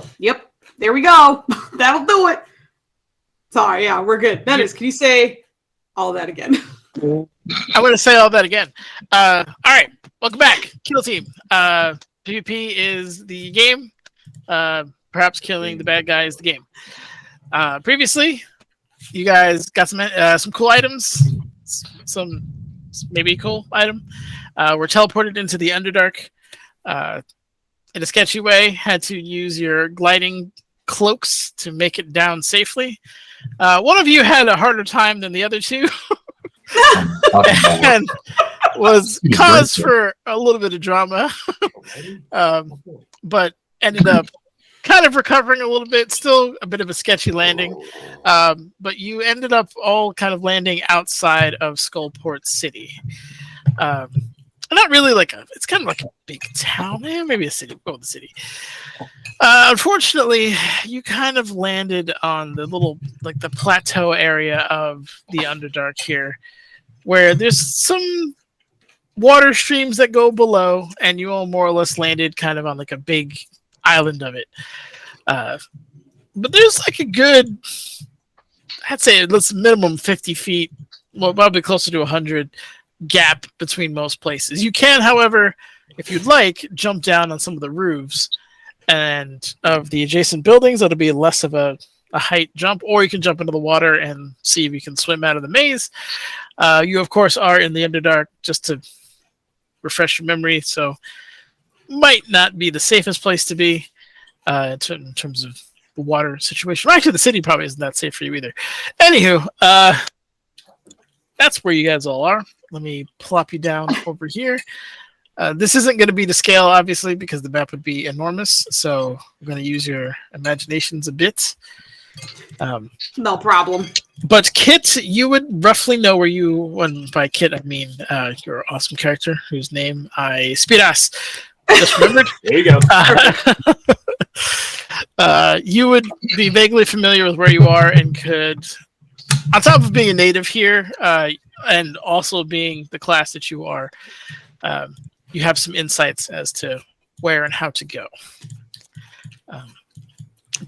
Oh, yep. There we go. That'll do it. Sorry, yeah, we're good. Dennis, can you say all that again? I'm going to say all that again. All right, welcome back, Kill Team. PvP is the game. Perhaps killing the bad guy is the game. Previously, you guys got some cool items, some maybe cool item. Were teleported into the Underdark in a sketchy way. Had to use your gliding cloaks to make it down safely. One of you had a harder time than the other two. And was cause for a little bit of drama, but ended up kind of recovering a little bit. Still a bit of a sketchy landing, but you ended up all kind of landing outside of Skullport City. Not really it's kind of like a big town, maybe a city. Oh, the city. Unfortunately, you kind of landed on the little, the plateau area of the Underdark here, where there's some water streams that go below, and you all more or less landed kind of on a big island of it. But there's a good, I'd say it's minimum 50 feet, well, probably closer to 100 gap between most places. You can, however, if you'd like, jump down on some of the roofs and of the adjacent buildings. That'll be less of a height jump, or you can jump into the water and see if you can swim out of the maze. You, of course, are in the Underdark, just to refresh your memory, so might not be the safest place to be in terms of the water situation. Actually, the city probably isn't that safe for you either. Anywho, that's where you guys all are. Let me plop you down over here. This isn't going to be to scale, obviously, because the map would be enormous, so I'm going to use your imaginations a bit. No problem. But Kit, you would roughly know where you, and by Kit I mean your awesome character, whose name I Spiras just remembered. There you go. You would be vaguely familiar with where you are, and could, on top of being a native here, and also being the class that you are, you have some insights as to where and how to go.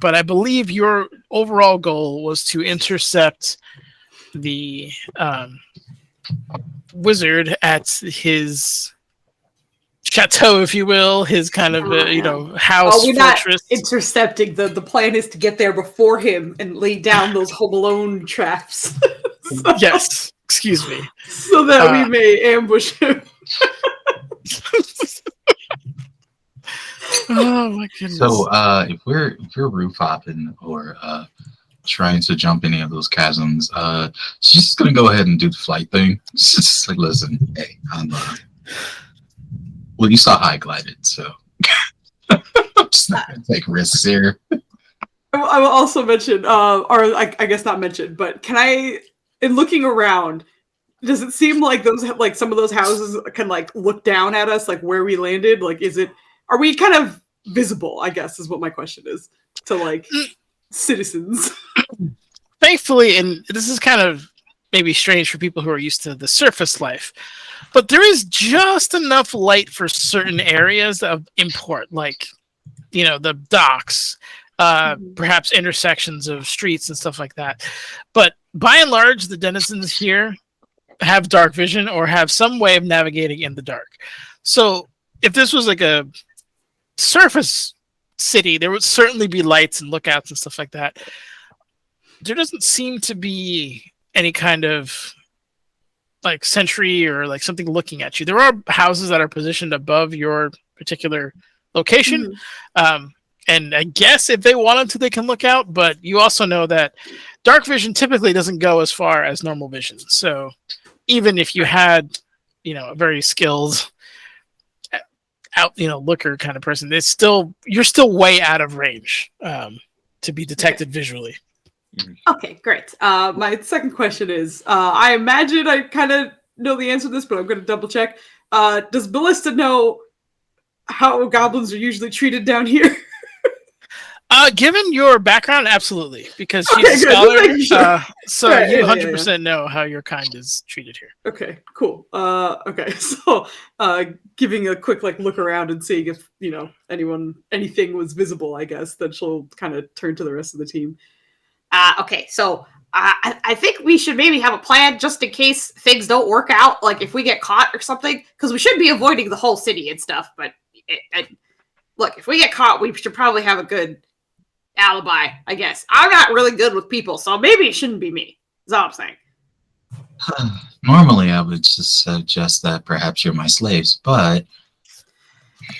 But I believe your overall goal was to intercept the wizard at his chateau, if you will, his kind of house, we're fortress. Not intercepting. The plan is to get there before him and lay down those Home Alone traps. Yes, excuse me. So that we may ambush him. Oh my goodness. So if we're roof hopping or trying to jump any of those chasms, she's just gonna go ahead and do the flight thing. She's just listen, hey, I'm well, you saw how I glided, so I'm just not gonna take risks here. I will also mention, or I guess not mention, but can I, in looking around, does it seem like those, some of those houses can look down at us, where we landed? Are we kind of visible, I guess, is what my question is, to citizens? Thankfully, and this is kind of maybe strange for people who are used to the surface life, but there is just enough light for certain areas of import, the docks, perhaps intersections of streets and stuff like that. But by and large, the denizens here have dark vision or have some way of navigating in the dark. So if this was a surface city, there would certainly be lights and lookouts and stuff like that. There doesn't seem to be any kind of sentry or something looking at you. There are houses that are positioned above your particular location. And I guess if they wanted to, they can look out, but you also know that dark vision typically doesn't go as far as normal vision. So even if you had, a very skilled looker kind of person, you're still way out of range to be detected visually. Okay, great. My second question is, I imagine I kind of know the answer to this, but I'm going to double check. Does Ballista know how goblins are usually treated down here? Given your background, absolutely, because she's Okay, a good. scholar, Thank you, sure. so Right, you yeah, 100% know how your kind is treated here. Okay, cool. Okay, so giving a quick like look around and seeing if anything was visible, I guess. Then she'll kind of turn to the rest of the team. Okay, so I think we should maybe have a plan just in case things don't work out, like if we get caught or something, because we should be avoiding the whole city and stuff. But look, if we get caught, we should probably have a good alibi, I guess. I'm not really good with people, so maybe it shouldn't be me. That's all I'm saying. Normally, I would just suggest that perhaps you're my slaves, but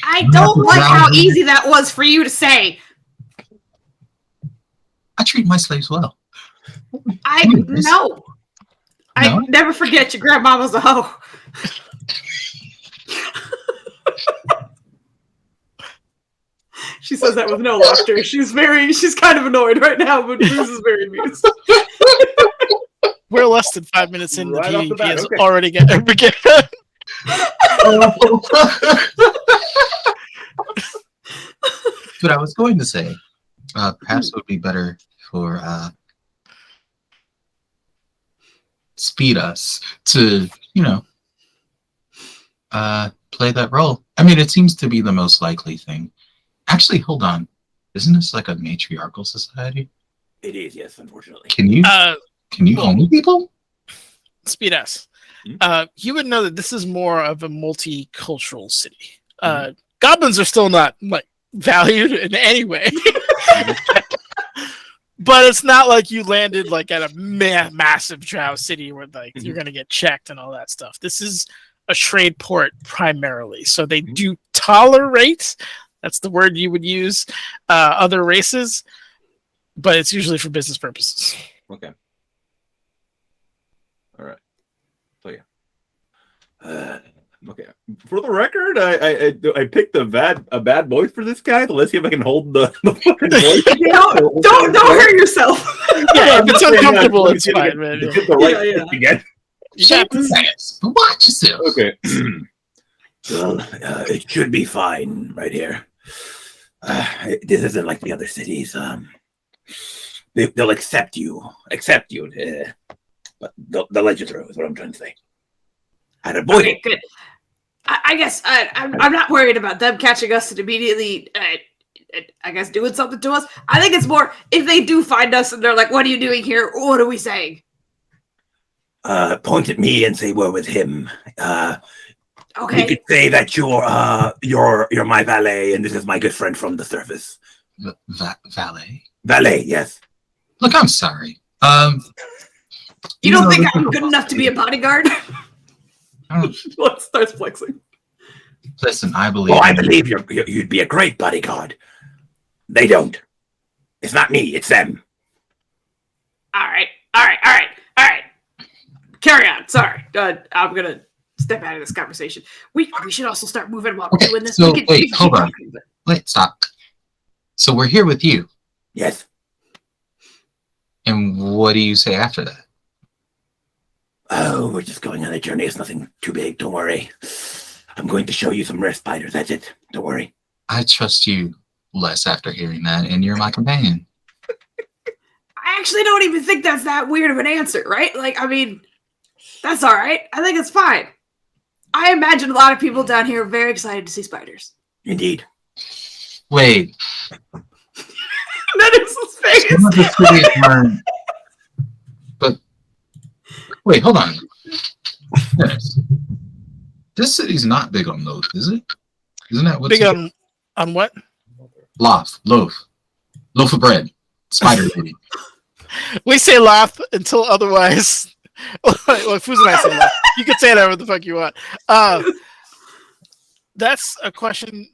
I don't like how easy that was for you to say. I treat my slaves well. I never forget your grandmama's a hoe. She says that with no laughter. She's kind of annoyed right now, but Bruce is very amused. We're less than 5 minutes in. Right The off the PvP bat, has okay. already got But I was going to say, perhaps it would be better for Speed Us to, play that role. I mean, it seems to be the most likely thing. Actually, hold on. Isn't this like a matriarchal society? It is, yes, unfortunately. Can you own people? Speed S. You would know that this is more of a multicultural city. Goblins are still not like valued in any way. But it's not like you landed like at a massive drow city where like you're gonna get checked and all that stuff. This is a trade port primarily, so they do tolerate. That's the word you would use. Other races, but it's usually for business purposes. Okay. All right. So yeah. Okay. For the record, I picked a bad voice for this guy. So let's see if I can hold the fucking voice. Don't hurt yourself. Yeah, if it's uncomfortable, it's fine, man. Get the right again. Yeah. But watch yourself. Okay. Well, it should be fine right here. This isn't like the other cities. They'll accept you, but they'll let you through. Is what I'm trying to say. I'd avoid it. Good. I guess I'm not worried about them catching us and immediately, I guess, doing something to us. I think it's more if they do find us and they're like, "What are you doing here? What are we saying?" Point at me and say we're with him. Okay. You could say that you're my valet and this is my good friend from the surface. Valet? Valet, yes. Look, I'm sorry. You don't think I'm good enough to be a bodyguard? Starts flexing. Listen, I believe. Well, I believe you'd be a great bodyguard. They don't. It's not me. It's them. All right. Carry on. Sorry. I'm gonna step out of this conversation. We should also start moving while we're doing this. So wait, hold on. Wait, stop. So we're here with you. Yes. And what do you say after that? Oh, we're just going on a journey. It's nothing too big. Don't worry. I'm going to show you some rare spiders. That's it. Don't worry. I trust you less after hearing that, and you're my companion. I actually don't even think that's that weird of an answer, right? Like, I mean, that's all right. I think it's fine. I imagine a lot of people down here are very excited to see spiders. Indeed. Wait. That is his face. Some of the cities aren't. But wait, hold on. Yes. This city's not big on loaf, is it? Isn't that what? Big on what? Loaf of bread. Spider lady. We say laugh until otherwise. Look, Foozca and I say laugh. You can say whatever the fuck you want. That's a question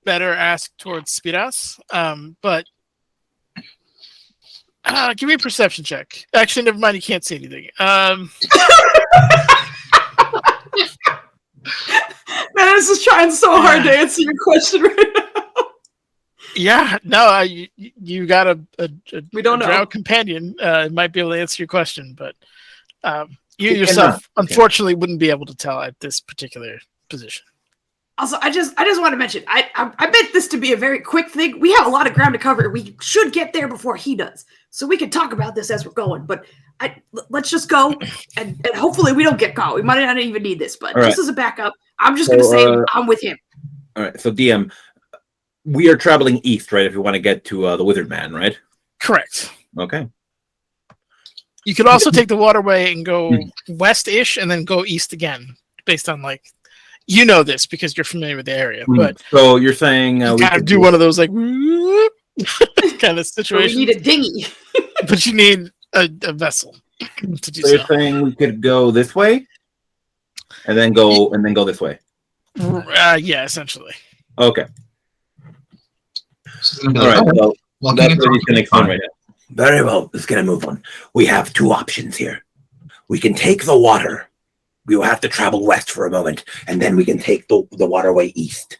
better asked towards Spiras. But give me a perception check. Actually, never mind. You can't say anything. Man, I was just trying so hard to answer your question right now. Yeah, no, you got a We don't know. drow companion. Might be able to answer your question, but you yourself, unfortunately, wouldn't be able to tell at this particular position. Also, I just want to mention, I meant this to be a very quick thing. We have a lot of ground to cover. We should get there before he does, so we can talk about this as we're going. But let's just go, and hopefully we don't get caught. We might not even need this, but just as a backup, I'm just gonna say I'm with him. All right. So DM, we are traveling east, right? If you want to get to the Wizard Man, right? Correct. Okay. You could also take the waterway and go west-ish and then go east again, based on like, you know this because you're familiar with the area. But so you're saying you we kind of do one of those like kind of situations. We need a dinghy, but you need a vessel to do so. You're saying we could go this way, and then go this way. Yeah, essentially. Okay. She's gonna be All like, right. So walking that's into what he's going to explain right now. Very well. Let's get a move on. We have two options here. We can take the water. We will have to travel west for a moment, and then we can take the waterway east.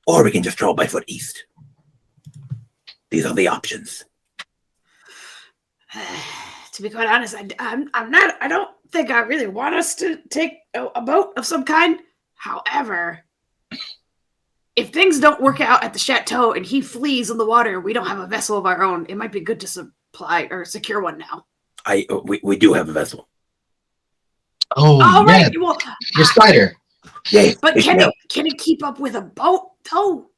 Or we can just travel by foot east. These are the options. To be quite honest, I don't think I really want us to take a boat of some kind. However, if things don't work out at the chateau and he flees in the water and we don't have a vessel of our own, it might be good to supply or secure one now. We do have a vessel. oh, All yeah, right. Well, your spider. Yay. but can it keep up with a boat though?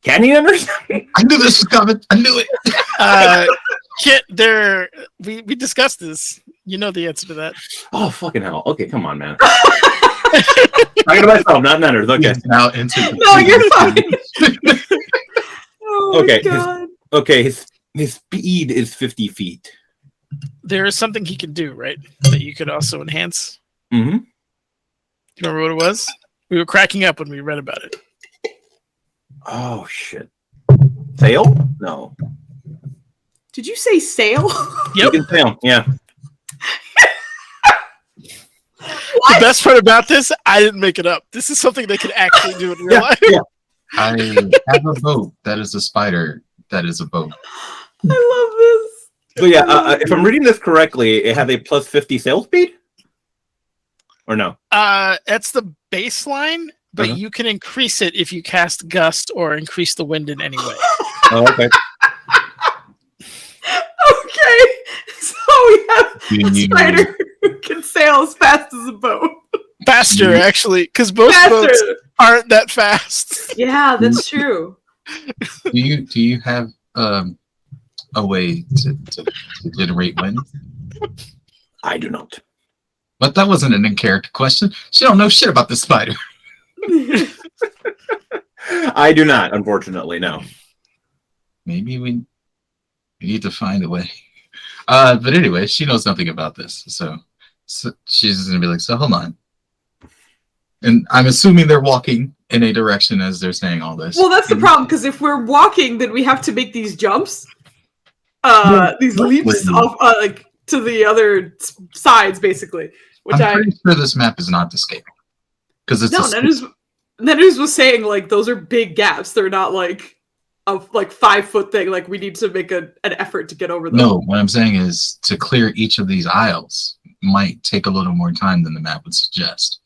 Can you understand? I knew this was coming. I knew it. Kit, we discussed this. You know the answer to that. Oh, fucking hell. Okay, come on, man. Talking to myself, not Nanners. Okay. Now into No, you're fine. Oh, Okay, God. Okay, his speed is 50 feet. There is something he can do, right? That you could also enhance. Mm-hmm. Do you remember what it was? We were cracking up when we read about it. Oh, shit. Sail? No. Did you say sail? You can sail, yeah. The best part about this, I didn't make it up. This is something they could actually do in real life. Yeah. I have a boat that is a spider that is a boat. I love this. So, yeah, if I'm reading this correctly, it has a plus 50 sail speed? Or no? That's the baseline, but Uh-huh. you can increase it if you cast gust or increase the wind in any way. Oh, okay. Okay. So we have a You- spider who can sail as fast as a boat. Faster, actually, because most boats Faster. aren't that fast. Yeah, that's true. Do you have a way to generate wind? I do not. But that wasn't an in-character question. She don't know shit about the spider. I do not, unfortunately, no. Maybe we need to find a way. But anyway, she knows nothing about this, so she's just gonna be like, so hold on. And I'm assuming they're walking in a direction as they're saying all this. Well, that's the problem, because if we're walking, then we have to make these jumps, these leaps off, like to the other sides, basically. Which I'm pretty sure this map is not to scale because it's Netters was saying like those are big gaps. They're not like a 5 foot thing. Like we need to make an effort to get over them. No, what I'm saying is to clear each of these aisles might take a little more time than the map would suggest.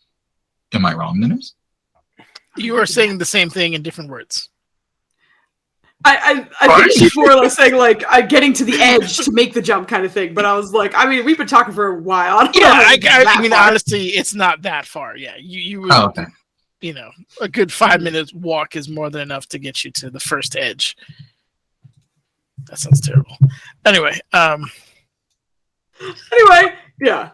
Am I wrong, Ninners? You are saying the same thing in different words. I think she's more or less saying like getting to the edge to make the jump kind of thing. But I was like, I mean, we've been talking for a while. I don't know Yeah, how I mean, far. honestly, it's not that far. Yeah, you would, Oh, okay. you know, a good 5 minutes walk is more than enough to get you to the first edge. That sounds terrible. Anyway, Yeah.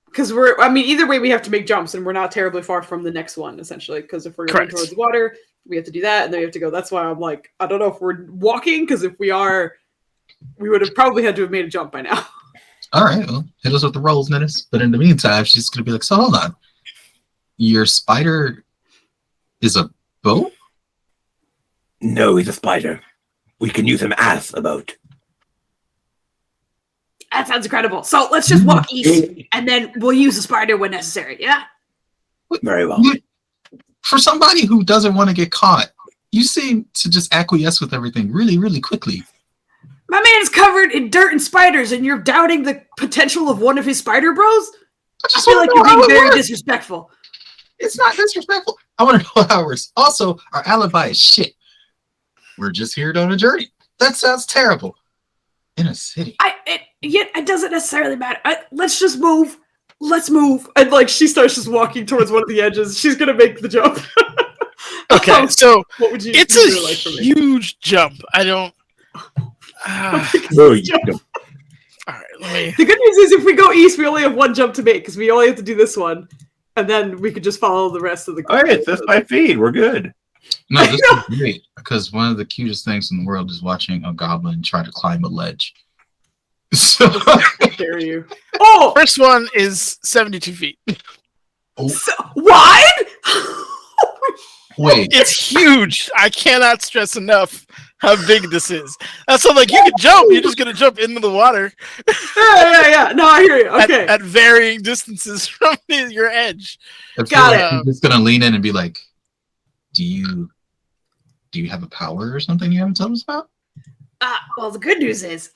Because either way, we have to make jumps, and we're not terribly far from the next one, essentially. Because if we're going Correct. towards the water, we have to do that, and then we have to go. That's why I'm like, I don't know if we're walking, because if we are, we would have probably had to have made a jump by now. All right, well, hit us with the rolls, Ninners. But in the meantime, she's gonna be like, so hold on. Your spider is a boat? No, he's a spider. We can use him as a boat. That sounds incredible. So let's just walk east, and then we'll use the spider when necessary. Yeah. Very well. For somebody who doesn't want to get caught, you seem to just acquiesce with everything really, really quickly. My man's covered in dirt and spiders, and you're doubting the potential of one of his spider bros? I feel like you're being very disrespectful. It's not disrespectful. I want to know how it works. Also, our alibi is shit. We're just here on a journey. That sounds terrible. In a city. It doesn't necessarily matter. Let's just move. Let's move. And like she starts just walking towards one of the edges. She's gonna make the jump. Okay, so what would you? it's would a you like from me? huge jump. I don't. Oh, you don't. All right, let me. The good news is if we go east, we only have one jump to make because we only have to do this one, and then we could just follow the rest of the. All right, that's my feed. We're good. No, this is great because one of the cutest things in the world is watching a goblin try to climb a ledge. So, How dare you? Oh, First one is 72 feet. so, wide? wait, It's huge. I cannot stress enough how big this is. That's not like you can jump. You're just gonna jump into the water yeah. No, I hear you. Okay. at varying distances from your edge. I feel Got like it. I'm just gonna lean in and be like, "Do you have a power or something you haven't told us about?" Well, the good news is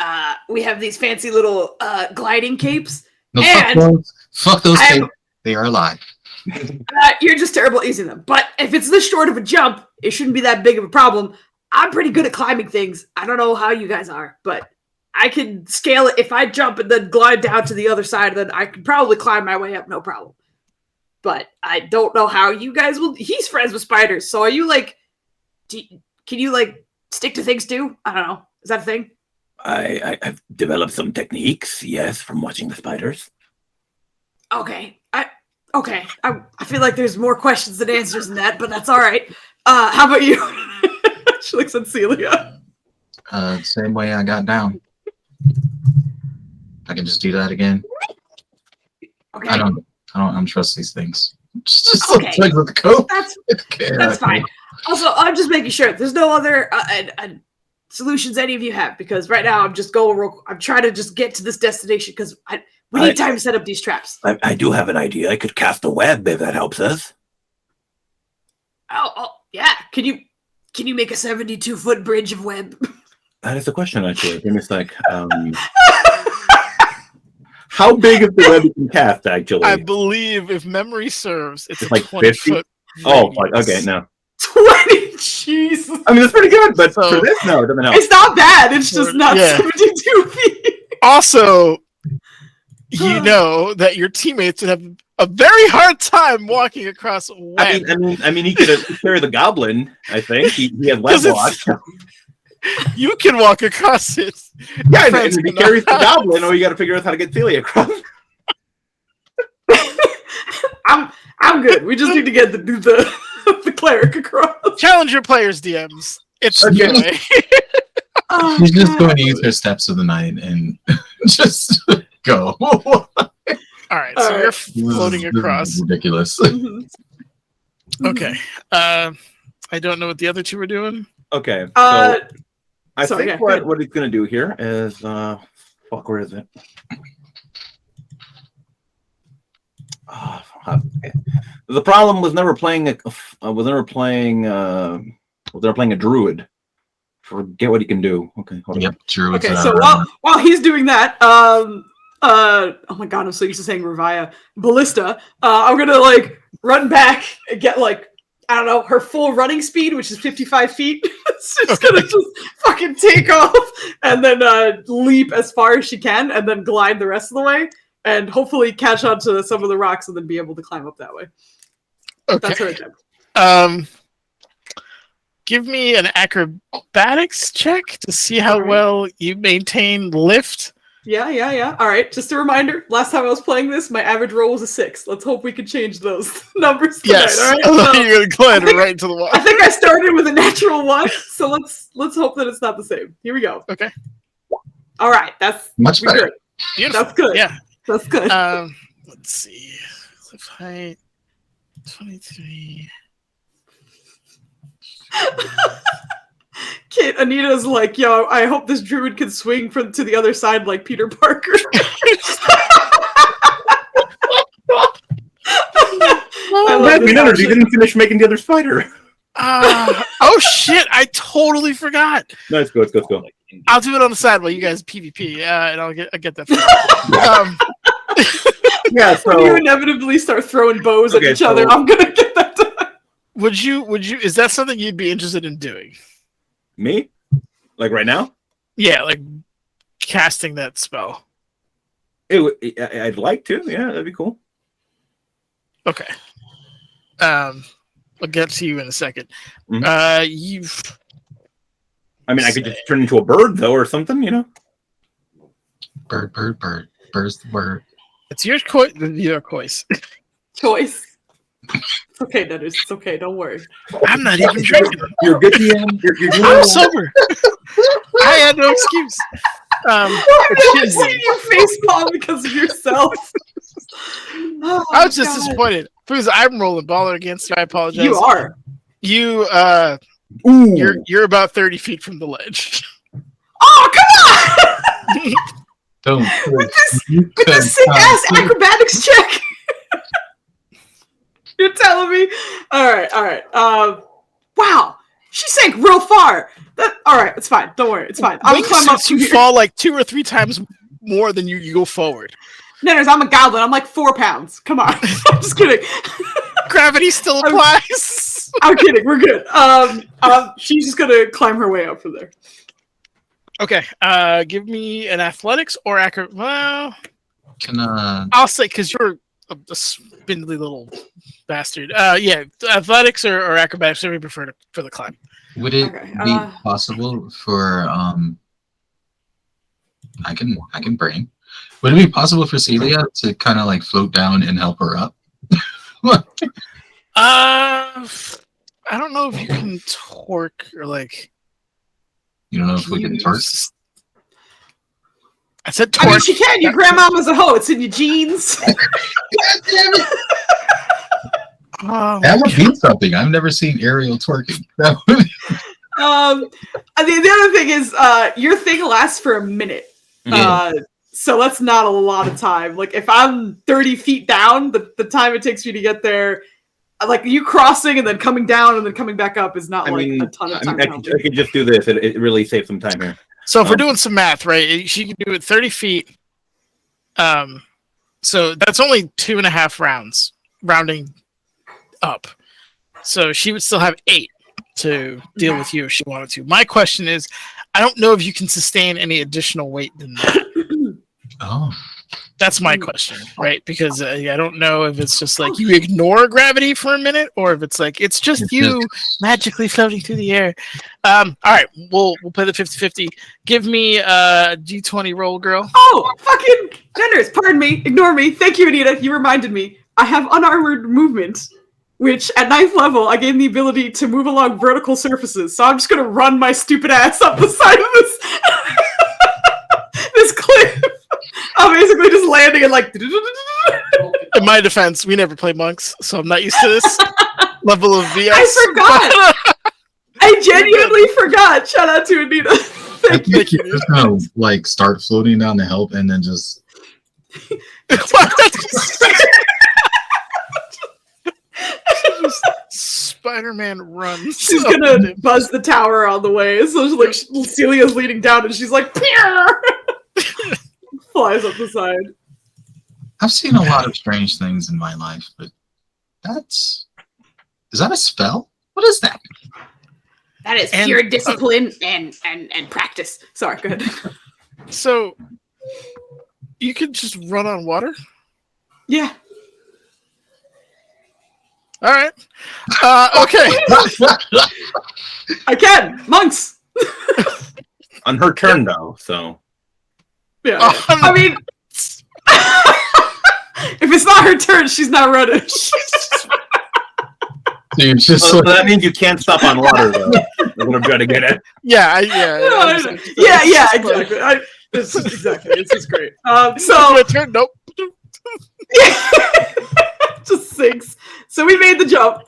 we have these fancy little gliding capes. No, And fuck those I things. have- They are alive. You're just terrible at using them. But if it's this short of a jump, it shouldn't be that big of a problem. I'm pretty good at climbing things. I don't know how you guys are, but I can scale it. If I jump and then glide down to the other side, then I can probably climb my way up, no problem. But I don't know how you guys will. He's friends with spiders, so are you like? Can you like stick to things too? I don't know. Is that a thing? I've developed some techniques, yes, from watching the spiders. Okay. I feel like there's more questions than answers in that, but that's all right. How about you? She looks at Celia. Same way I got down. I can just do that again. Okay. I don't trust these things. Just Okay. like with the coat. That's Okay, That's fine. Also, I'm just making sure there's no other solutions any of you have, because right now I'm just going. I'm trying to just get to this destination because we need time to set up these traps. I do have an idea. I could cast a web if that helps us. Oh yeah. Can you make a 72-foot bridge of web? That is the question, actually. And it's like, how big is the web you can cast, actually? I believe, if memory serves, it's It's a like 20-foot. Oh, like, okay, no. 20. Jesus. I mean, that's pretty good, but So- for this, no, it doesn't help. It's not bad. It's just not Yeah. 72 feet. Also, you know that your teammates would have a very hard time walking across web. I mean, he could have carried the goblin. I think he had web 'Cause it's- block. You can walk across it. Yeah, and friends if he cannot. carries the goblin, or you got to figure out how to get Celia across. I'm good. We just need to get the cleric across. Challenge your players, DMs. It's Okay. your way. Oh, She's just God. going to use her steps of the night and just go. All right, so All right. you're floating This is across. ridiculous. Mhm. Okay. I don't know what the other two were doing. Okay, so I sorry, think yeah, go ahead. what he's gonna do here is, fuck, where is it? Okay. The problem was never playing a druid. Forget what he can do. Okay, hold on. Yep, true. Okay, so while he's doing that, oh my god, I'm so used to saying Revia, Ballista. I'm gonna like run back and get like, I don't know, her full running speed, which is 55 feet. She's gonna just fucking take off and then leap as far as she can and then glide the rest of the way and hopefully catch onto some of the rocks and then be able to climb up that way. That's her Okay. attempt. Give me an acrobatics check to see how Alright. well you maintain lift. Yeah. All right, just a reminder. Last time I was playing this, my average roll was a 6. Let's hope we can change those numbers tonight. Yes. All right. You're So, going to glide I think- right into the I water. think I started with a natural 1, so let's hope that it's not the same. Here we go. Okay. All right, that's Much better. good. Beautiful. That's good. Yeah. That's good. Let's see. Lift height 23. Kid Anita's like, yo, I hope this druid can swing to the other side like Peter Parker. I love Bad this energy option. didn't finish making the other spider. Oh shit! I totally forgot. No, let's go. I'll do it on the side while you guys PvP, and I'll get that. Yeah, when you so inevitably start throwing bows at Okay, each other, so- I'm gonna get that done. Would you? Is that something you'd be interested in doing? me, like right now, Yeah, like casting that spell. I'd like to. Yeah, that'd be cool. Okay. I'll get to you in a second. Mhm. You've. I mean, I could just turn into a bird though, or something. You know. Bird. Bird's the word. It's your choice. Choice. It's okay, Dennis. It's okay. Don't worry. I'm not even drinking. You're good, DM. You're doing I'm well. sober. I had no excuse. I've never seen you face palm because of yourself. Oh, I was just God. disappointed. Foozca, I'm rolling baller against you. I apologize. You are. You Ooh. you're about 30 feet from the ledge. Oh, come on! Don't. With this sick ass acrobatics check. You're telling me? All right. Wow, she sank real far. All right, it's fine. Don't worry, it's fine. I'm climb up. You fall like 2 or 3 times more than you go forward. No, I'm a goblin. I'm like 4 pounds. Come on. I'm just kidding. Gravity still applies. I'm kidding. We're good. She's just gonna climb her way up from there. Okay. Give me an athletics or well, Can I'll say because you're a spindly little bastard. Yeah, athletics or acrobatics, whatever you prefer for the climb. would it Okay, be possible for I can brain. Would it be possible for Celia to kind of like float down and help her up? I don't know if you can torque or like. You don't know if we can torque. I said I torque. mean, she can. Your grandmama's a hoe. It's in your genes. God damn it! Oh, That would be something. I've never seen aerial twerking. That would... The other thing is, your thing lasts for a minute. Yeah. So that's not a lot of time. Like if I'm 30 feet down, the time it takes you to get there, like you crossing and then coming down and then coming back up is not a ton of time. I could just do this. It really saves some time here. So if we're doing some math, right? She can do it 30 feet. So that's only 2.5 rounds, rounding up. So she would still have 8 to deal with you if she wanted to. My question is, I don't know if you can sustain any additional weight than that. Oh. That's my question, right? Because I don't know if it's just like you ignore gravity for a minute, or if it's like it's just you magically floating through the air. All right, we'll play the 50-50. Give me a D20 roll, girl. Oh, fucking genders! Pardon me. Ignore me. Thank you, Anita. You reminded me. I have unarmored movement, which at 9th level I gain the ability to move along vertical surfaces. So I'm just gonna run my stupid ass up the side of this this cliff. I'm basically just landing and like. In my defense, we never play monks, so I'm not used to this level of VS. I forgot. I genuinely forgot. Shout out to Anita. I Thank you. think you're just gonna like start floating down the hill and then just Spider-Man runs. She's gonna buzz the tower on the way. So like Celia's leaning down and she's like, Peer! Flies up the side. I've seen a lot of strange things in my life, but is that a spell? What is that? That is pure discipline and practice. Sorry, go ahead. So you could just run on water? Yeah. All right. Okay. I can. Monks. On her turn, though, so. Yeah. I mean, if it's not her turn, she's not running. Dude, just So that means you can't stop on water, though. That's what I'm trying to get at. Yeah, Yeah, exactly. Exactly. It's just great. So my turn. Nope. just sinks. So we made the jump.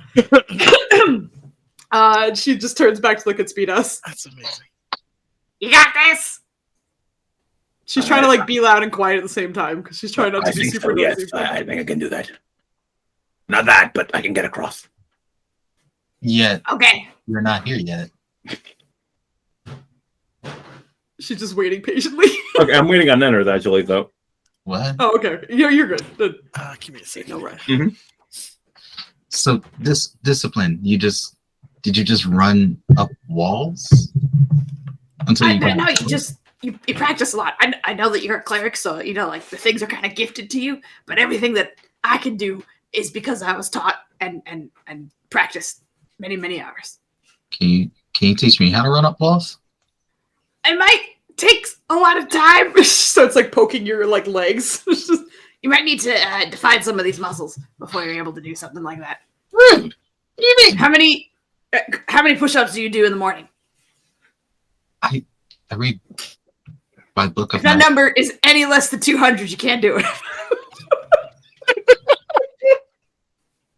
She just turns back to look at Speed Us. That's amazing. You got this. She's trying to like be loud and quiet at the same time because she's trying not to I be think super so, yes. noisy. I think I can do that. Not that, but I can get across. yet. Okay. You're not here yet. She's just waiting patiently. Okay, I'm waiting on Nenners, actually, though. What? Oh, okay. You're good. Give me a second. No rush. So this discipline, did you just run up walls until you got? No, you practice a lot. I know that you're a cleric, so like the things are kind of gifted to you. But everything that I can do is because I was taught and practiced many hours. Can you teach me how to run up walls? It might take a lot of time. So it's like poking your like legs. You might need to define some of these muscles before you're able to do something like that. Rude. What do you mean? How many push-ups do you do in the morning? I read my book of If that math. number is any less than 200, you can't do it.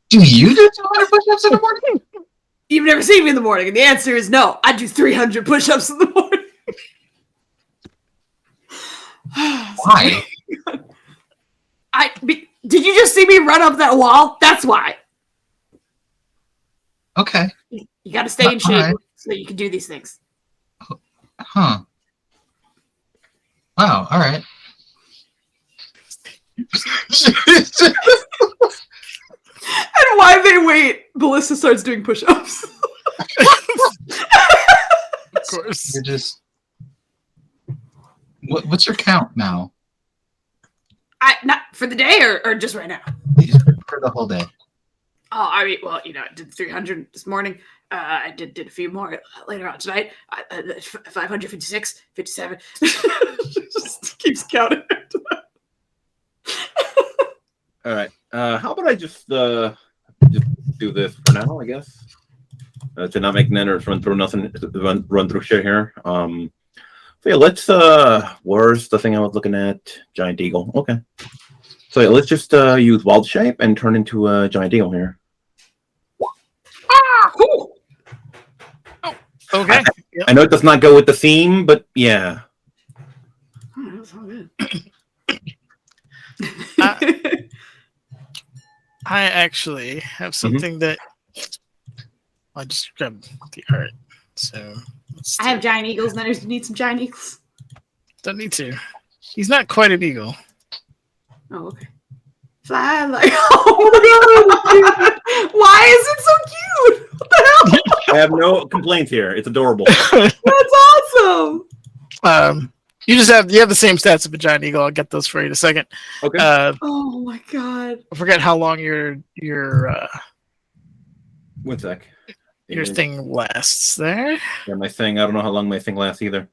Do you do 200 push-ups in the morning? You've never seen me in the morning, and the answer is no. I do 300 push-ups in the morning. Why? Did you just see me run up that wall? That's why. Okay. You got to stay in shape Alright. so you can do these things. Huh. Wow. All right. And why they wait? Ballista starts doing push-ups. Of course. You're just. What's your count now? Not for the day or just right now. For the whole day. Oh, I mean, well, I did 300 this morning. I did a few more later on tonight. 556, 57. Just keeps counting. All right. How about I just do this for now? I guess to not make nanners run through nothing, run through shit here. So yeah, let's. Where's the thing I was looking at? Giant eagle. Okay. So yeah, let's just use wild shape and turn into a giant eagle here. Cool. Okay. I know it does not go with the theme, but yeah. Oh, that was so good. I actually have something that I just grabbed the art. So I have giant eagles. Then you need some giant eagles. don't need to. He's not quite an eagle. Oh, okay. Fly like. Oh my god! Why is it so cute? What the hell? I have no complaints here. It's adorable. That's awesome. You have the same stats of a giant eagle. I'll get those for you in a second. Okay. Oh my god. I forget how long your One sec. thing lasts there. Yeah, my thing. I don't know how long my thing lasts either.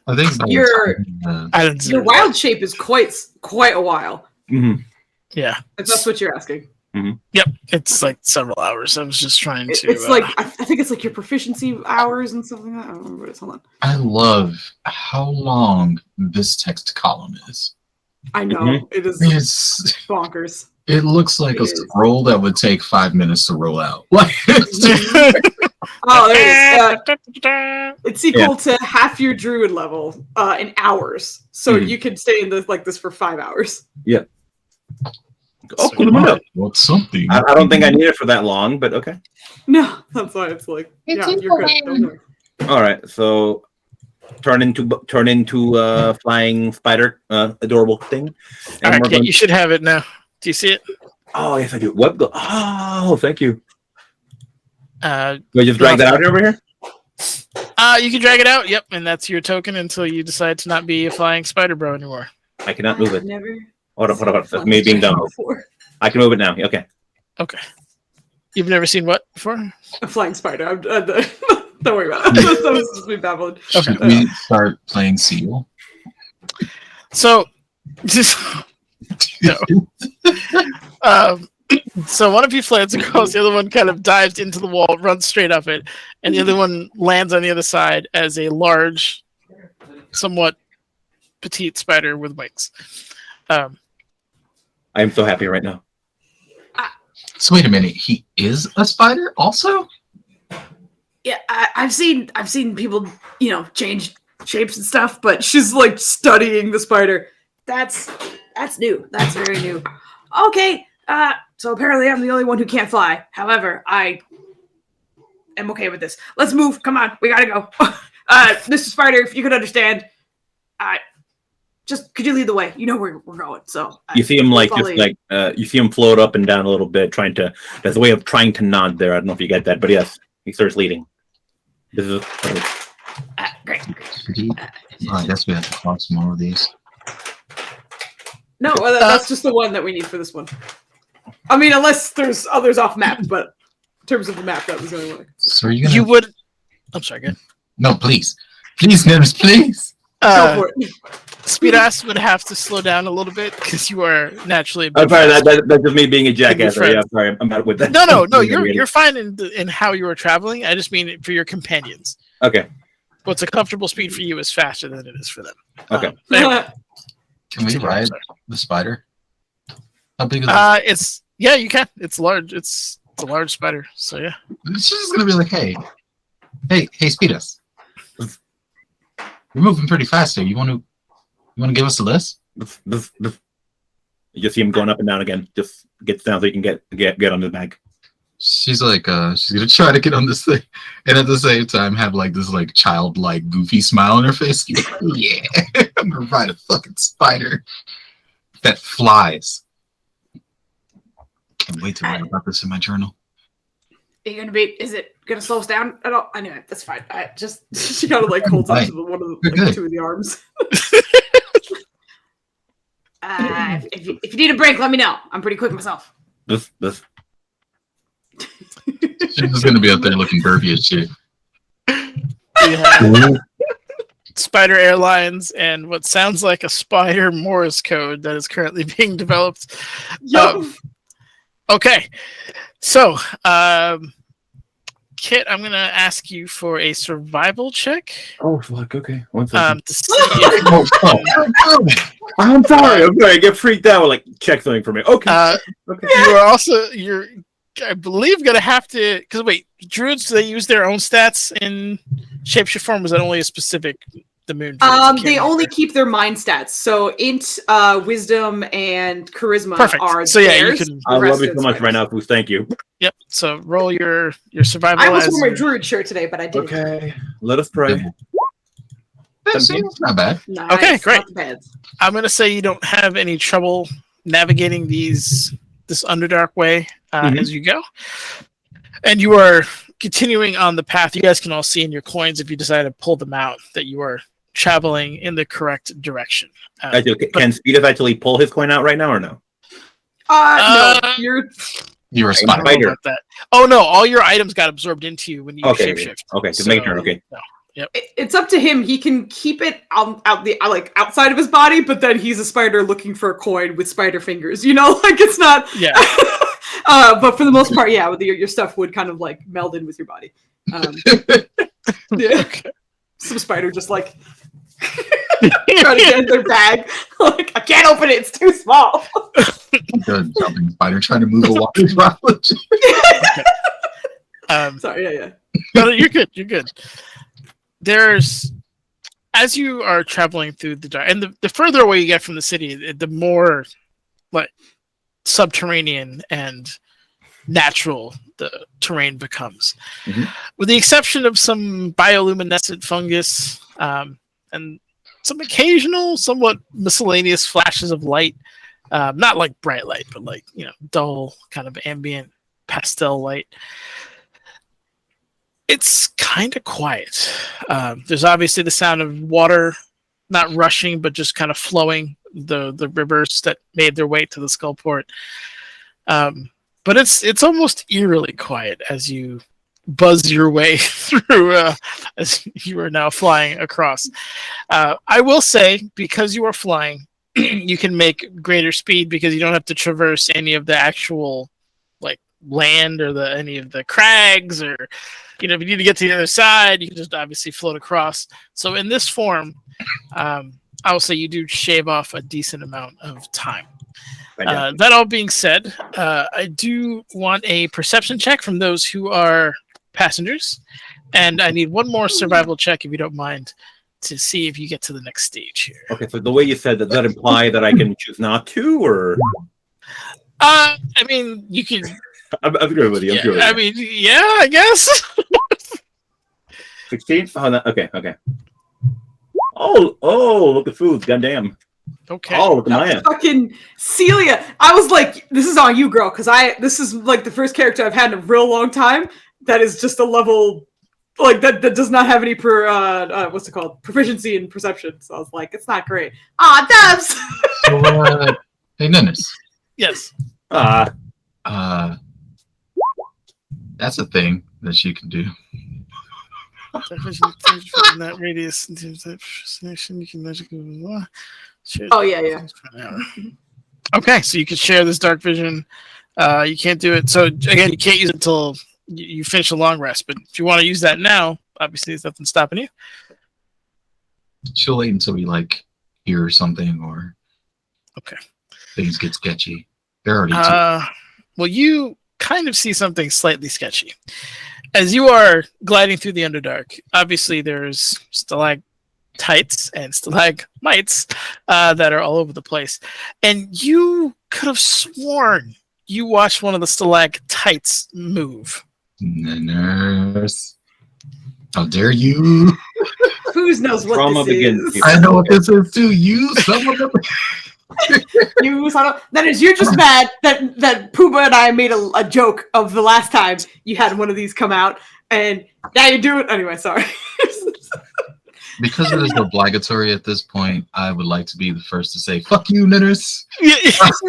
I think Your I didn't see your it. wild shape is quite a while. Mm-hmm. Yeah. If that's what you're asking. Yep. It's like several hours. I was just trying to. It's like I think it's like your proficiency hours and something like that. I don't remember what it's. Hold on. I love how long this text column is. I know it is It's bonkers. it looks like It a is. scroll that would take 5 minutes to roll out. Like Oh, there it is. It's equal to half your druid level in hours, so you can stay in this like this for 5 hours. Oh, So cool. Alright, what's something? I don't think I need it for that long, but okay. No, that's why it's like yeah, you're good. Don't worry. All right, so turn into flying spider, adorable thing. And All right, we're yeah, going- you should have it now. Do you see it? Oh yes, I do. Oh, thank you. Do I just Yeah. drag that out over here? You can drag it out. Yep, and that's your token until you decide to not be a flying spider bro anymore. I cannot move I've it. never Hold up. That's seen me being dumb. before. I can move it now. Okay. Okay. You've never seen what before? A flying spider. Don't worry about it. That was just me babbling. Should we start playing Seal? So, just no. So one of you flies across, the other one kind of dives into the wall, runs straight up it, and the other one lands on the other side as a large, somewhat petite spider with wings. I am so happy right now. So wait a minute, he is a spider also? Yeah, I've seen people, Change shapes and stuff, but she's like studying the spider. That's new. That's very new. Okay, so apparently I'm the only one who can't fly. However, I am okay with this. Let's move. Come on, we gotta go. Mr. Spider, if you could understand, just could you lead the way? You know where we're going. So You see him we'll you see him float up and down a little bit, there's a way of trying to nod there. I don't know if you get that, but yes, he starts leading. This is great. Well, I guess we have to cross more of these. No, that's just the one that we need for this one. I mean, unless there's others off map, but in terms of the map, that was the only one. So are you gonna? You would. I'm sorry. Good. No, please, Nims, please. Go for it. Speedass would have to slow down a little bit because you are naturally. I'm sorry, that's just me being a jackass. Yeah, sorry, I'm out with that. No. You're fine in how you are traveling. I just mean for your companions. Okay. What's a comfortable speed for you is faster than it is for them. Okay. Anyway, Can we ride the spider? How big is it? You can. It's large. It's a large spider. So yeah. She's just gonna be like, hey, speed us. We're moving pretty fast here. You want to give us a list? You just see him going up and down again. Just gets down so you can get on the back. She's like, she's gonna try to get on this thing, and at the same time have like this like childlike goofy smile on her face. Yeah, I'm gonna ride a fucking spider that flies. Can't wait to write about this in my journal. Are you gonna is it gonna slow us down at all? Anyway, that's fine. She kind of like holds on to one of the two of the arms. If you need a break, let me know. I'm pretty quick myself. This. She's just gonna be out there looking burpy as shit. Spider Airlines and what sounds like a spider Morse code that is currently being developed. Okay, so Kit, I'm gonna ask you for a survival check. Oh fuck! Okay, 1 second. To see if I'm sorry. I get freaked out. Like, check something for me. Okay. Okay. You're I believe gonna have to, because wait, druids, do they use their own stats in shapeshift form? Was that only a specific the moon? They only keep their mind stats. So int, wisdom, and charisma are so yeah, theirs. you can. I love you so much right now, Foos. Thank you. Yep. So roll your survival. I almost wore my druid shirt today, but I didn't. Okay. Let us pray. That's not bad. Nice. Okay, great. Not bad. I'm gonna say you don't have any trouble navigating this Underdark way as you go, and you are continuing on the path. You guys can all see in your coins if you decide to pull them out that you are traveling in the correct direction. Can Speedos actually pull his coin out right now or no? No, You're a spider. Oh no, all your items got absorbed into you when you shapeshift. Okay, to make sure. Okay. No. Yep. It's up to him. He can keep it outside of his body, but then he's a spider looking for a coin with spider fingers. You know, like it's not. Yeah. But for the most part, yeah, with your stuff would kind of like meld in with your body. Yeah. Okay. Some spider just like trying to get in their bag. Like, I can't open it. It's too small. Good jumping spider trying to move a water droplet. Sorry. Yeah. No, you're good. You're good. There's, as you are traveling through the dark, and the further away you get from the city, the more like subterranean and natural the terrain becomes. Mm-hmm. With the exception of some bioluminescent fungus and some occasional, somewhat miscellaneous flashes of light. Not like bright light, but like, dull kind of ambient pastel light. It's kind of quiet. There's obviously the sound of water, not rushing, but just kind of flowing, the rivers that made their way to the Skullport. But it's almost eerily quiet as you buzz your way through, as you are now flying across. I will say, because you are flying, you can make greater speed because you don't have to traverse any of the actual like land or any of the crags, or if you need to get to the other side, you can just obviously float across. So in this form, I will say you do shave off a decent amount of time. That all being said, I do want a perception check from those who are passengers, and I need one more survival check, if you don't mind, to see if you get to the next stage here. Okay, so the way you said that imply that I can choose not to, or? I mean, you can. I'm good with you. I'm good with you. I mean, yeah, I guess. 16? Oh, okay. Oh, look at Foos. Goddamn. Okay. Oh, look at Maya. Fucking Celia. I was like, this is on you, girl, because this is like the first character I've had in a real long time that is just a level like that does not have any what's it called? Proficiency in perception. So I was like, it's not great. Dubs! So, hey, Ninnis. Yes. That's a thing that you can do. That radius. You can magically. Oh yeah. Okay, so you can share this dark vision. You can't do it. So again, you can't use it until you finish a long rest. But if you want to use that now, obviously there's nothing stopping you. She'll wait until we like hear something or things get sketchy. They're already well, you kind of see something slightly sketchy as you are gliding through the Underdark. Obviously, there's stalactites and stalagmites that are all over the place, and you could have sworn you watched one of the stalactites move. Nurse. How dare you? Who knows what Trauma this begins. is? I know what this is too. You son of a... That is, you're just mad that Pooba and I made a joke of the last time you had one of these come out, and now you do it anyway. Sorry. Because it is obligatory at this point, I would like to be the first to say, fuck you, Nitters.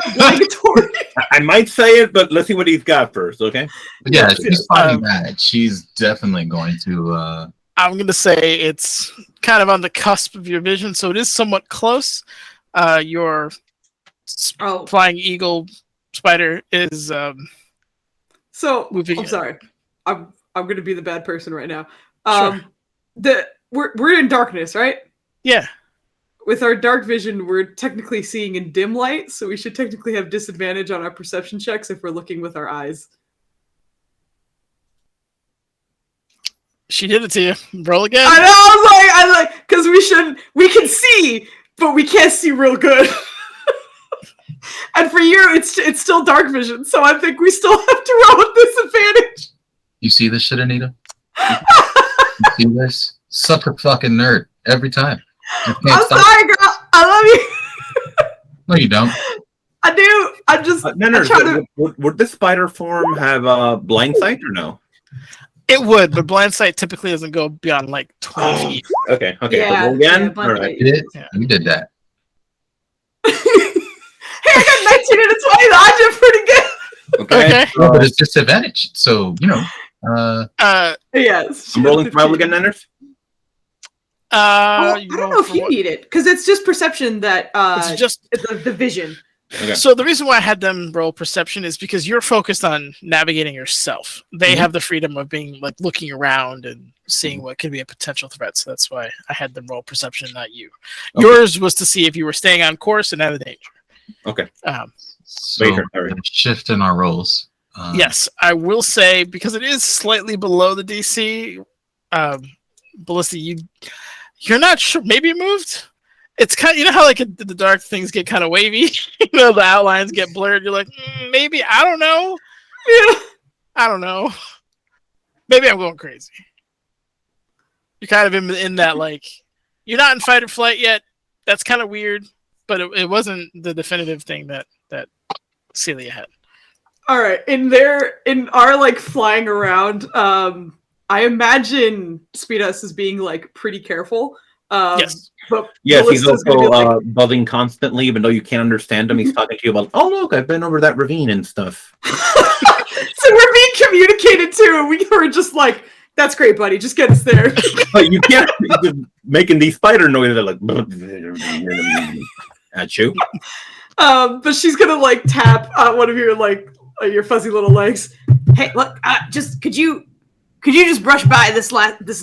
Obligatory. I might say it, but let's see what he's got first, okay? But yeah, she's fighting that. She's definitely going to... I'm going to say it's kind of on the cusp of your vision, so it is somewhat close. Your flying eagle spider is moving. I'm sorry. I'm going to be the bad person right now. Sure. We're in darkness, right? Yeah. With our dark vision, we're technically seeing in dim light, so we should technically have disadvantage on our perception checks if we're looking with our eyes. She did it to you. Roll again. I know. I like, because we can see, but we can't see real good. And for you, it's still dark vision, so I think we still have to roll with disadvantage. You see this shit, Anita? You see this? Suck a fucking nerd every time. I'm sorry, girl. I love you. No, you don't. I do. I'm just. Would this spider form have blind sight or no? It would, but blind sight typically doesn't go beyond like 20 feet. Okay. Yeah, so again? yeah, all right. You did that. Hey, I got 19 and a 20. I did pretty good. Okay. No, but it's disadvantage. So, Yes. I'm rolling survival again, Nanners? I don't know if you need it, because it's just perception that it's just the vision. Okay. So the reason why I had them roll perception is because you're focused on navigating yourself. They have the freedom of being like looking around and seeing what could be a potential threat. So that's why I had them roll perception, not you. Okay. Yours was to see if you were staying on course and out of danger. Okay. So shift in our roles. Yes, I will say, because it is slightly below the DC, Ballista, you're not sure. Maybe it moved. It's kind of, you know how like the dark things get kind of wavy, the outlines get blurred. You're like, maybe, I don't know. Yeah, I don't know. Maybe I'm going crazy. You're kind of in that, like, you're not in fight or flight yet. That's kind of weird, but it wasn't the definitive thing that Celia had. All right, in our like flying around, I imagine Speedos is being like pretty careful. Yes. But yes, he's also like... buzzing constantly, even though you can't understand him. He's talking to you about, oh look, I've been over that ravine and stuff. So we're being communicated to, and we were just like, that's great, buddy. Just get us there. But you can't be just making these spider noises. They're like at you. But she's gonna like tap one of your like your fuzzy little legs. Hey, look, just could you just brush by this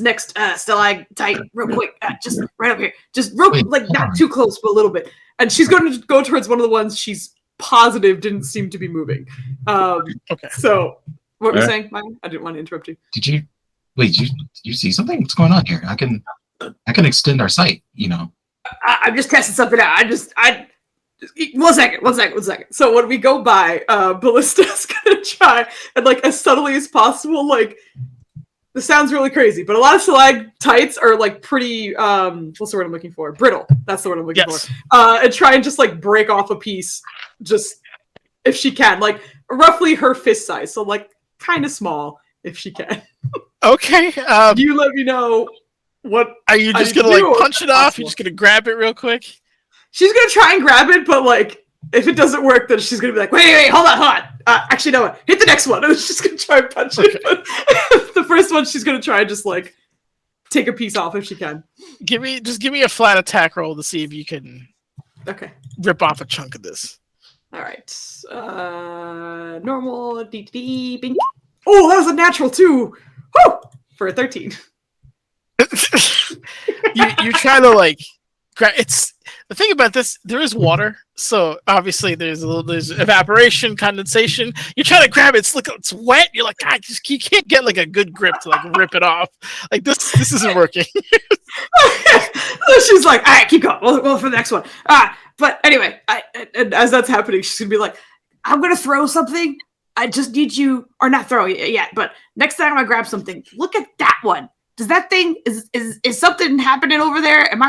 next stalactite real quick? Just right up here. Just real quick, like not too close, but a little bit. And she's going to go towards one of the ones she's positive didn't seem to be moving. Okay. So, what were you saying, Maya? I didn't want to interrupt you. Did you see something? What's going on here? I can extend our sight, I'm just testing something out. One second. So when we go by, Ballista's gonna try and like as subtly as possible, like this sounds really crazy, but a lot of stalactites are like pretty what's the word I'm looking for? Brittle. That's the word I'm looking for. And try and just like break off a piece, just if she can, like roughly her fist size, so like kind of small if she can. Okay. You let me know what. Are you just gonna like punch it off? You're just gonna grab it real quick? She's gonna try and grab it, but like if it doesn't work, then she's gonna be like, wait, hold on. Actually, no, hit the next one. And she's gonna try and punch it. But the first one, she's gonna try and just like take a piece off if she can. Give me a flat attack roll to see if you can. Okay. Rip off a chunk of this. All right. Normal D. Bing. Oh, that was a natural too. Woo! For a 13. you try to like. It's the thing about this. There is water, so obviously there's evaporation, condensation. You try to grab it, it's wet. You're like, God, you can't get like a good grip to like rip it off. Like this isn't working. So she's like, all right, keep going. We'll go for the next one. But anyway, and as that's happening, she's gonna be like, I'm gonna throw something. I just need you, or not throw it yet, but next time I grab something, look at that one. Does that thing is something happening over there? Am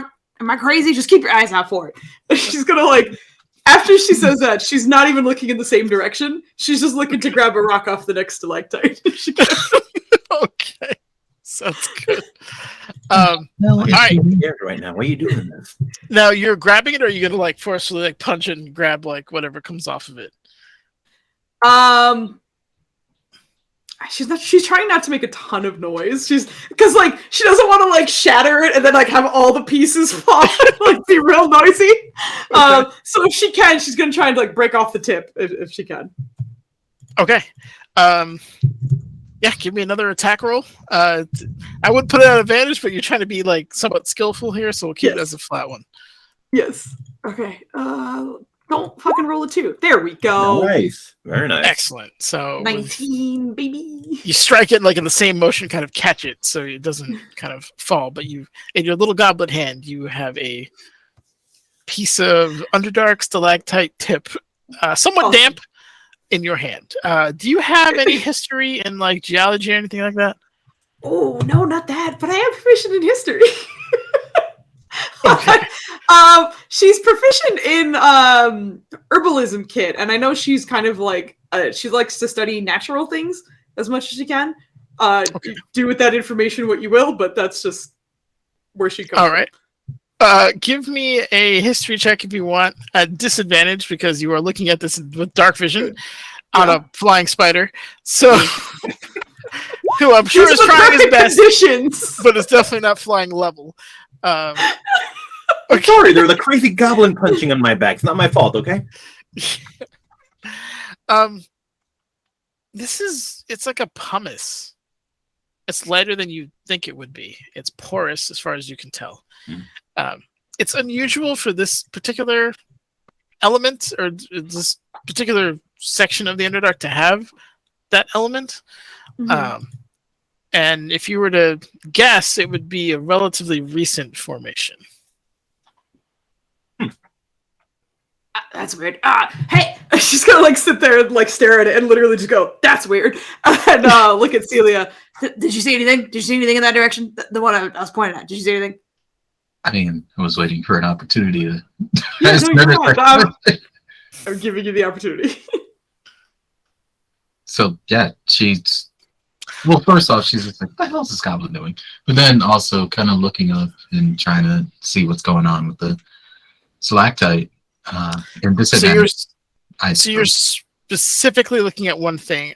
I crazy? Just keep your eyes out for it. She's gonna like, after she says that, she's not even looking in the same direction. She's just looking to grab a rock off the next stalactite. Okay, sounds good. No, all right. Right now, why are you doing this? Now you're grabbing it, or are you gonna like forcefully like punch it and grab like whatever comes off of it? She's trying not to make a ton of noise. Because like she doesn't want to like shatter it and then like have all the pieces fall and like be real noisy. Okay. So if she can, she's gonna try and like break off the tip if she can. Okay. Yeah, give me another attack roll. I would put it at advantage, but you're trying to be like somewhat skillful here, so we'll keep it as a flat one. Yes. Okay. Don't fucking roll a 2. There we go. Nice. Very nice. Excellent. So 19, baby. you strike it like in the same motion, kind of catch it so it doesn't kind of fall. But you, in your little goblet hand, you have a piece of Underdark stalactite tip, somewhat damp, in your hand. Do you have any history in like geology or anything like that? Oh no, not that. But I am proficient in history. Okay. She's proficient in herbalism kit, and I know she's kind of like she likes to study natural things as much as she can. Okay. Do with that information what you will, but that's just where she comes. All right. Give me a history check if you want at disadvantage because you are looking at this with dark vision on a flying spider. So, who I'm sure is trying his best, conditions. but it's definitely not flying level. I'm sorry, there's a crazy goblin punching on my back. It's not my fault, okay? It's like a pumice. It's lighter than you think it would be. It's porous as far as you can tell. It's unusual for this particular element or this particular section of the Underdark to have that element. Mm-hmm. And if you were to guess, it would be a relatively recent formation. That's weird. Hey, she's gonna like sit there and like stare at it and literally just go, "That's weird," and look at Celia. Did you see anything? Did you see anything in that direction? The one I was pointing at. Did you see anything? I mean, I was waiting for an opportunity to. Yeah, no, you're right. I'm giving you the opportunity. So yeah, she's. Well, first off, she's just like, "What the hell is this goblin doing?" But then also kind of looking up and trying to see what's going on with the stalactite. And disadvantage. So you're specifically looking at one thing.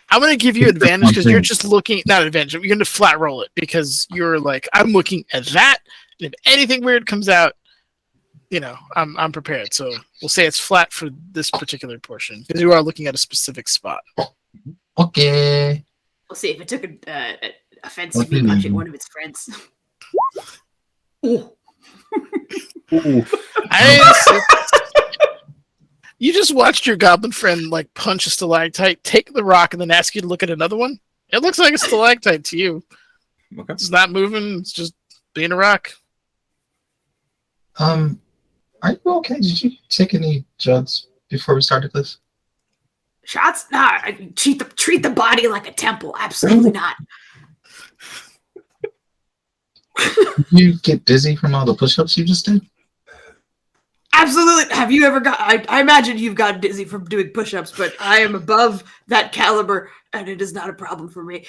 I'm going to give you advantage because you're just looking, not advantage, you're going to flat roll it because you're like, I'm looking at that. And if anything weird comes out, you know, I'm prepared. So we'll say it's flat for this particular portion because you are looking at a specific spot. Okay. We'll see if it took offense to me punching one of its friends. Ooh. Ooh. You just watched your goblin friend like punch a stalactite, take the rock, and then ask you to look at another one. It looks like a stalactite to you. Okay. It's not moving. It's just being a rock. Are you okay? Did you take any drugs before we started this? Shots? Nah, treat the body like a temple. Absolutely not. You get dizzy from all the push-ups you just did? Absolutely. Have you ever got? I imagine you've gotten dizzy from doing push-ups, but I am above that caliber, and it is not a problem for me.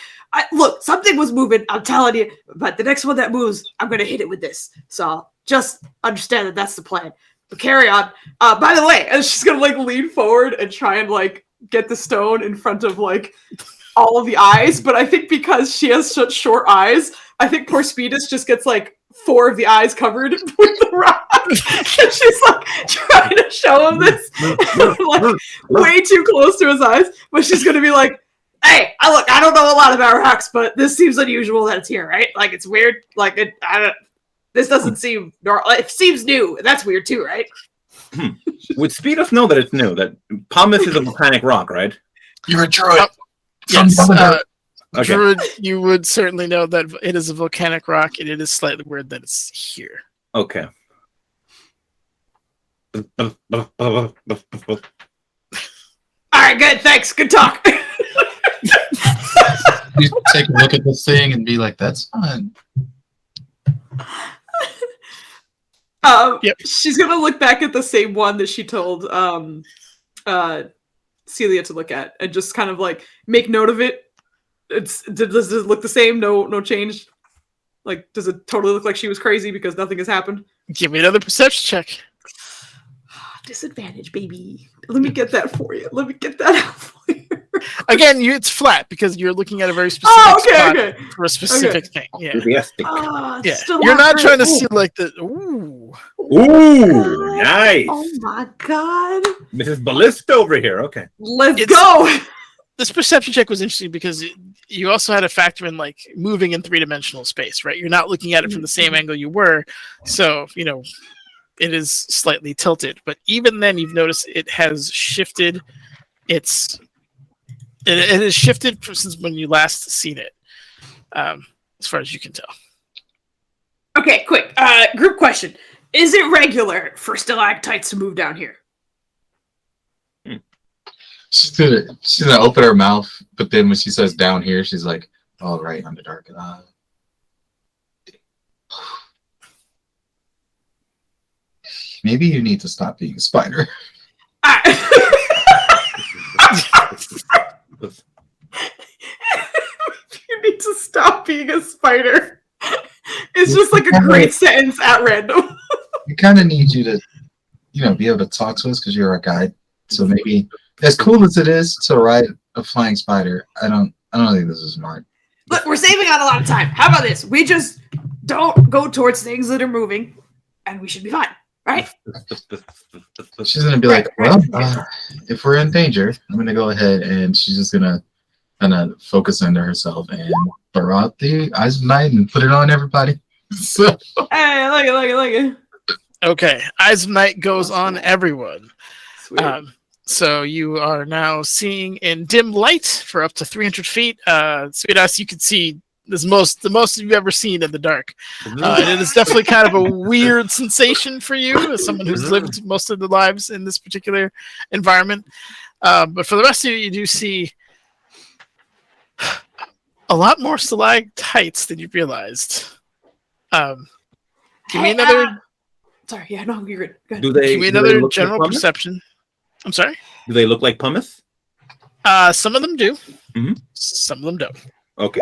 Look, something was moving. I'm telling you, but the next one that moves, I'm gonna hit it with this. So just understand that that's the plan. But carry on. By the way, and she's gonna like lean forward and try and like get the stone in front of like all of the eyes. But I think because she has such short eyes, I think poor Speedus just gets like 4 of the eyes covered with the rock. And she's like trying to show him this, like way too close to his eyes. But she's gonna be like, "Hey, I don't know a lot about rocks, but this seems unusual that it's here, right? Like it's weird. Like this doesn't seem normal. It seems new. That's weird too, right?" Would Speedos know that it's new? That pumice is a volcanic rock, right? You're a druid. Yes, Okay. Druid, you would certainly know that it is a volcanic rock, and it is slightly weird that it's here. Okay. All right, good. Thanks. Good talk. You take a look at this thing and be like, "That's fun." Yep. She's gonna look back at the same one that she told Celia to look at, and just kind of like make note of it. Does it look the same? No change. Like, does it totally look like she was crazy because nothing has happened? Give me another perception check. Disadvantage, baby. Let me get that for you. Let me get that out for you. Again, it's flat because you're looking at a very specific spot for a specific thing. Yeah, Enthusiastic. yeah. You're not trying to see like the ooh. Ooh, nice. Oh my god. Mrs. Ballista over here. Okay. Let's go. This perception check was interesting because you also had to factor in like moving in 3-dimensional space, right? You're not looking at it from the same angle you were, so it is slightly tilted. But even then, you've noticed it has shifted. It has shifted since when you last seen it, as far as you can tell. Okay, quick. Group question: is it regular for stalactites to move down here? She's gonna open her mouth, but then when she says "down here," she's like, "All right, Underdark." Maybe you need to stop being a spider. You need to stop being a spider. It's just like a great sentence at random. We kind of need you to, be able to talk to us because you're our guide. So maybe, as cool as it is to ride a flying spider, I don't think this is smart. Look, we're saving on a lot of time. How about this? We just don't go towards things that are moving, and we should be fine, right? She's gonna be like, "Well, if we're in danger, I'm gonna go ahead," and she's just gonna kind of focus into herself and throw out the Eyes of Night and put it on everybody. So, Hey, look it. Okay, Eyes of Night goes on everyone. Sweet. So you are now seeing in dim light for up to 300 feet. Sweet you can see the most you've ever seen in the dark. And it is definitely kind of a weird sensation for you as someone who's lived most of their lives in this particular environment. But for the rest of you do see a lot more stalactites than you realized. Give me another. Sorry, yeah, no, you're good. Go ahead. Give me another general perception. I'm sorry? Do they look like pumice? Some of them do. Mm-hmm. Some of them don't. Okay.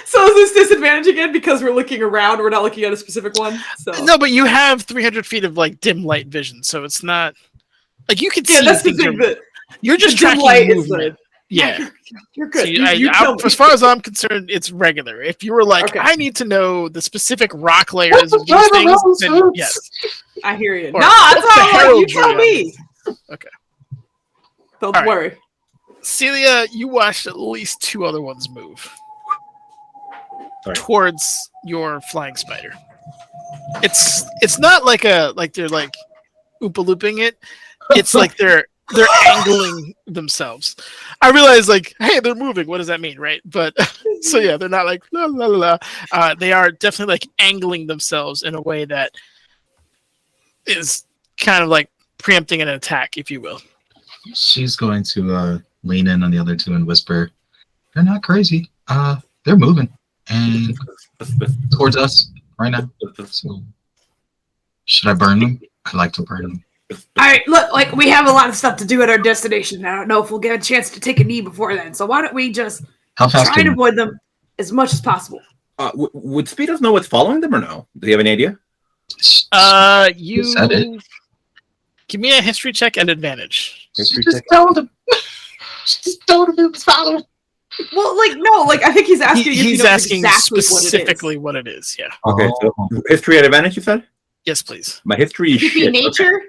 So is this disadvantage again because we're looking around? We're not looking at a specific one. So No, but you have 300 feet of like dim light vision, so it's not like you can see. that's the thing. You're just the dim tracking light is movement. Yeah, you're good. So as far as I'm concerned, it's regular. If you were like, Okay. I need to know the specific rock layers of these things, then yes. I hear you. Or No, that's the all right. You heraldry tell on me. Okay. Don't All right. worry. Celia, you watched at least 2 other ones move towards your flying spider. It's not like they're like oompa looping it. It's like they're angling themselves. I realize like, hey, they're moving. What does that mean, right? But so yeah, they're not like la la la. They are definitely like angling themselves in a way that is kind of like preempting an attack, if you will. she's going to lean in on the other two and whisper, they're not crazy. They're moving and towards us right now. So, should I burn them? I like to burn them. All right, look, like we have a lot of stuff to do at our destination. I don't know if we'll get a chance to take a knee before then. So why don't we just How fast try and can avoid them as much as possible? Would Speedos know what's following them or no? Do you have any idea? You said it. Give me a history check and advantage. History Just check? told him. Just told him it was following. Well, like no, like I think he's asking. if he He's knows asking exactly specifically what it is. Yeah. Okay, so history at advantage, you said? Yes, please. My history is Could be shit. nature.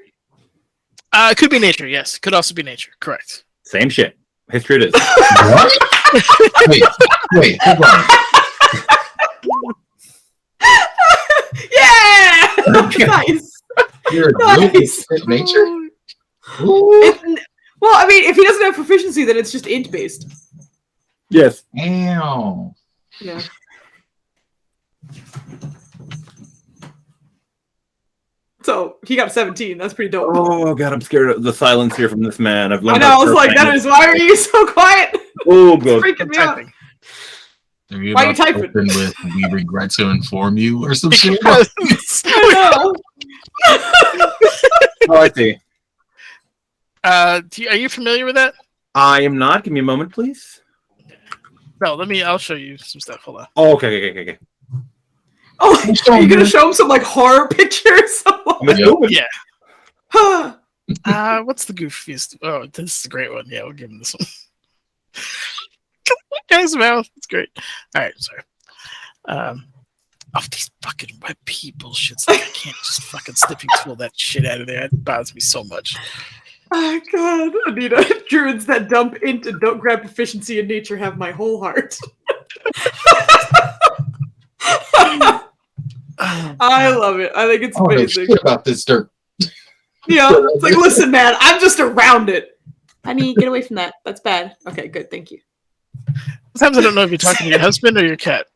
It could be nature. Yes, could also be nature. Correct. Same shit. History it is. What? wait, hold on. Yeah, nice. You're a Nice. good nature? Well, I mean, if he doesn't have proficiency, then it's just int based. Yes. Damn. Yeah. So he got 17. That's pretty dope. Oh god, I'm scared of the silence here from this man. I've I learned. know. I how was to like, turn that is. Why are you so quiet? Oh It's god. freaking me out. Typing. Are you Why about you to typing? open with "We regret to inform you" or some shit? I know. Oh, I see. Are you familiar with that? I am not. Give me a moment, please. No, I'll show you some stuff. Hold on. Oh, okay. Oh, are you gonna show him some like horror pictures? I'm assuming. Yeah. Huh. What's the goofiest? Oh, this is a great one. Yeah, we'll give him this one. Guy's mouth. It's great. All right, sorry. These fucking web pea bullshits. Like, I can't just fucking snipping tool that shit out of there. It bothers me so much. Oh god, Anita, druids that dump int and don't grab proficiency in nature have my whole heart. I love it. I think it's Oh, no amazing. shit about this dirt. Yeah, it's like, listen, man, I'm just around it. Honey, get away from that. That's bad. Okay, good. Thank you. Sometimes I don't know if you're talking to your husband or your cat.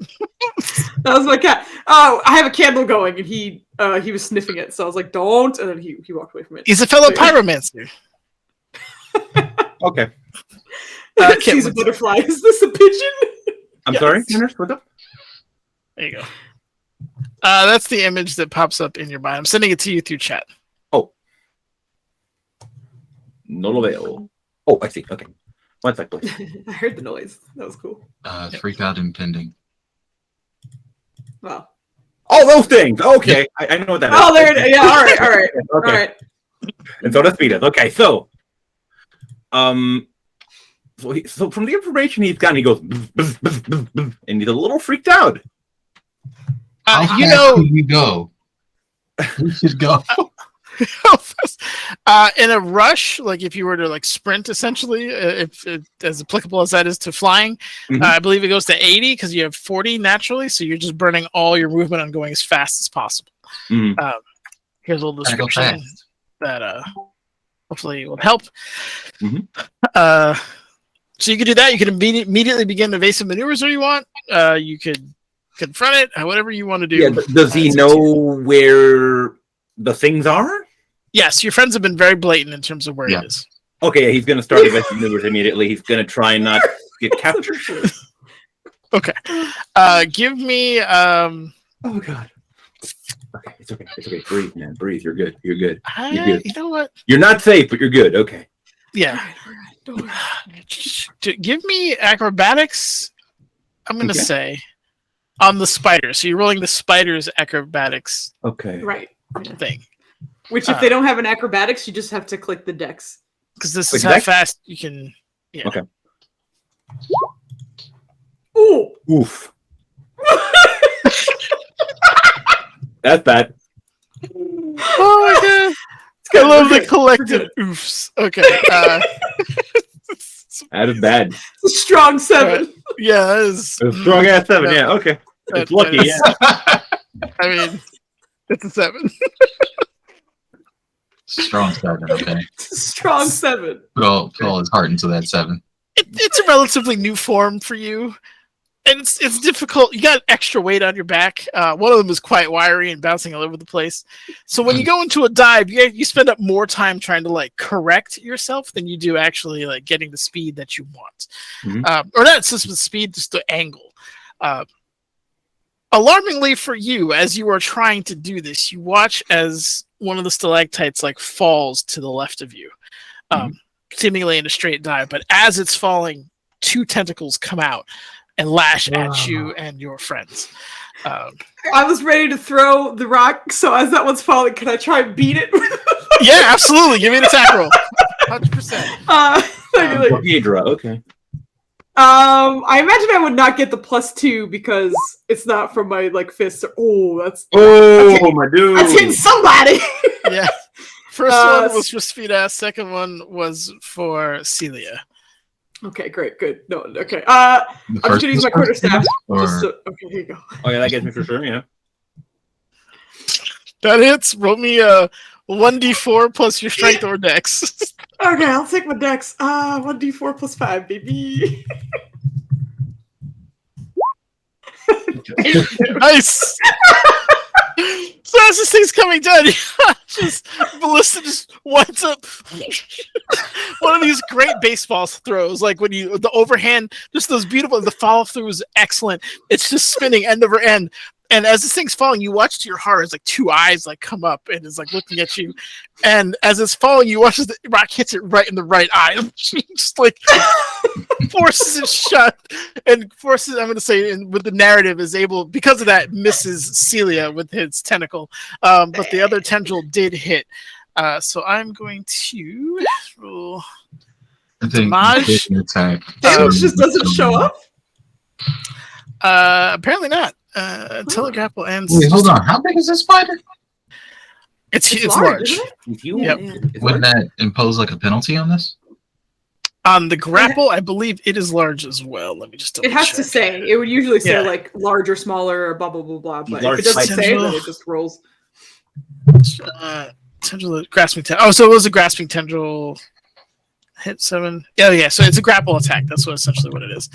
That was my cat. Oh, I have a candle going, and he was sniffing it, so I was like, "Don't," and then he walked away from it. He's a fellow So, yeah. pyromancer. Okay. Sees a butterfly. Is this a pigeon? I'm Yes. sorry. Anders, what's up? There you go. That's the image that pops up in your mind. I'm sending it to you through chat. No lo veo. Oh, I see. Okay. One sec, please. I heard the noise. That was cool. Freak out impending. Wow. Oh, those things. Okay. I know what that is. Oh, there it is. Yeah. All right. All right. All Okay. right. And so does Speedos. Okay, so so from the information he's gotten, he goes bzz, bzz, bzz, bzz, bzz, and he's a little freaked out. How You fast know, can we go? We should go. in a rush, like if you were to like sprint, essentially, if as applicable as that is to flying, Mhm. I believe it goes to 80 because you have 40 naturally, so you're just burning all your movement on going as fast as possible. Mhm. Here's a little Gotta go description fast. that hopefully will help. Mhm. So you could do that. You could immediately begin evasive maneuvers if you want. You could confront it, whatever you want to do. Yeah, does he It's know where the things are? Yes, your friends have been very blatant in terms of where Yeah. it is. Okay, yeah, he's going to start evasive maneuvers immediately. He's going to try and not get captured. Okay. Give me Oh god. Okay, it's okay. It's okay. Breathe, man. Breathe. You're good. You're good. You're good. you know what? You're not safe, but you're good. Okay. Yeah. Don't worry. Give me acrobatics. I'm gonna Okay. say on the spider. So you're rolling the spider's acrobatics Okay. Right. thing. Which, if they don't have an acrobatics, you just have to click the dex. Because this Wait, is how dex? fast you can. Yeah. Okay. Ooh. Oof. That's bad. Oh my god. Good, I love we're the good, collective oofs. Okay. That is bad. It's a strong 7. Yeah, that is. A strong ass 7. Yeah. Okay. It's lucky. that Yeah. is- I mean, it's a 7. Strong 7, okay. It's a strong 7. Put all his heart into that 7. It's a relatively new form for you. And it's difficult. You got extra weight on your back. One of them is quite wiry and bouncing all over the place. So when you go into a dive, you spend up more time trying to like correct yourself than you do actually like getting the speed that you want. Or not just the speed, just the angle. Alarmingly for you, as you are trying to do this, you watch as one of the stalactites like falls to the left of you, seemingly in a straight dive. But as it's falling, 2 tentacles come out and lash at you and your friends. I was ready to throw the rock, so as that one's falling, can I try and beat it? Yeah, absolutely. Give me an attack roll. 100%. Hydra, okay. I imagine I would not get the +2 because it's not from my like fists. That's my dude. that's hitting somebody. Yeah. First one was for Speedass. Second one was for Celia. Okay, great, good. No, okay. I'm just gonna use my quarterstaff. Okay, here you go. Oh yeah, that gets me for sure. Yeah. That hits. Roll me a 1d4 plus your strength or dex. Okay, I'll take my dex. 1d4 plus 5, baby. Nice. So as this thing's coming down, just Melissa just winds up one of these great baseball throws, like when you the overhand, just those beautiful. The follow through is excellent. It's just spinning end over end. And as this thing's falling, you watch to your horror as like 2 eyes like come up and is like looking at you. And as it's falling, you watch as the rock hits it right in the right eye. Just like forces it shut and forces, I'm going to say, and with the narrative is able, because of that, misses Celia with his tentacle. But the other tendril did hit. So I'm going to roll damage. Damage just doesn't show up? Apparently not. Until the grapple ends. Wait, hold on. How big is this spider? It's large. Isn't it? Yep. Wouldn't that impose like a penalty on this? On the grapple, I believe it is large as well. Let me just double It has check. to say. It would usually say Yeah. like large or smaller or blah blah blah blah. But Large if it doesn't say, tendril. then it just rolls. Tendril, grasping tendril. Oh, so it was a grasping tendril. Hit 7. Yeah. So it's a grapple attack. That's essentially what it is.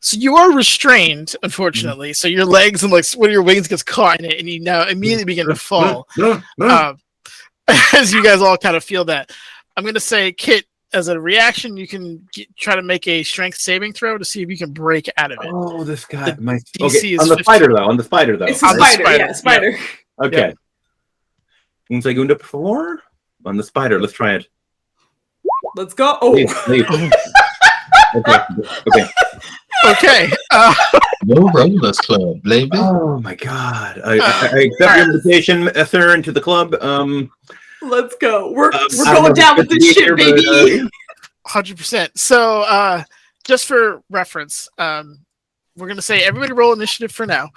So you are restrained, unfortunately. So your legs and like one of your wings gets caught in it, and you now immediately begin to fall. As you guys all kind of feel that, I'm going to say, Kit, as a reaction, you can try to make a strength saving throw to see if you can break out of it. Oh, this guy. The My DC is on the 15. spider though. On the spider though. It's a On the spider. spider, Yeah, spider. Okay. Means I go into 4 on the spider. Let's try it. Let's go. Oh, Leave. Okay. Okay. No Rollers Club, baby. Oh my god. I accept your invitation, Ether, into the club. let's go. We're I don't going know down if with it's this shit, here, but, baby. 100%. So, just for reference, we're going to say everybody roll initiative for now.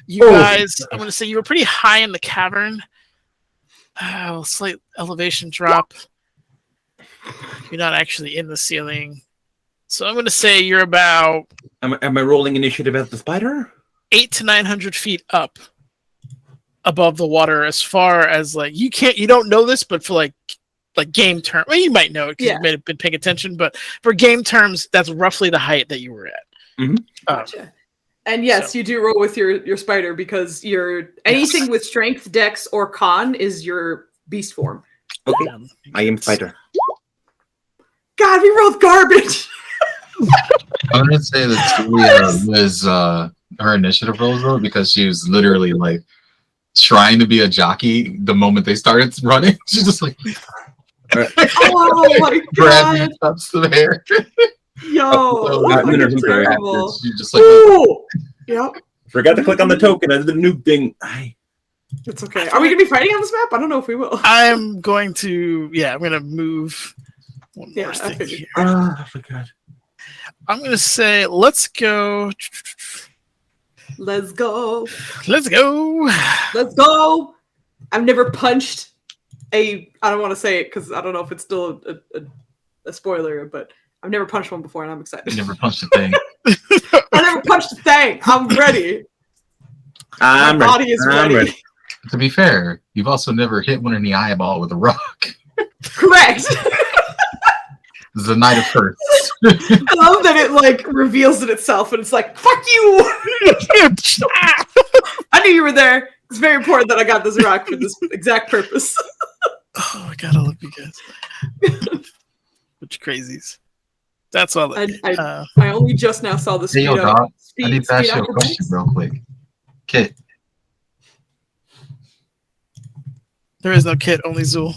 You guys, I'm going to say you were pretty high in the cavern. Slight elevation drop. You're not actually in the ceiling. So I'm going to say you're about... Am I rolling initiative as the spider? 800 to 900 feet up above the water, as far as like you don't know this, but for like game term, well, you might know it because you may have been paying attention, but for game terms, that's roughly the height that you were at. Mm-hmm. Gotcha. And yes, you do roll with your spider because anything with strength, dex, or con is your beast form. Okay, I am spider. God, we rolled garbage. I'm gonna say that Celia was her initiative rolls though because she was literally like trying to be a jockey the moment they started running. She's just like, Oh my grabbing ups to the hair. Yo, that's sorry. terrible. She's just like, Ooh. Yep, Forgot to click on the token as the noob thing. it's okay. Are we gonna be fighting on this map? I don't know if we will. I'm going to move one more I thing figured. here. I forgot. I'm going to say, let's go. Let's go. Let's go. Let's go. I've never punched I don't want to say it because I don't know if it's still a spoiler, but I've never punched one before and I'm excited. never punched a thing. I never punched a thing. I'm ready. I'm My body is ready. To be fair, you've also never hit one in the eyeball with a rock. Correct. This is a night of firsts. I love that it like reveals it itself, and it's like, "Fuck you!" I knew you were there. It's very important that I got this rock for this exact purpose. Oh my god, I love you guys. Which crazies. That's all. I only just now saw the Hey, speed yo, up. dog. Speed, I need to ask you a acrobatics. question real quick. Kit, there is no kit, only Zool.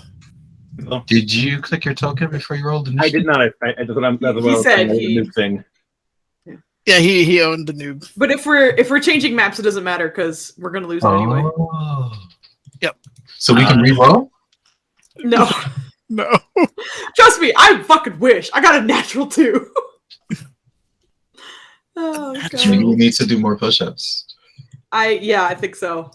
Oh, did you click your token before you rolled? I did not. That's what I'm. That's what He I was said saying, the he- new thing. Yeah, he owned the noob. But if we're changing maps, it doesn't matter because we're gonna lose it anyway. Oh. Yep. So we can re-roll? No, No. trust me, I fucking wish I got a natural 2. Oh Natural. Maybe we god. need to do more push-ups. I think so.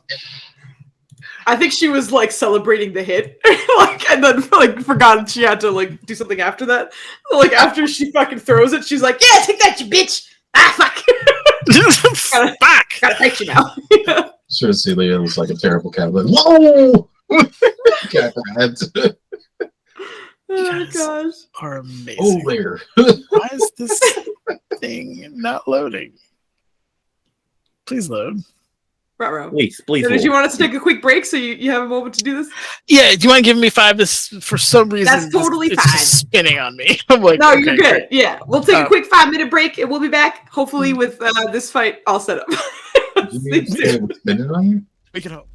I think she was like celebrating the hit, like, and then like forgot she had to like do something after that. Like after she fucking throws it, she's like, "Yeah, take that, you bitch! Ah, fuck! Back. Gotta fight you now." Sure, Celia was like a terrible cat. Like, whoa! Cat had to- Oh Yes. gosh. Are amazing. Oh, there. Why is this thing not loading? Please load. Ruh-roh. Please. So did you want us to take a quick break so you have a moment to do this? Yeah, do you want to give me 5? This for some reason That's totally it's fine. just spinning on me. I'm like, No, okay, you're good. great. Yeah, we'll take a Oh. quick 5-minute break and we'll be back, hopefully with this fight all set up. You mean to say it was spinning on you? We can hope.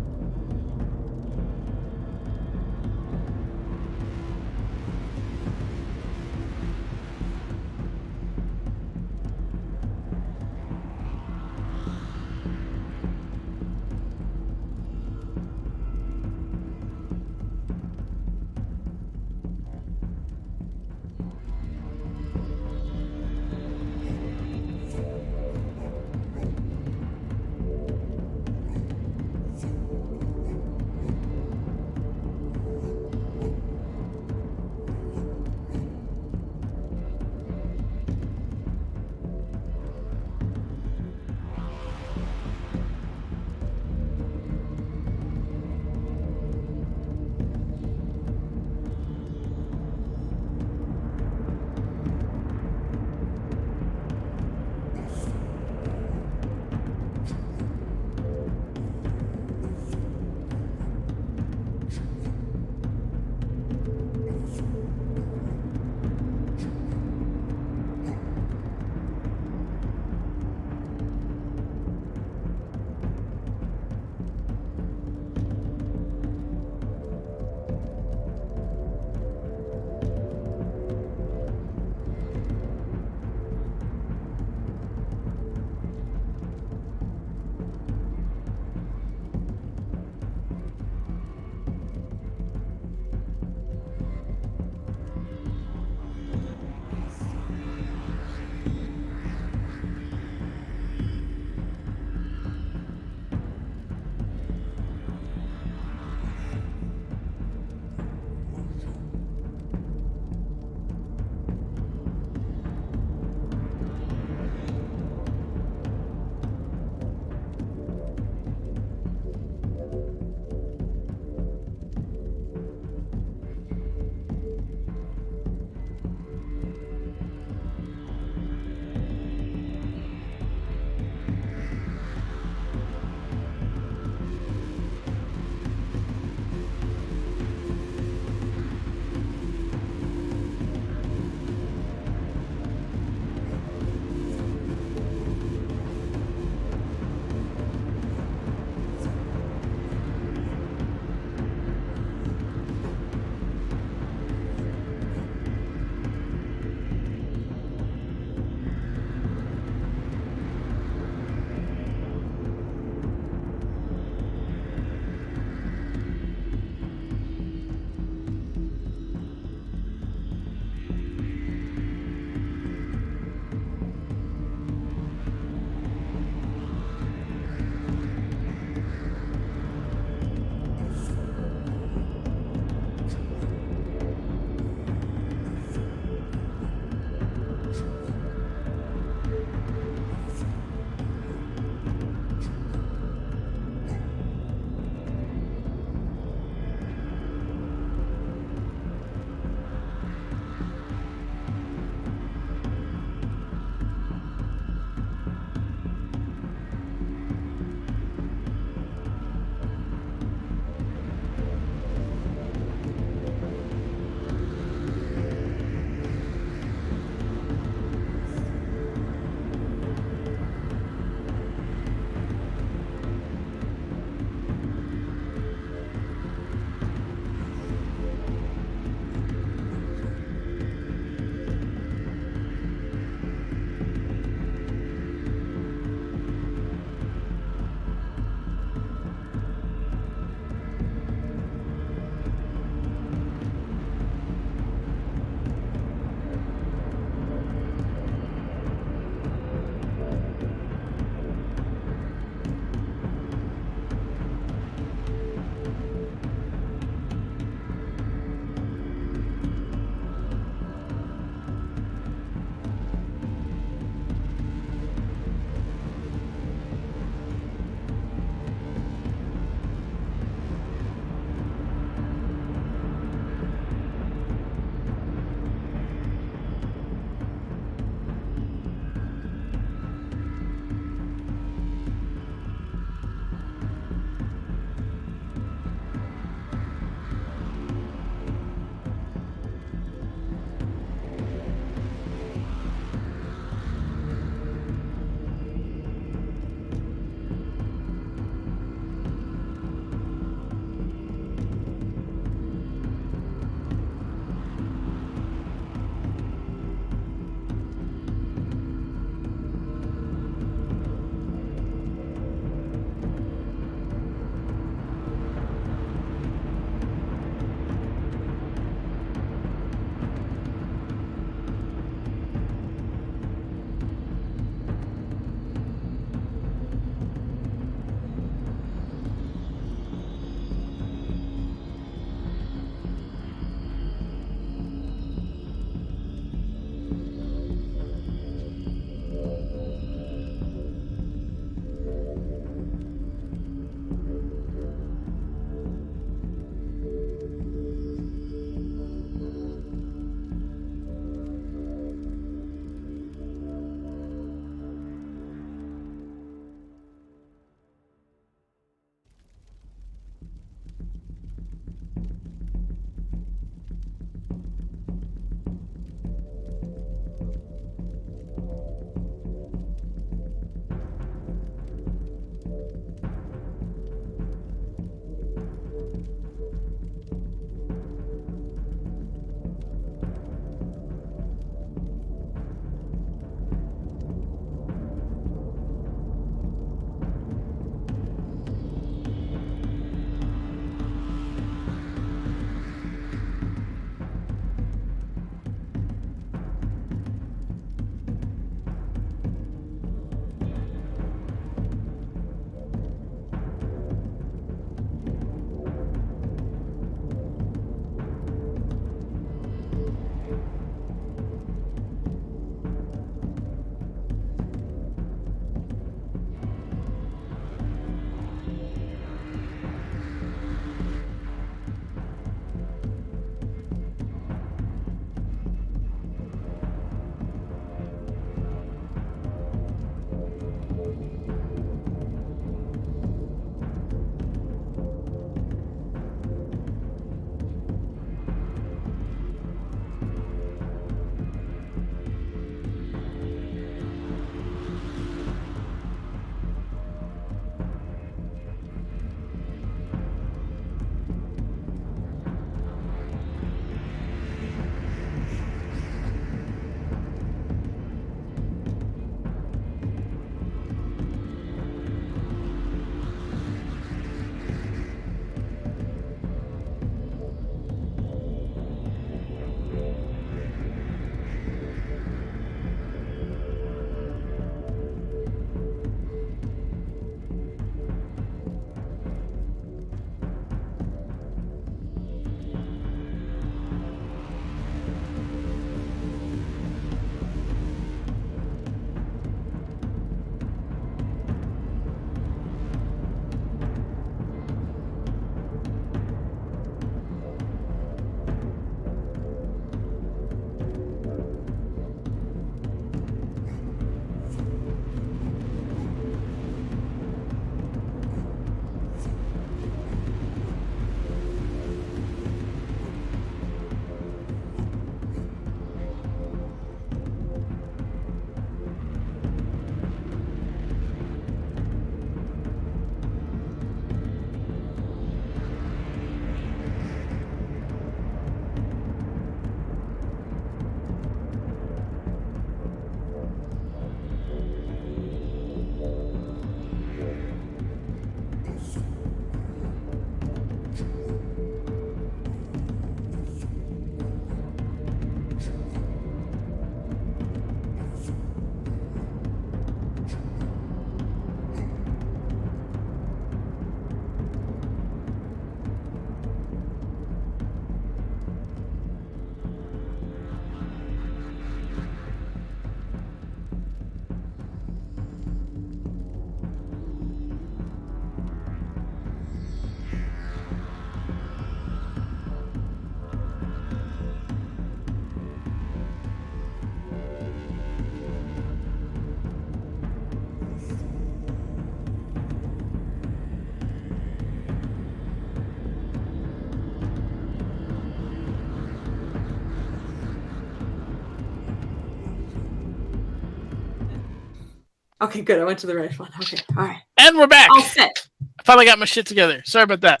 Okay, good. I went to the right one. Okay, all right. And we're back. All set. I finally got my shit together. Sorry about that.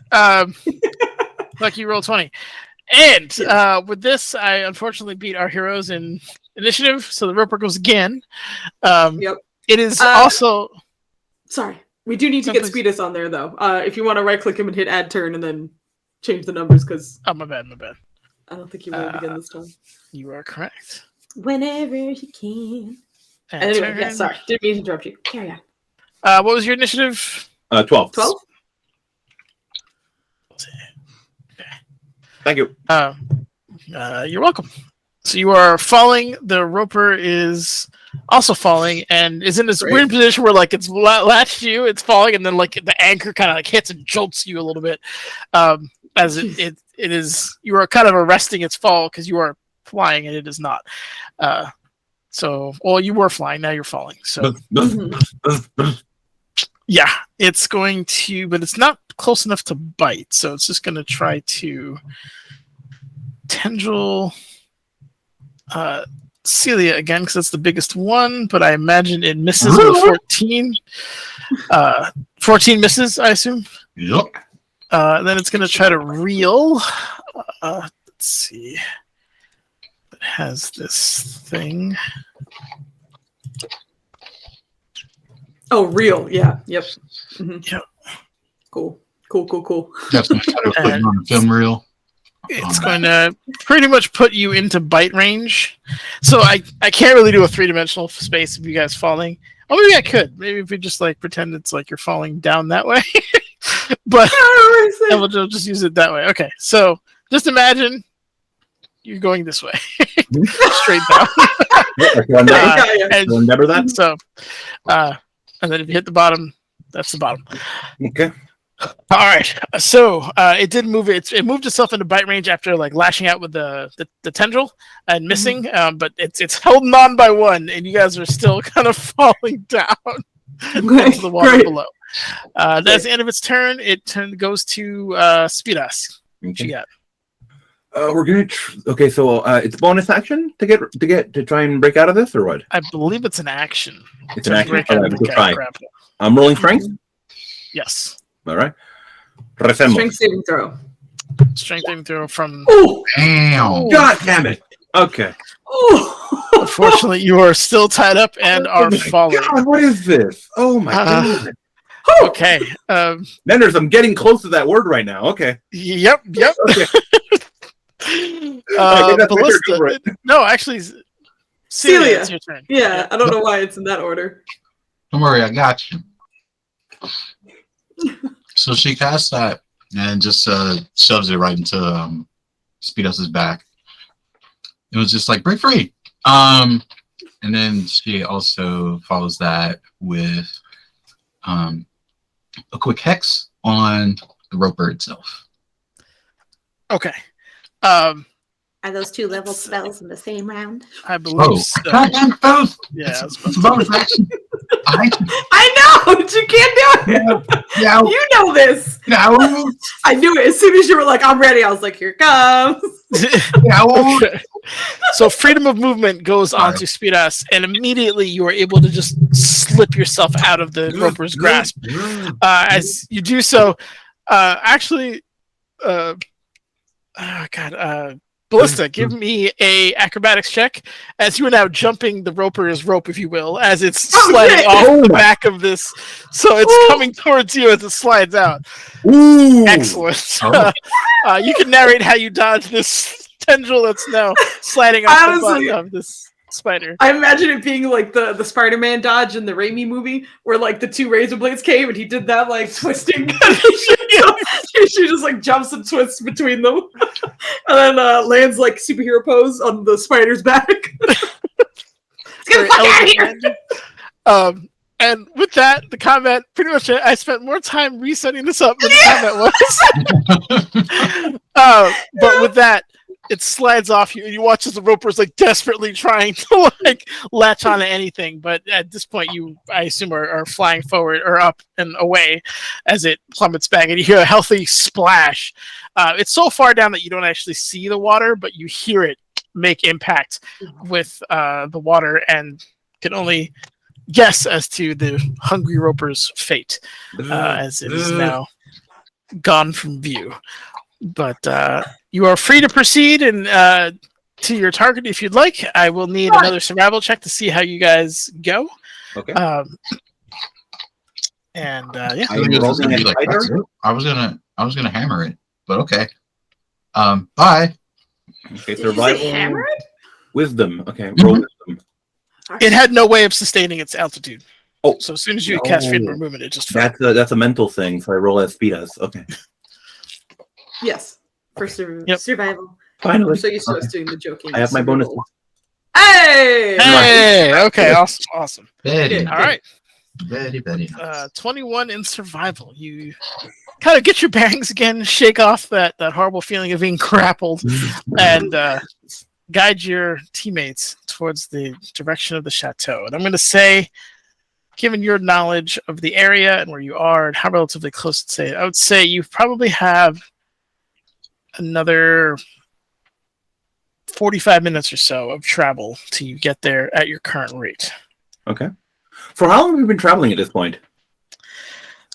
Lucky roll 20. And with this, I unfortunately beat our heroes in initiative, so the roper goes again. Yep. It is also... Sorry. We do need to get Speedus on there, though. If you want to right-click him and hit add turn and then change the numbers, because... Oh, my bad. I don't think you rolled again this time. You are correct. Whenever you can. And anyway, yeah, sorry. Didn't mean to interrupt you. Carry on. What was your initiative? 12. 12? Thank you. You're welcome. So you are falling. The roper is also falling and is in this weird position where like it's latched you, it's falling, and then like the anchor kind of like hits and jolts you a little bit. As it is, you are kind of arresting its fall because you are flying and it is not. Well, you were flying, now you're falling. So yeah, it's going to, but it's not close enough to bite, so it's just going to try to tendril Celia again because that's the biggest one, but I imagine it misses with a 14. 14 misses, I assume. Yep. Then it's going to try to reel. Let's see. It has this thing. Oh, reel. Yeah. Yep. Mm-hmm. Yep. Cool. That's my putting on a film reel. It's going to pretty much put you into bite range. So I can't really do a 3-dimensional space of you guys falling. Oh, maybe I could. Maybe if we just like pretend it's like you're falling down that way. But and we'll just use it that way. Okay, so just imagine you're going this way, straight down. And remember that. So, and then if you hit the bottom, that's the bottom. Okay. All right. So it did move. It moved itself into bite range after like lashing out with the tendril and missing. But it's holding on by one, and you guys are still kind of falling down into the water below. That's the end of its turn. It goes to Speedas. What you got? We're gonna. Okay, so it's bonus action to try and break out of this, or what? I believe it's an action. It's an action. Try. I'm rolling strength. Yes. All right. Recemos. Strength saving throw. Strength saving throw from. Oh, damn! God damn it! Okay. Oh. Unfortunately, you are still tied up and are falling. God, what is this? Oh my God. Okay. Nenders, I'm getting close to that word right now. Okay. Yep. Okay. Ballista. No, actually, Celia, it's your turn. Yeah, I don't know why it's in that order. Don't worry, I got you. So she casts that and just shoves it right into Speedus's back. It was just like, break free. And then she also follows that with a quick hex on the roper itself. Okay. Are those 2 level spells in the same round? I believe so. Goddamn both! Yeah, it's a bonus action. I know! You can't do it! Yeah. You know this! No. I knew it. As soon as you were like, I'm ready, I was like, here it comes. Okay. So freedom of movement goes onto Speedas, and immediately you are able to just slip yourself out of the roper's grasp. As you do so, Ballista, give me a acrobatics check as you are now jumping the roper's rope, if you will, as it's sliding off the back of this. So it's coming towards you as it slides out. Ooh. Excellent. You can narrate how you dodge this tendril that's now sliding off the butt of this spider. I imagine it being like the Spider-Man dodge in the Raimi movie, where like the 2 razor blades came and he did that like twisting. She just like jumps and twists between them, and then lands like superhero pose on the spider's back. Get the fuck out of here! And with that, the combat pretty much. I spent more time resetting this up than the combat was. But with that, it slides off you, and you watch as the roper's like desperately trying to like latch onto anything. But at this point, you, I assume, are flying forward or up and away as it plummets back, and you hear a healthy splash. It's so far down that you don't actually see the water, but you hear it make impact with the water, and can only guess as to the Hungry Roper's fate, as it is now gone from view. But you are free to proceed and to your target if you'd like. I will need another survival check to see how you guys go. Okay. Yeah. I was gonna hammer it, but okay. Bye. Okay, Did you say survival. hammer it? Wisdom. Okay, roll wisdom. It had no way of sustaining its altitude. Oh, So as soon as you cast Freedom of Movement, it just fell. that's a mental thing. So I roll as speed us. Okay. Yes. For survival. Finally. I'm so used to us doing the joking. I have my bonus. Hey! Hey! Okay, awesome. Very, All right. very nice. 21 in survival. You kind of get your bearings again, shake off that horrible feeling of being grappled, and guide your teammates towards the direction of the chateau. And I'm going to say, given your knowledge of the area and where you are and how relatively close to it, I would say you probably have another 45 minutes or so of travel till you get there at your current rate. Okay. For how long have we been traveling at this point?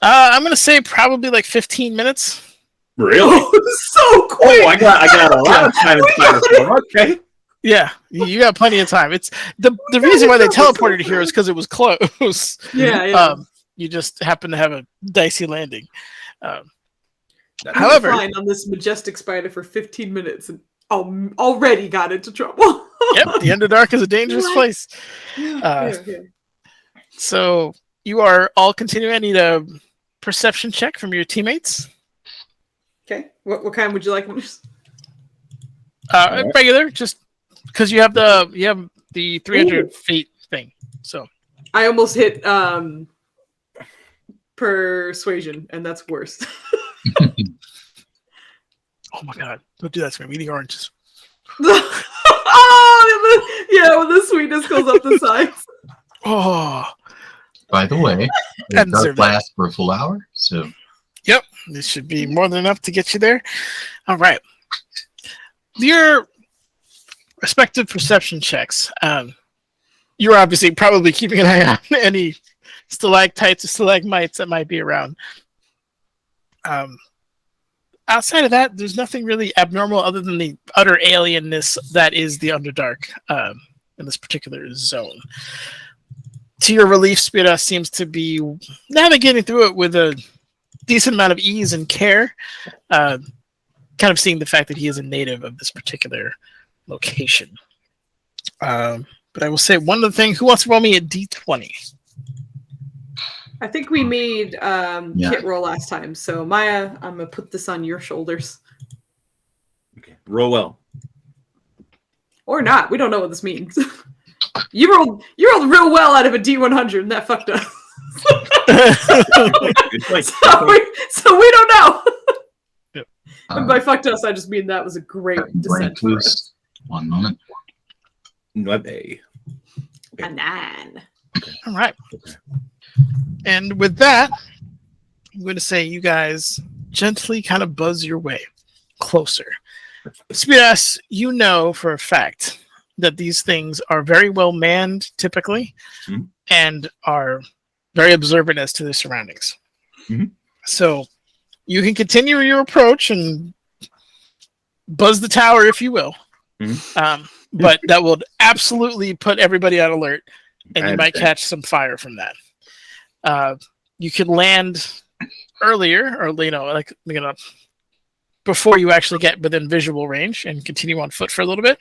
I'm going to say probably like 15 minutes. Really? So quick! Oh, I got a lot of time in Firestorm. Okay. Yeah, you got plenty of time. It's the reason why they teleported here is because it was close. Yeah. You just happen to have a dicey landing. However, flying on this majestic spider for 15 minutes and already got into trouble. Yep, the Underdark is a dangerous place. So you are all continuing. I need a perception check from your teammates. Okay. What kind would you like? Regular, just because you have the 300 feet thing. So I almost hit persuasion, and that's worse. Oh my god! Don't do that to me. We need oranges. Yeah, when the sweetness goes up the sides. Oh. By the way, it does last for a full hour, so. Yep, this should be more than enough to get you there. All right. Your respective perception checks. You're obviously probably keeping an eye on any stalactites or stalagmites that might be around. Outside of that, there's nothing really abnormal other than the utter alienness that is the Underdark in this particular zone. To your relief, Spira seems to be navigating through it with a decent amount of ease and care, kind of seeing the fact that he is a native of this particular location. But I will say one of the things, who wants to roll me a D20? I think we made Kit roll last time, so Maya, I'm going to put this on your shoulders. Okay, roll well. Or not, we don't know what this means. You rolled real well out of a D100, and that fucked us. So we don't know. Yep. And by fucked us, I just mean that was a great descent. One moment. 9. A 9. All right. And with that, I'm going to say you guys gently kind of buzz your way closer. Spiras, you know for a fact that these things are very well manned typically and are very observant as to their surroundings. Mm-hmm. So you can continue your approach and buzz the tower if you will. But that will absolutely put everybody on alert and you might catch some fire from that. You could land earlier or before you actually get within visual range and continue on foot for a little bit.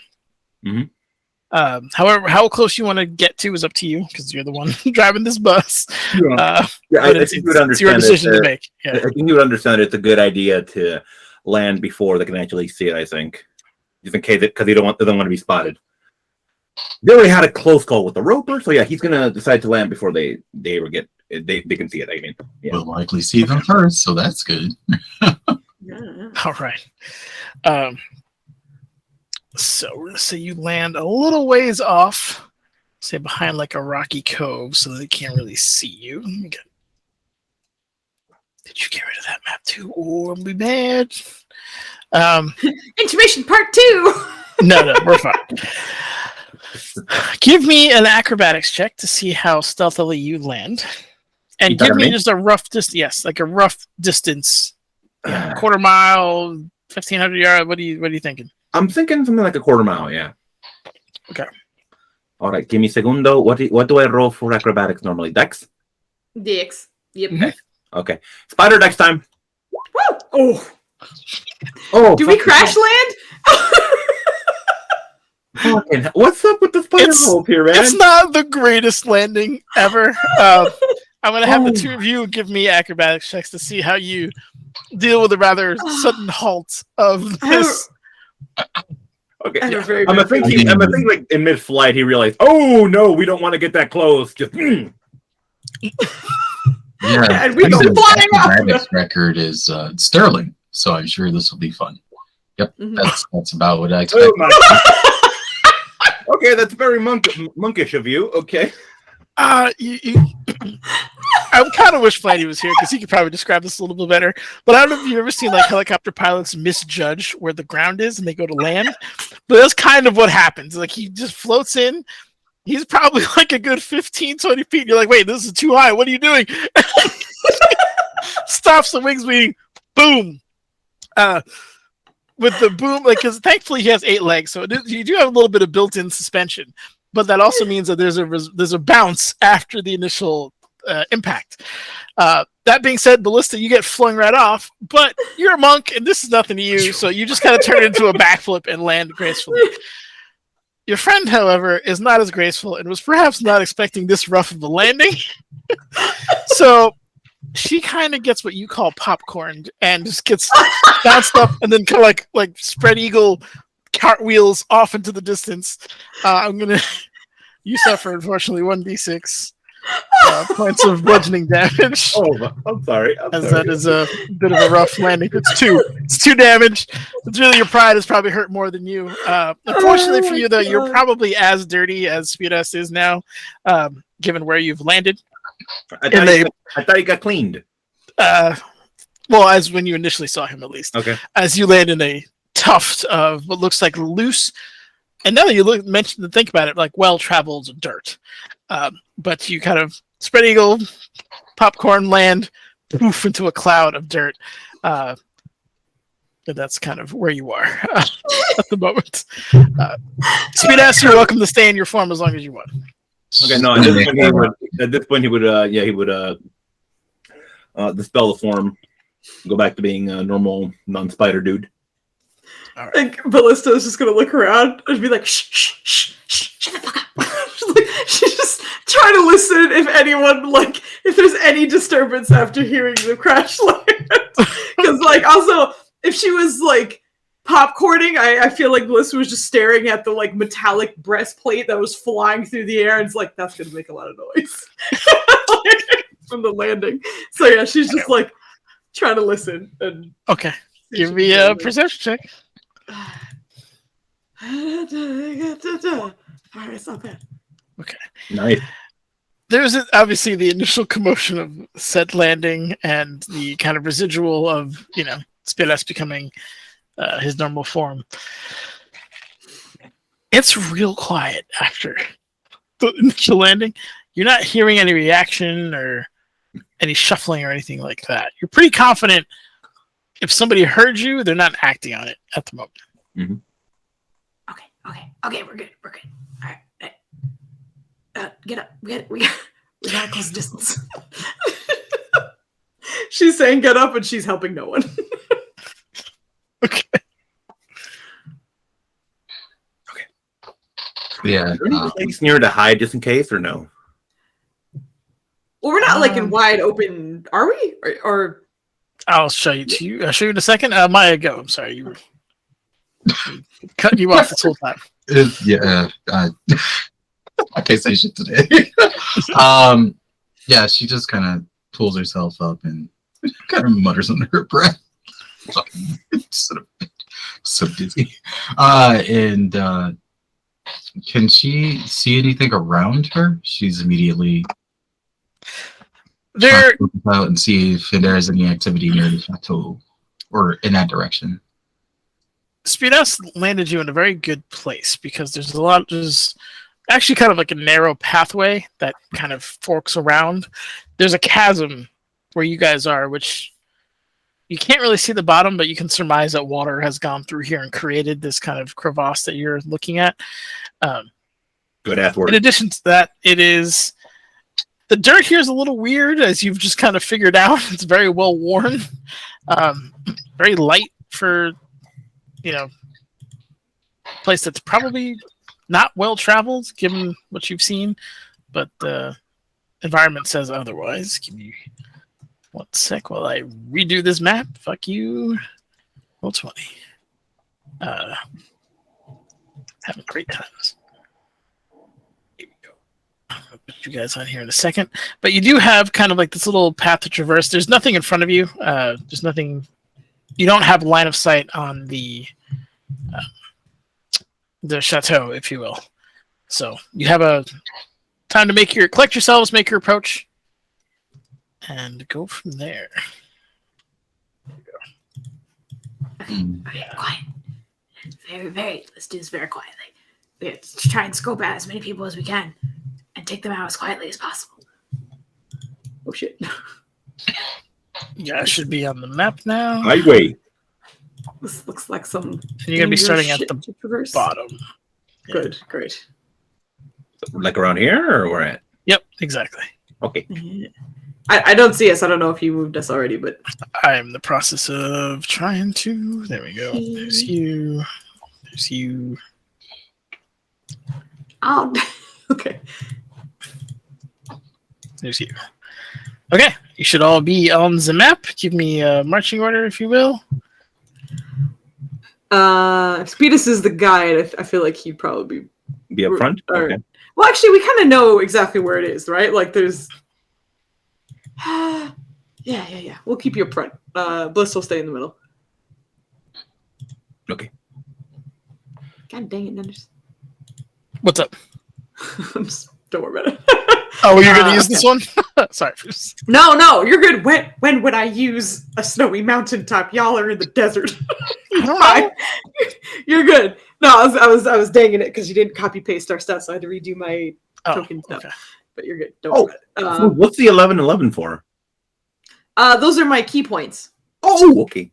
However, how close you want to get to is up to you because you're the one driving this bus. I think you would understand. It's your decision to make. Yeah. I think you would understand it's a good idea to land before they can actually see it. I think, just in case, because they don't want to be spotted. They already had a close call with the roper, so yeah, he's gonna decide to land before they can see it. I mean, we'll likely see them first, so that's good. All right. So we're gonna say you land a little ways off, say behind like a rocky cove, so they can't really see you. Did you get rid of that map too? Oh, I'm be mad. Intermission part 2. No, we're fine. Give me an acrobatics check to see how stealthily you land. And You better give me me? just a rough distance. Yes, like a rough distance. Quarter mile, 1,500 yards. What are you thinking? I'm thinking something like a quarter mile. Yeah. Okay. All right. Give me segundo. What do I roll for acrobatics normally? Dex. Dicks. Yep. Okay. Spider Dex time. Woo! Oh. Oh. Do we crash land? Fucking, what's up with the spider roll here, man? It's not the greatest landing ever. I'm going to have the two of you give me acrobatics checks to see how you deal with the rather sudden halt of this. Okay. I have a very I'm bad thinking like in mid-flight he realized, oh no, we don't want to get that close. Just Yeah, and we go the flying off. acrobatics record is sterling, so I'm sure this will be fun. Yep, that's about what I expect. Oh my okay, that's very monkish of you. Okay. I kind of wish Flanny was here because he could probably describe this a little bit better. But I don't know if you've ever seen like helicopter pilots misjudge where the ground is and they go to land. But that's kind of what happens. Like he just floats in. He's probably like a good 15, 20 feet. And you're like, wait, this is too high. What are you doing? Stops the wings meeting. Boom. With the boom, like, because thankfully he has 8 legs, so you do have a little bit of built-in suspension. But that also means that there's a bounce after the initial impact. That being said, Ballista, you get flung right off, but you're a monk, and this is nothing to you, so you just kind of turn it into a backflip and land gracefully. Your friend, however, is not as graceful and was perhaps not expecting this rough of a landing. So she kind of gets what you call popcorned and just gets bounced up and then kind of like spread eagle cartwheels off into the distance. You suffer, unfortunately, 1d6 points of bludgeoning damage. Oh, I'm sorry. That is a bit of a rough landing. It's 2. It's 2 damage. It's really your pride has probably hurt more than you. Unfortunately for you, though, you're probably as dirty as Speedos is now, given where you've landed. I thought he got cleaned. Well, as when you initially saw him, at least. Okay. As you land in a tuft of what looks like loose, and now that you think about it, like well-traveled dirt. But you kind of spread eagle, popcorn land, poof into a cloud of dirt. And that's kind of where you are at the moment. Speedass, you're welcome to stay in your form as long as you want. Okay, no. At this point, he would dispel the form, go back to being a normal non-spider dude. All right. Like Ballista is just gonna look around and be like, shh, shut the fuck up. She's just trying to listen if there's any disturbance after hearing the crash land. Because also if she was popcorning, I feel like Ballista was just staring at the metallic breastplate that was flying through the air, and it's like that's gonna make a lot of noise from the landing. So yeah, she's just trying to listen. And okay, give me a perception check. Alright, it's not bad. Okay. Nice. There's obviously the initial commotion of said landing and the kind of residual of, Speedos becoming his normal form. It's real quiet after the initial landing. You're not hearing any reaction or any shuffling or anything like that. You're pretty confident if somebody heard you, they're not acting on it at the moment. Mm-hmm. Okay, we're good. All right. Get up. We gotta close the distance. She's saying get up and she's helping no one. Okay. Yeah. Is there any place near to hide just in case, or no? Well, we're not in wide open, are we? Or I'll show you to you. I'll show you in a second. Maya, go. I'm sorry, you were cutting you off this whole time. Yeah. I can't say shit today. Yeah, she just kind of pulls herself up and kind of mutters under her breath. Fucking so dizzy. And can she see anything around her? She's immediately There trying to look out and see if there's any activity near the chateau or in that direction. Speedos landed you in a very good place because there's actually kind of like a narrow pathway that kind of forks around. There's a chasm where you guys are, which you can't really see the bottom, but you can surmise that water has gone through here and created this kind of crevasse that you're looking at. Good ass word. In addition to that, the dirt here is a little weird, as you've just kind of figured out. It's very well worn, very light for, place that's probably not well traveled given what you've seen, but the environment says otherwise. Give me 1 sec while I redo this map. Fuck you. Roll 20. Having great times. Here we go. I'll put you guys on here in a second. But you do have kind of like this little path to traverse. There's nothing in front of you. There's nothing. You don't have line of sight on the chateau, if you will. So you have a time to collect yourselves, make your approach, and go from there. Okay, quiet. Let's do this very quietly. We have to try and scope out as many people as we can and take them out as quietly as possible. Oh shit. Yeah, I should be on the map now. Highway. This looks like some. And you're going to be starting at shit the to traverse. bottom. Good, great. Like around here, or where at? Yep, exactly. Okay. I don't see us. I don't know if you moved us already, but I am in the process of trying to. There we go. There's you. There's you. oh, okay. There's you. Okay, you should all be on the map. Give me a marching order, if you will. Speedus is the guide. I feel like he'd probably Be up front? Okay. Well, actually, we kind of know exactly where it is, right? Like, there's. Yeah. We'll keep you up front. Bliss will stay in the middle. Okay. God dang it, Nenders. What's up? Don't worry about it. Oh, you're going to use this one? Sorry. No, you're good. When would I use a snowy mountaintop? Y'all are in the desert. Fine. You're good. No, I was danging it because you didn't copy paste our stuff, so I had to redo my token stuff. Okay. But you're good. Don't worry about it. What's the 1111 for? Those are my key points. Oh, okay.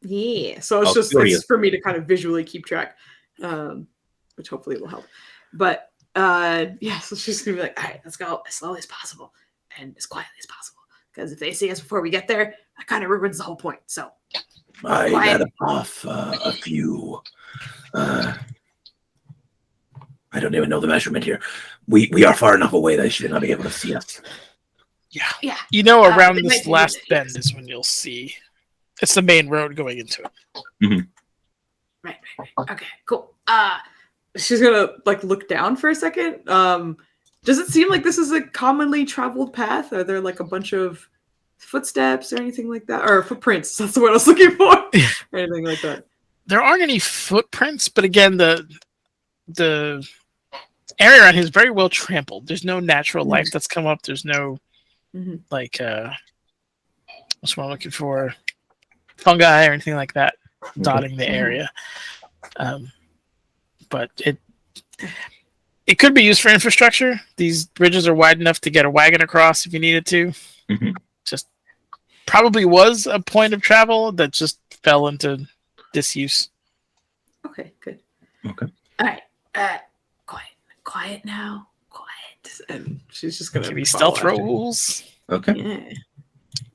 Yeah. So it's it's for me to kind of visually keep track, which hopefully will help. But so she's gonna be like, all right, let's go as slowly as possible and as quietly as possible. Because if they see us before we get there, that kind of ruins the whole point. So I got off a few. I don't even know the measurement here. We are far enough away that they should not be able to see us. Yeah. You know, around this last bend is when you'll see. It's the main road going into it. Mm-hmm. Right. Okay, cool. She's gonna look down for a second. Does it seem like this is a commonly traveled path? Are there like a bunch of footsteps or anything like that, or footprints? That's what I was looking for. Or anything like that. There aren't any footprints, but again, the area around here is very well trampled. There's no natural life that's come up. There's no what's what I'm looking for, fungi or anything like that dotting the area. But it could be used for infrastructure. These bridges are wide enough to get a wagon across if you needed to. Just probably was a point of travel that just fell into disuse. Okay, good. Okay. All right. Quiet now. Quiet. And she's just gonna give me stealth rolls. Okay. Yeah.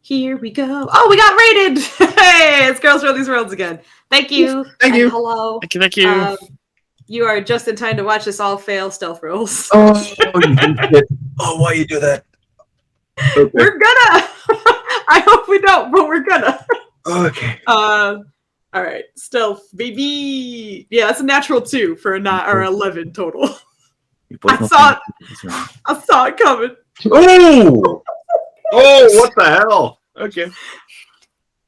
Here we go. Oh, we got rated. Hey, it's Girls Roll These Worlds again. Thank you. Thank you. Hello. Thank you. You are just in time to watch us all fail stealth rolls. Oh, why you do that? Okay. We're gonna. I hope we don't, but we're gonna. Okay. All right, stealth, baby. Yeah, that's a natural 2 for a 9 or 11 total. I saw it coming. Oh! Oh, what the hell? Okay.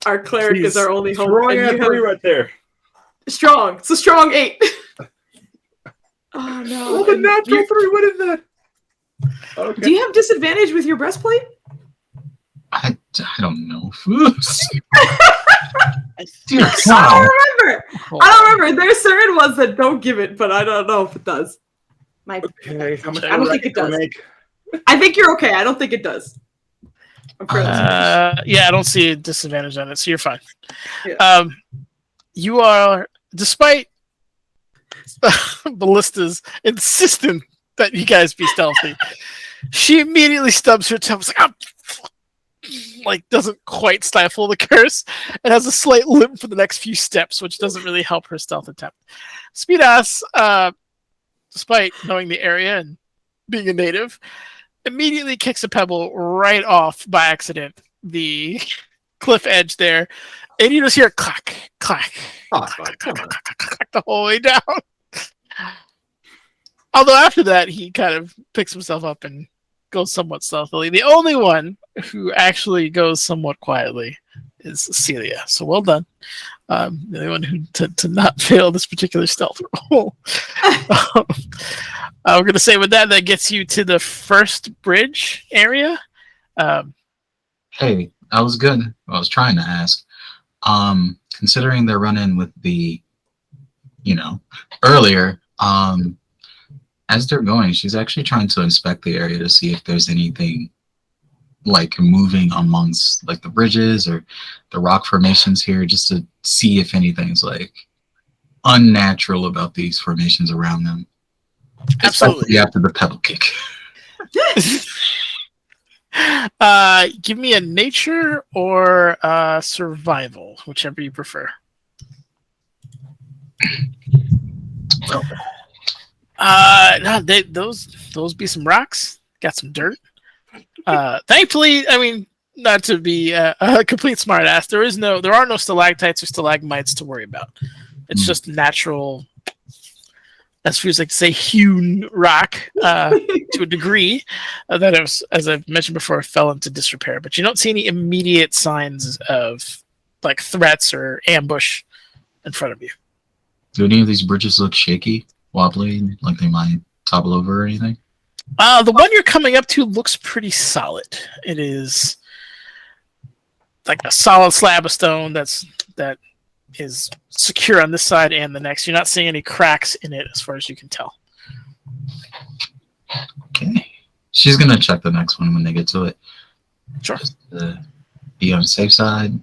Our cleric is our only hope. Strong and ass you have- 3 right there. Strong. It's a strong 8. Oh no! Oh, the natural 3. What is that? Okay. Do you have disadvantage with your breastplate? I don't know. Foozca. Dear I God. don't remember. I don't remember. There's certain ones that don't give it, but I don't know if it does. My, Okay, how much I don't think it does. make? I think you're okay. I don't think it does. I'm fairly certain. Yeah, I don't see a disadvantage on it, so you're fine. Yeah. You are, despite Ballista's insisting that you guys be stealthy, she immediately stubs her toe, like doesn't quite stifle the curse, and has a slight limp for the next few steps, which doesn't really help her stealth attempt. Speedass, despite knowing the area and being a native, immediately kicks a pebble right off by accident the cliff edge there, and you just hear clack, clack, clack, clack, clack, clack, clack, clack the whole way down. Although after that, he kind of picks himself up and goes somewhat stealthily. The only one who actually goes somewhat quietly is Celia. So well done. The only one who to not fail this particular stealth roll. We're going to say with that gets you to the first bridge area. Hey, I was good. I was trying to ask. Considering they're running with the, earlier, as they're going, she's actually trying to inspect the area to see if there's anything like moving amongst like the bridges or the rock formations here, just to see if anything's like unnatural about these formations around them. Absolutely. Especially after the pebble kick. Give me a nature or survival, whichever you prefer. No, those be some rocks. Got some dirt. Thankfully, I mean, not to be a complete smartass, there are no stalactites or stalagmites to worry about. It's just natural, as feels like to say, hewn rock to a degree that was, as I've mentioned before, fell into disrepair. But you don't see any immediate signs of like threats or ambush in front of you. Do any of these bridges look shaky, wobbly, like they might topple over or anything? The one you're coming up to looks pretty solid. It is like a solid slab of stone that is secure on this side and the next. You're not seeing any cracks in it as far as you can tell. Okay. She's going to check the next one when they get to it. Sure. Just to be on the safe side.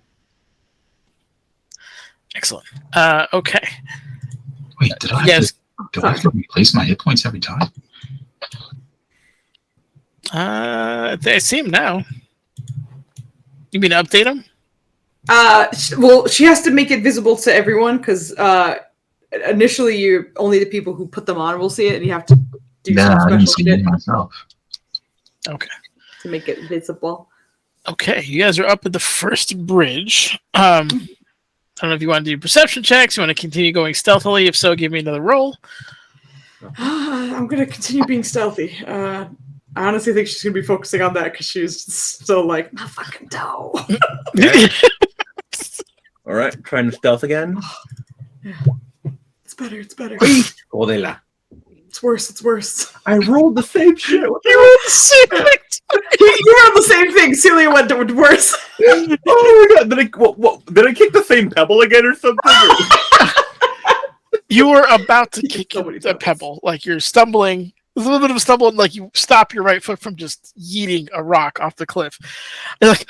Excellent. Okay. Wait, do I have to replace my hit points every time? I see him now. You mean update him? Well, she has to make it visible to everyone because initially only the people who put them on will see it, and you have to do some I didn't special see it shit myself. Okay. to make it visible. Okay, you guys are up at the first bridge. I don't know if you want to do perception checks. You want to continue going stealthily? If so, give me another roll. I'm gonna continue being stealthy. I honestly think she's gonna be focusing on that because she's still like, my fucking toe. All right, trying to stealth again. Yeah. It's better. Jodela. It's worse. I rolled the same shit. You rolled the same thing. You rolled the same thing. Celia went to worse. Oh my god! Did I kick the same pebble again or something? You were about to kick So many a pebbles. pebble. Like you're stumbling. There's a little bit of a stumble, and like you stop your right foot from just yeeting a rock off the cliff. You're like,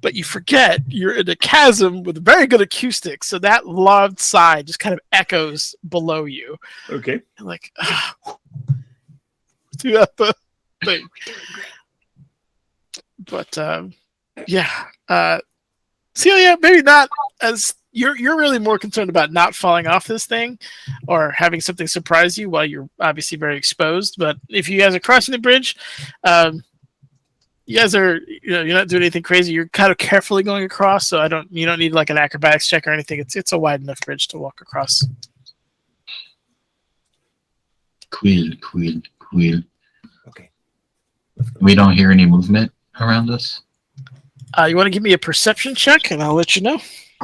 but you forget you're in a chasm with very good acoustics, so that loud sigh just kind of echoes below you. Okay. You're like, do that the thing. But yeah, Celia, maybe not as you're really more concerned about not falling off this thing or having something surprise you while you're obviously very exposed. But if you guys are crossing the bridge, you guys are, you're not doing anything crazy. You're kind of carefully going across, so you don't need like an acrobatics check or anything. It's a wide enough bridge to walk across. Quill. Okay. We don't hear any movement around us? You want to give me a perception check, and I'll let you know.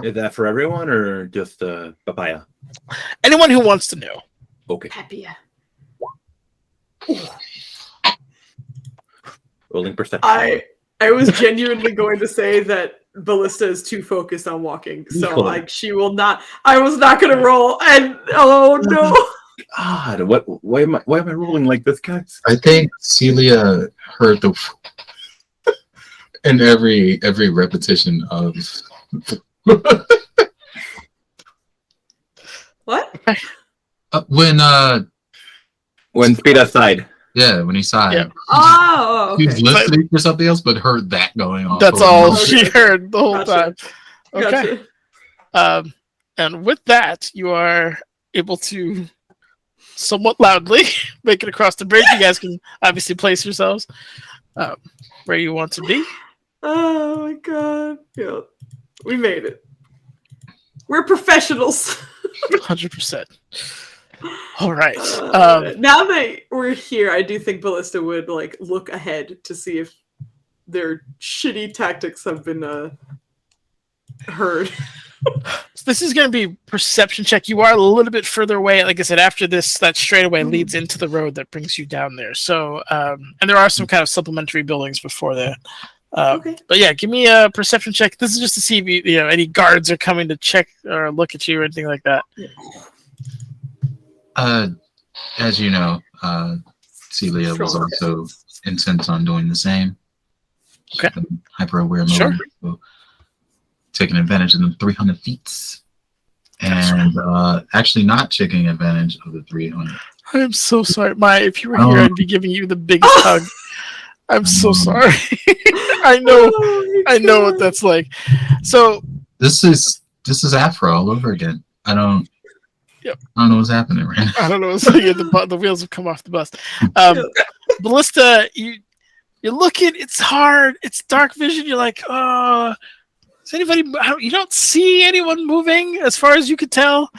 Is that for everyone or just papaya? Anyone who wants to know. Okay. Happier. Rolling perception. I was genuinely going to say that Ballista is too focused on walking, so Equally. like she will not. I was not going to roll, and oh no. God, why am I rolling like this, guys? I think Celia heard the in every repetition of What? when Speed aside. yeah, when he sighed. Yeah. Oh, She okay. was listening for something else, but heard that going on. That's over and all over. she heard the whole Gotcha. time. Okay. Gotcha. And with that, you are able to somewhat loudly make it across the bridge. You guys can obviously place yourselves where you want to be. Oh my god. Yeah. We made it. We're professionals. 100%. All right. Now that we're here, I do think Ballista would like look ahead to see if their shitty tactics have been heard. So this is going to be perception check. You are a little bit further away. Like I said, after this, that straightaway leads into the road that brings you down there. So, and there are some kind of supplementary buildings before that. Okay. But yeah, give me a perception check. This is just to see if any guards are coming to check or look at you or anything like that. As you know, Celia was also intent on doing the same. Okay. Hyper aware mode. Sure. So taking advantage of the 300 feet. And actually not taking advantage of the 300. I am so sorry. If you were here, I'd be giving you the biggest hug. I'm so sorry. I know what that's like. So this is Afro all over again. I don't know what's happening right now. I don't know. It's like the wheels have come off the bus. Ballista, you're looking. It's hard. It's dark vision. You're like, is anybody? You don't see anyone moving as far as you could tell.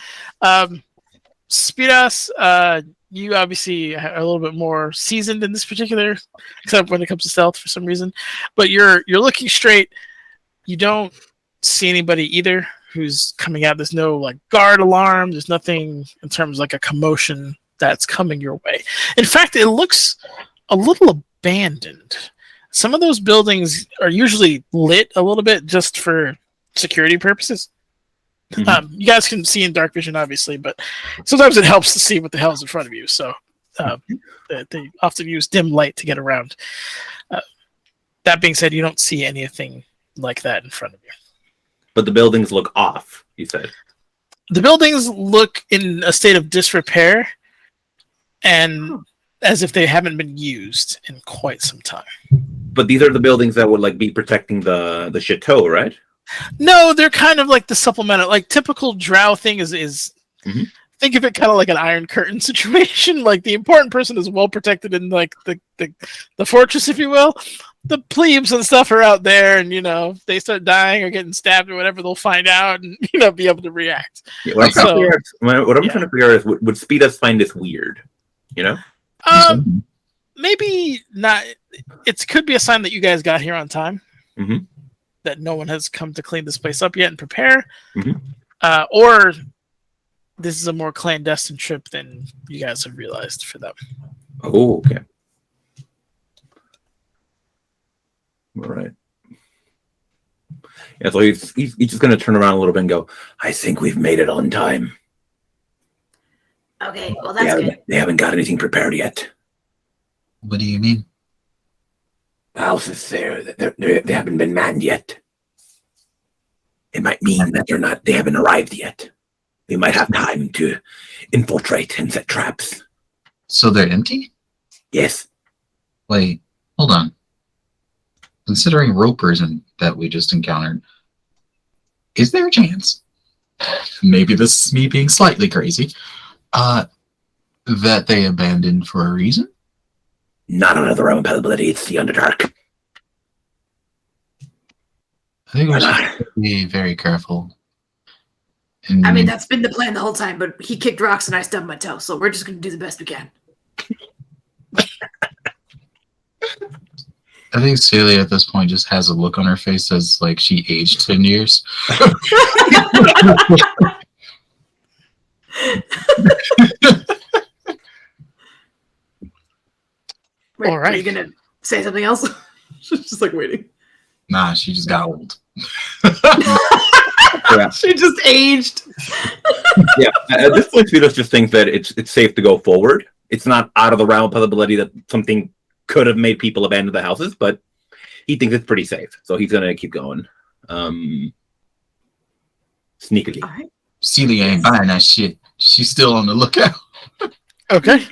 Spiras, you obviously are a little bit more seasoned in this particular, except when it comes to stealth for some reason. But you're looking straight. You don't see anybody either who's coming out. There's no like guard alarm. There's nothing in terms of like a commotion that's coming your way. In fact, it looks a little abandoned. Some of those buildings are usually lit a little bit just for security purposes. Mm-hmm. You guys can see in dark vision, obviously, but sometimes it helps to see what the hell is in front of you. So they often use dim light to get around. That being said, you don't see anything like that in front of you. But the buildings look off, you said. The buildings look in a state of disrepair and as if they haven't been used in quite some time. But these are the buildings that would like be protecting the chateau, right? No, they're kind of like the supplemental, like typical drow thing is mm-hmm. Think of it kind of like an Iron Curtain situation. Like the important person is well protected in like the fortress, if you will. The plebes and stuff are out there, and if they start dying or getting stabbed or whatever, they'll find out and be able to react. Yeah, what I'm trying to figure out is would Speed us find this weird? Maybe not. It could be a sign that you guys got here on time. Mm-hmm. That no one has come to clean this place up yet and prepare, mm-hmm. Or this is a more clandestine trip than you guys have realized for them. Oh, okay. All right. Yeah, so he's just going to turn around a little bit and go, I think we've made it on time. Okay, well, that's good. They haven't got anything prepared yet. What do you mean? The house is there. They haven't been manned yet. It might mean that they haven't arrived yet. We might have time to infiltrate and set traps. So they're empty? Yes. Wait, hold on. Considering ropers that we just encountered, is there a chance? Maybe this is me being slightly crazy. That they abandoned for a reason? Not another realm of possibility. It's the Underdark. I think we should be very careful. I mean, that's been the plan the whole time, but he kicked rocks and I stubbed my toe, so we're just going to do the best we can. I think Celia at this point just has a look on her face as like she aged 10 years. Wait, all right. Are you going to say something else? She's just like waiting. Nah, she just got old. Yeah. She just aged. Yeah. At this point, Cetus just thinks that it's safe to go forward. It's not out of the realm of possibility that something could have made people abandon the houses, but he thinks it's pretty safe, so he's gonna keep going. Sneakily. All right. Celia ain't buying that shit. She's still on the lookout. Okay.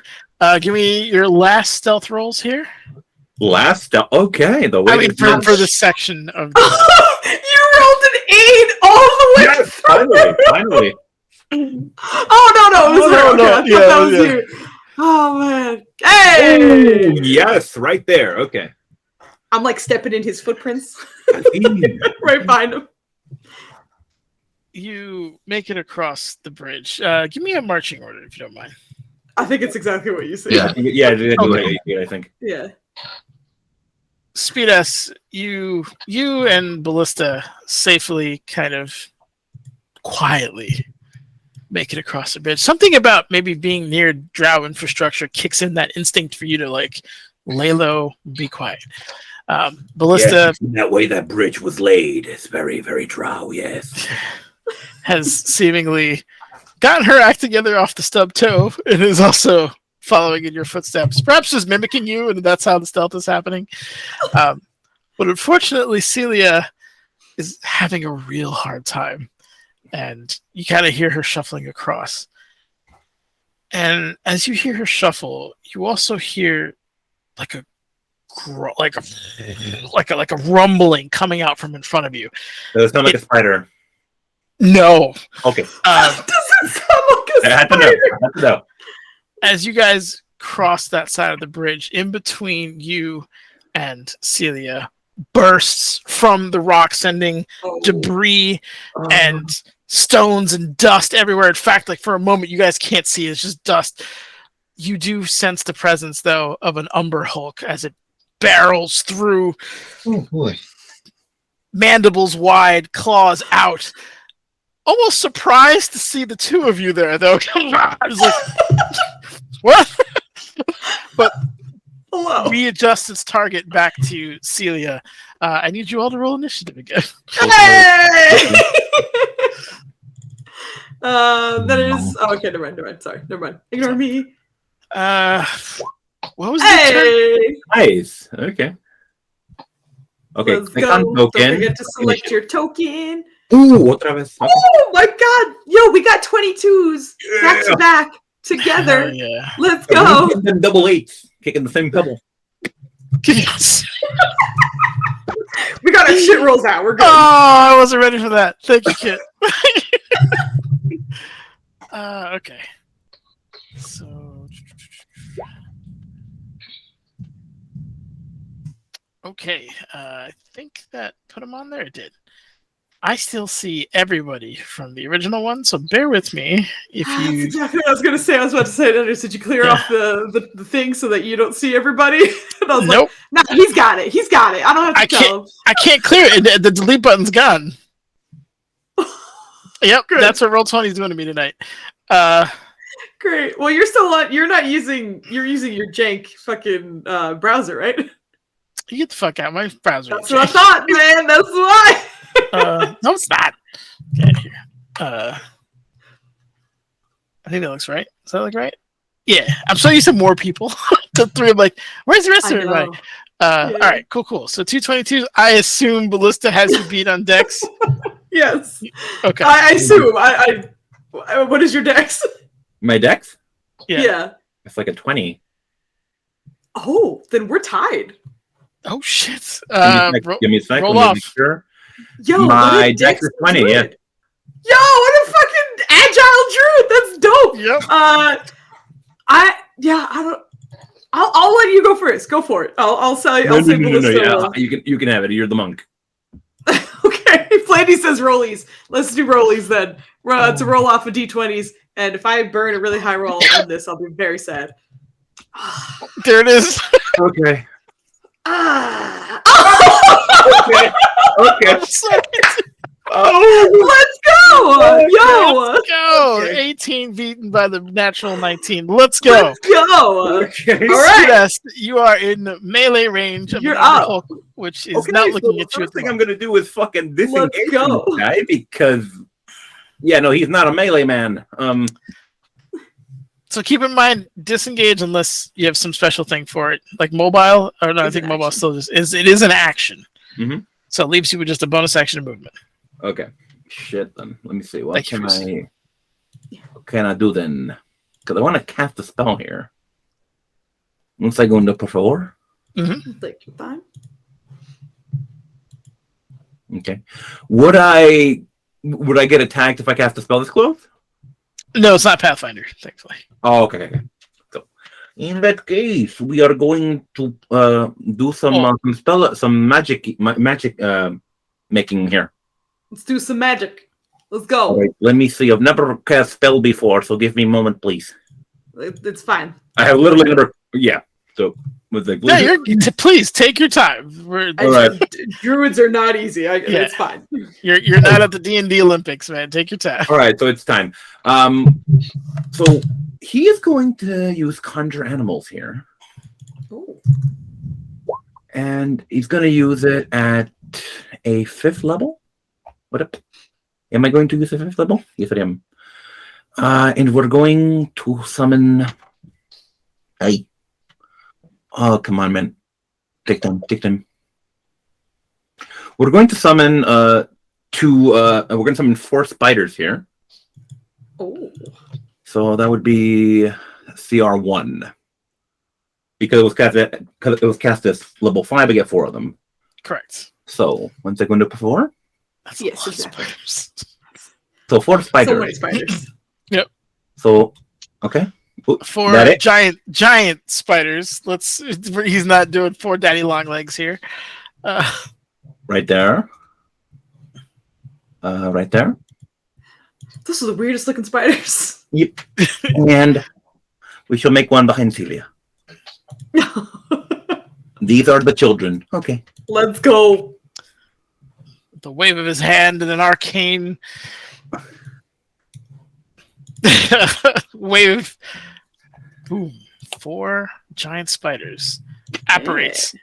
Give me your last stealth rolls here. Okay. The way I mean, for this section of. You rolled an 8 all the way. Yes, finally. Oh no, it was her. Okay, I thought that was you. Oh man. Hey! Ooh, yes, right there. Okay. I'm like stepping in his footprints. Right behind him. You make it across the bridge. Give me a marching order if you don't mind. I think it's exactly what you said. Yeah, I think. Yeah. Speed S, you and Ballista safely kind of quietly make it across the bridge. Something about maybe being near drow infrastructure kicks in that instinct for you to like lay low, be quiet. Ballista that way that bridge was laid. It's very, very drow, yes. has seemingly gotten her act together off the stub toe and is also following in your footsteps, perhaps just mimicking you, and that's how the stealth is happening. But unfortunately, Celia is having a real hard time, and you kind of hear her shuffling across. And as you hear her shuffle, you also hear like a rumbling coming out from in front of you. Does it sound like a spider? No. Okay. Does it sound like a I had to know. As you guys cross that side of the bridge, in between you and Celia bursts from the rock, sending debris and stones and dust everywhere. In fact, like for a moment, you guys can't see. It's just dust. You do sense the presence, though, of an Umber Hulk as it barrels through. Oh boy! Mandibles wide, claws out. Almost surprised to see the two of you there, though. I was like, what? But readjusts its target back to Celia. I need you all to roll initiative again. Hey! That is. Oh, okay, never mind. Sorry, never mind. Ignore me. What was the turn? Nice. Okay. Okay. Let's click go. on Don't token. forget to select your token. Otra vez. Okay. Oh my god! Yo, we got 22s back to back together. Hell yeah. Let's go. Double 8s. Kicking the same pebble. Yes. We got our shit rolls out. We're good. Oh, I wasn't ready for that. Thank you, Kit. Okay. So. Okay. I think that put them on there. It did. I still see everybody from the original one, so bear with me if That's you. exactly what I was going to say. I was about to say, did you clear off the thing so that you don't see everybody? And I was Nope. like, no, he's got it. He's got it. I don't have to tell him. I can't clear it. The delete button's gone. Yep, Good. that's what Roll20 is doing to me tonight. Great. Well, you're still on. You're using your jank fucking browser, right? You get the fuck out of my browser. That's what I thought, man. That's why. No, it's not. Get here. I think that looks right. Does that look right? Yeah. I'm so used to more people. To 3, I'm like, where's the rest of everybody? Yeah. All right, cool. So 222s, I assume Ballista has you beat on Dex. Yes. Okay. I assume. What is your dex? My dex? Yeah. It's like a 20. Oh, then we're tied. Oh shit. Give me a second. Roll let me off. make Sure. Yo, My dex is 20, yeah. Yo, what a fucking agile druid. That's dope. Yep. I'll let you go first. Go for it. I'll say Ballista. Yeah, you can have it. You're the monk. Okay. Flandy says rollies. Let's do rollies then. To roll off of d20s, and if I burn a really high roll on this, I'll be very sad. There it is. Okay. Okay. Oh, let's go! Yo, Let's go. Okay. 18 beaten by the natural 19. Let's go. let's go. Okay. All right. Yes, you are in melee range. Of You're an Umber up. Hulk which is not looking at you. The first thing I'm gonna do is fucking disengage go. from this guy because, yeah, no, he's not a melee man. So keep in mind, disengage unless you have some special thing for it, like mobile. Or no, I think mobile still just is. It is an action, so it leaves you with just a bonus action movement. Okay, shit. Then let me see. What can I do then? Because I want to cast a spell here. Once I go into perform. Take your time. Okay. Would I get attacked if I cast a spell this close? No, it's not Pathfinder, thankfully. Oh, okay. So, in that case, we are going to do some magic making here. Let's do some magic. Let's go. All right, let me see. I've never cast spell before, so give me a moment, please. It's fine. I have literally never. Yeah. So with the please take your time. All right. Druids are not easy. It's fine. You're not at the D&D Olympics, man. Take your time. All right, so it's time. So he is going to use conjure animals here. Ooh. And he's going to use it at a 5th level. Am I going to use a 5th level? Yes, I am. And we're going to summon. Oh, come on, man. Take time. We're going to summon we're going to summon 4 spiders here. Oh. So that would be CR1. Because it was cast as level 5, I get 4 of them. Correct. So once I go into perform. That's yes, exactly. So 4 spiders. So many spiders. Yep. So okay. 4 giant spiders. He's not doing 4 daddy long legs here. Right there. Right there. Those are the weirdest looking spiders. Yep. And we shall make one behind Celia. These are the children. Okay. Let's go. The wave of his hand and an arcane wave. Boom. 4 giant spiders apparates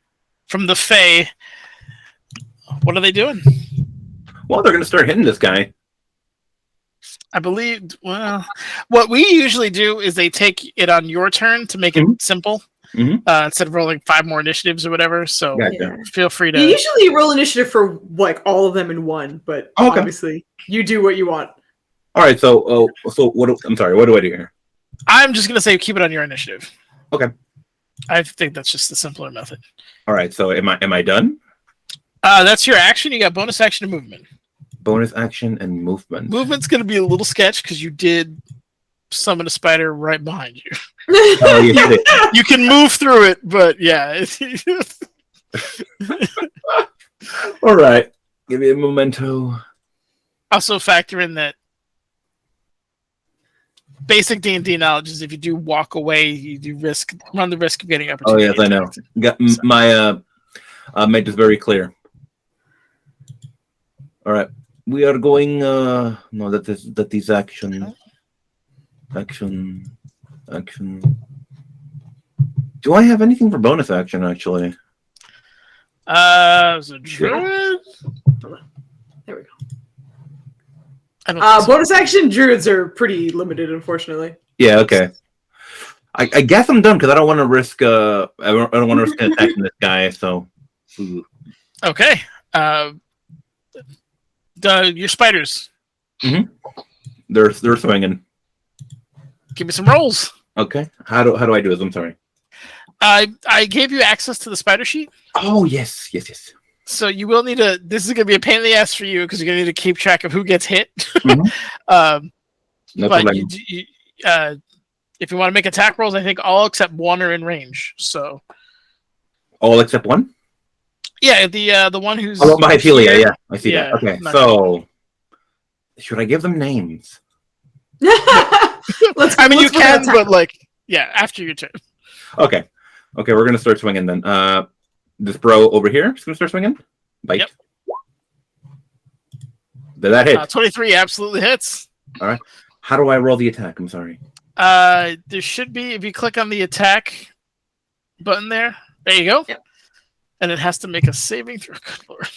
from the Fae. What are they doing? Well, they're going to start hitting this guy. I believe, well, what we usually do is they take it on your turn to make it simple. Instead of rolling 5 more initiatives or whatever. So feel free to. You usually roll initiative for like all of them in one, but obviously you do what you want. All right. So what? I'm sorry. What do I do here? I'm just gonna say keep it on your initiative. Okay. I think that's just the simpler method. All right. So am I done? That's your action. You got bonus action and movement. Bonus action and movement. Movement's gonna be a little sketch because you did summon a spider right behind you. Oh, you can move through it, but yeah. All right. Give me a memento. Also factor in that basic D&D knowledge is if you do walk away, you do run the risk of getting opportunity. Oh yes, I know. Got my made this very clear. All right, we are going. No, that is action. Do I have anything for bonus action? Actually, so druid. There we go. Bonus action druids are pretty limited, unfortunately. Yeah. Okay. I guess I'm done because I don't want to risk. I don't want to risk attacking this guy. So. Okay. Your spiders. They're swinging. Give me some rolls. Okay. How do I do this? I'm sorry. I gave you access to the spider sheet. Oh yes. So you will need to. This is going to be a pain in the ass for you because you're going to need to keep track of who gets hit. No problem. If you want to make attack rolls, I think all except 1 are in range. So all except 1. Yeah, the one who's behind Helia. Yeah, I see that. Okay, so should I give them names? I mean, you can, but after your turn. Okay, we're gonna start swinging then. This bro over here is gonna start swinging. Bite. Yep. Did that hit? 23 absolutely hits. All right. How do I roll the attack? I'm sorry. There should be if you click on the attack button there. There you go. Yep. and it has to make a saving throw. Good lord.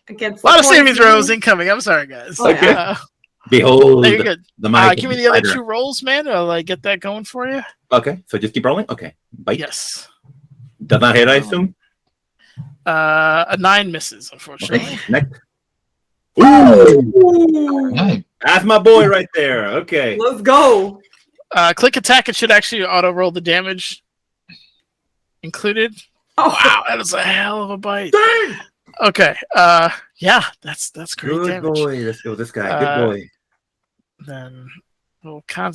Against A lot of saving poison. throws incoming. I'm sorry, guys. Oh, yeah. Behold No, you're good. the might Give of me the other Hydra. 2 rolls, man. I'll get that going for you. Okay, so just keep rolling. Okay, bite. Yes. Does not hit, I assume. A 9 misses, unfortunately. Okay, next. Ooh. Hey, That's my boy right there. Okay. Let's go. Click attack. It should actually auto roll the damage included. Oh, Wow, that is a hell of a bite. dang. Okay. Yeah, that's great Good damage. boy. Let's go with this guy. Uh, Good boy. Then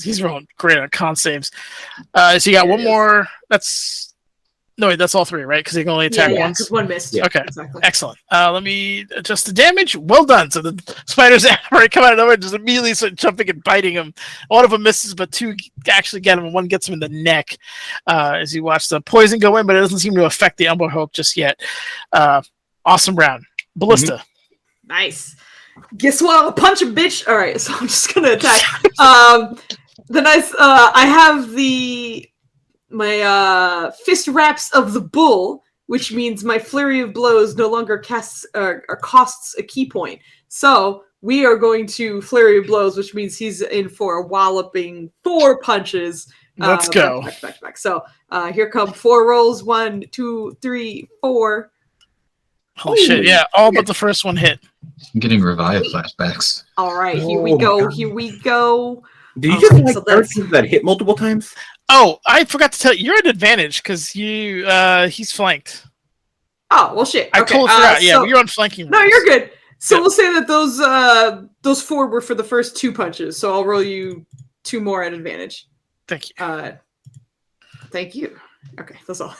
he's rolling great on con saves. So you got one more. That's all 3, right? Because he can only attack Yeah, once. because one missed. Yeah. Okay. Exactly. Excellent. Let me adjust the damage. Well done. So the spiders already come out of nowhere, just immediately start jumping and biting him. One of them misses, but 2 actually get him, and 1 gets him in the neck. As you watch the poison go in, but it doesn't seem to affect the Umber Hulk just yet. Awesome round. Ballista. Nice. Guess what? I'll punch a bitch. All right, so I'm just gonna attack. The nice. I have my fist wraps of the bull, which means my flurry of blows no longer costs a key point. So we are going to flurry of blows, which means he's in for a walloping 4 punches. Let's go. Back. So here come 4 rolls. 1, 2, 3, 4. Holy shit! Yeah, all but the first one hit. I'm getting revived flashbacks. All right, here we Oh, go. God. Here we go. Do you Okay, just like so that's- characters that hit multiple times? Oh, I forgot to tell you, you're at advantage because he's flanked. Oh well, shit. I Okay, totally forgot. Yeah, so- you're on flanking. No, rules. you're good. So Yeah. we'll say that those 4 were for the first 2 punches. So I'll roll you 2 more at advantage. Thank you. Thank you. Okay, that's all.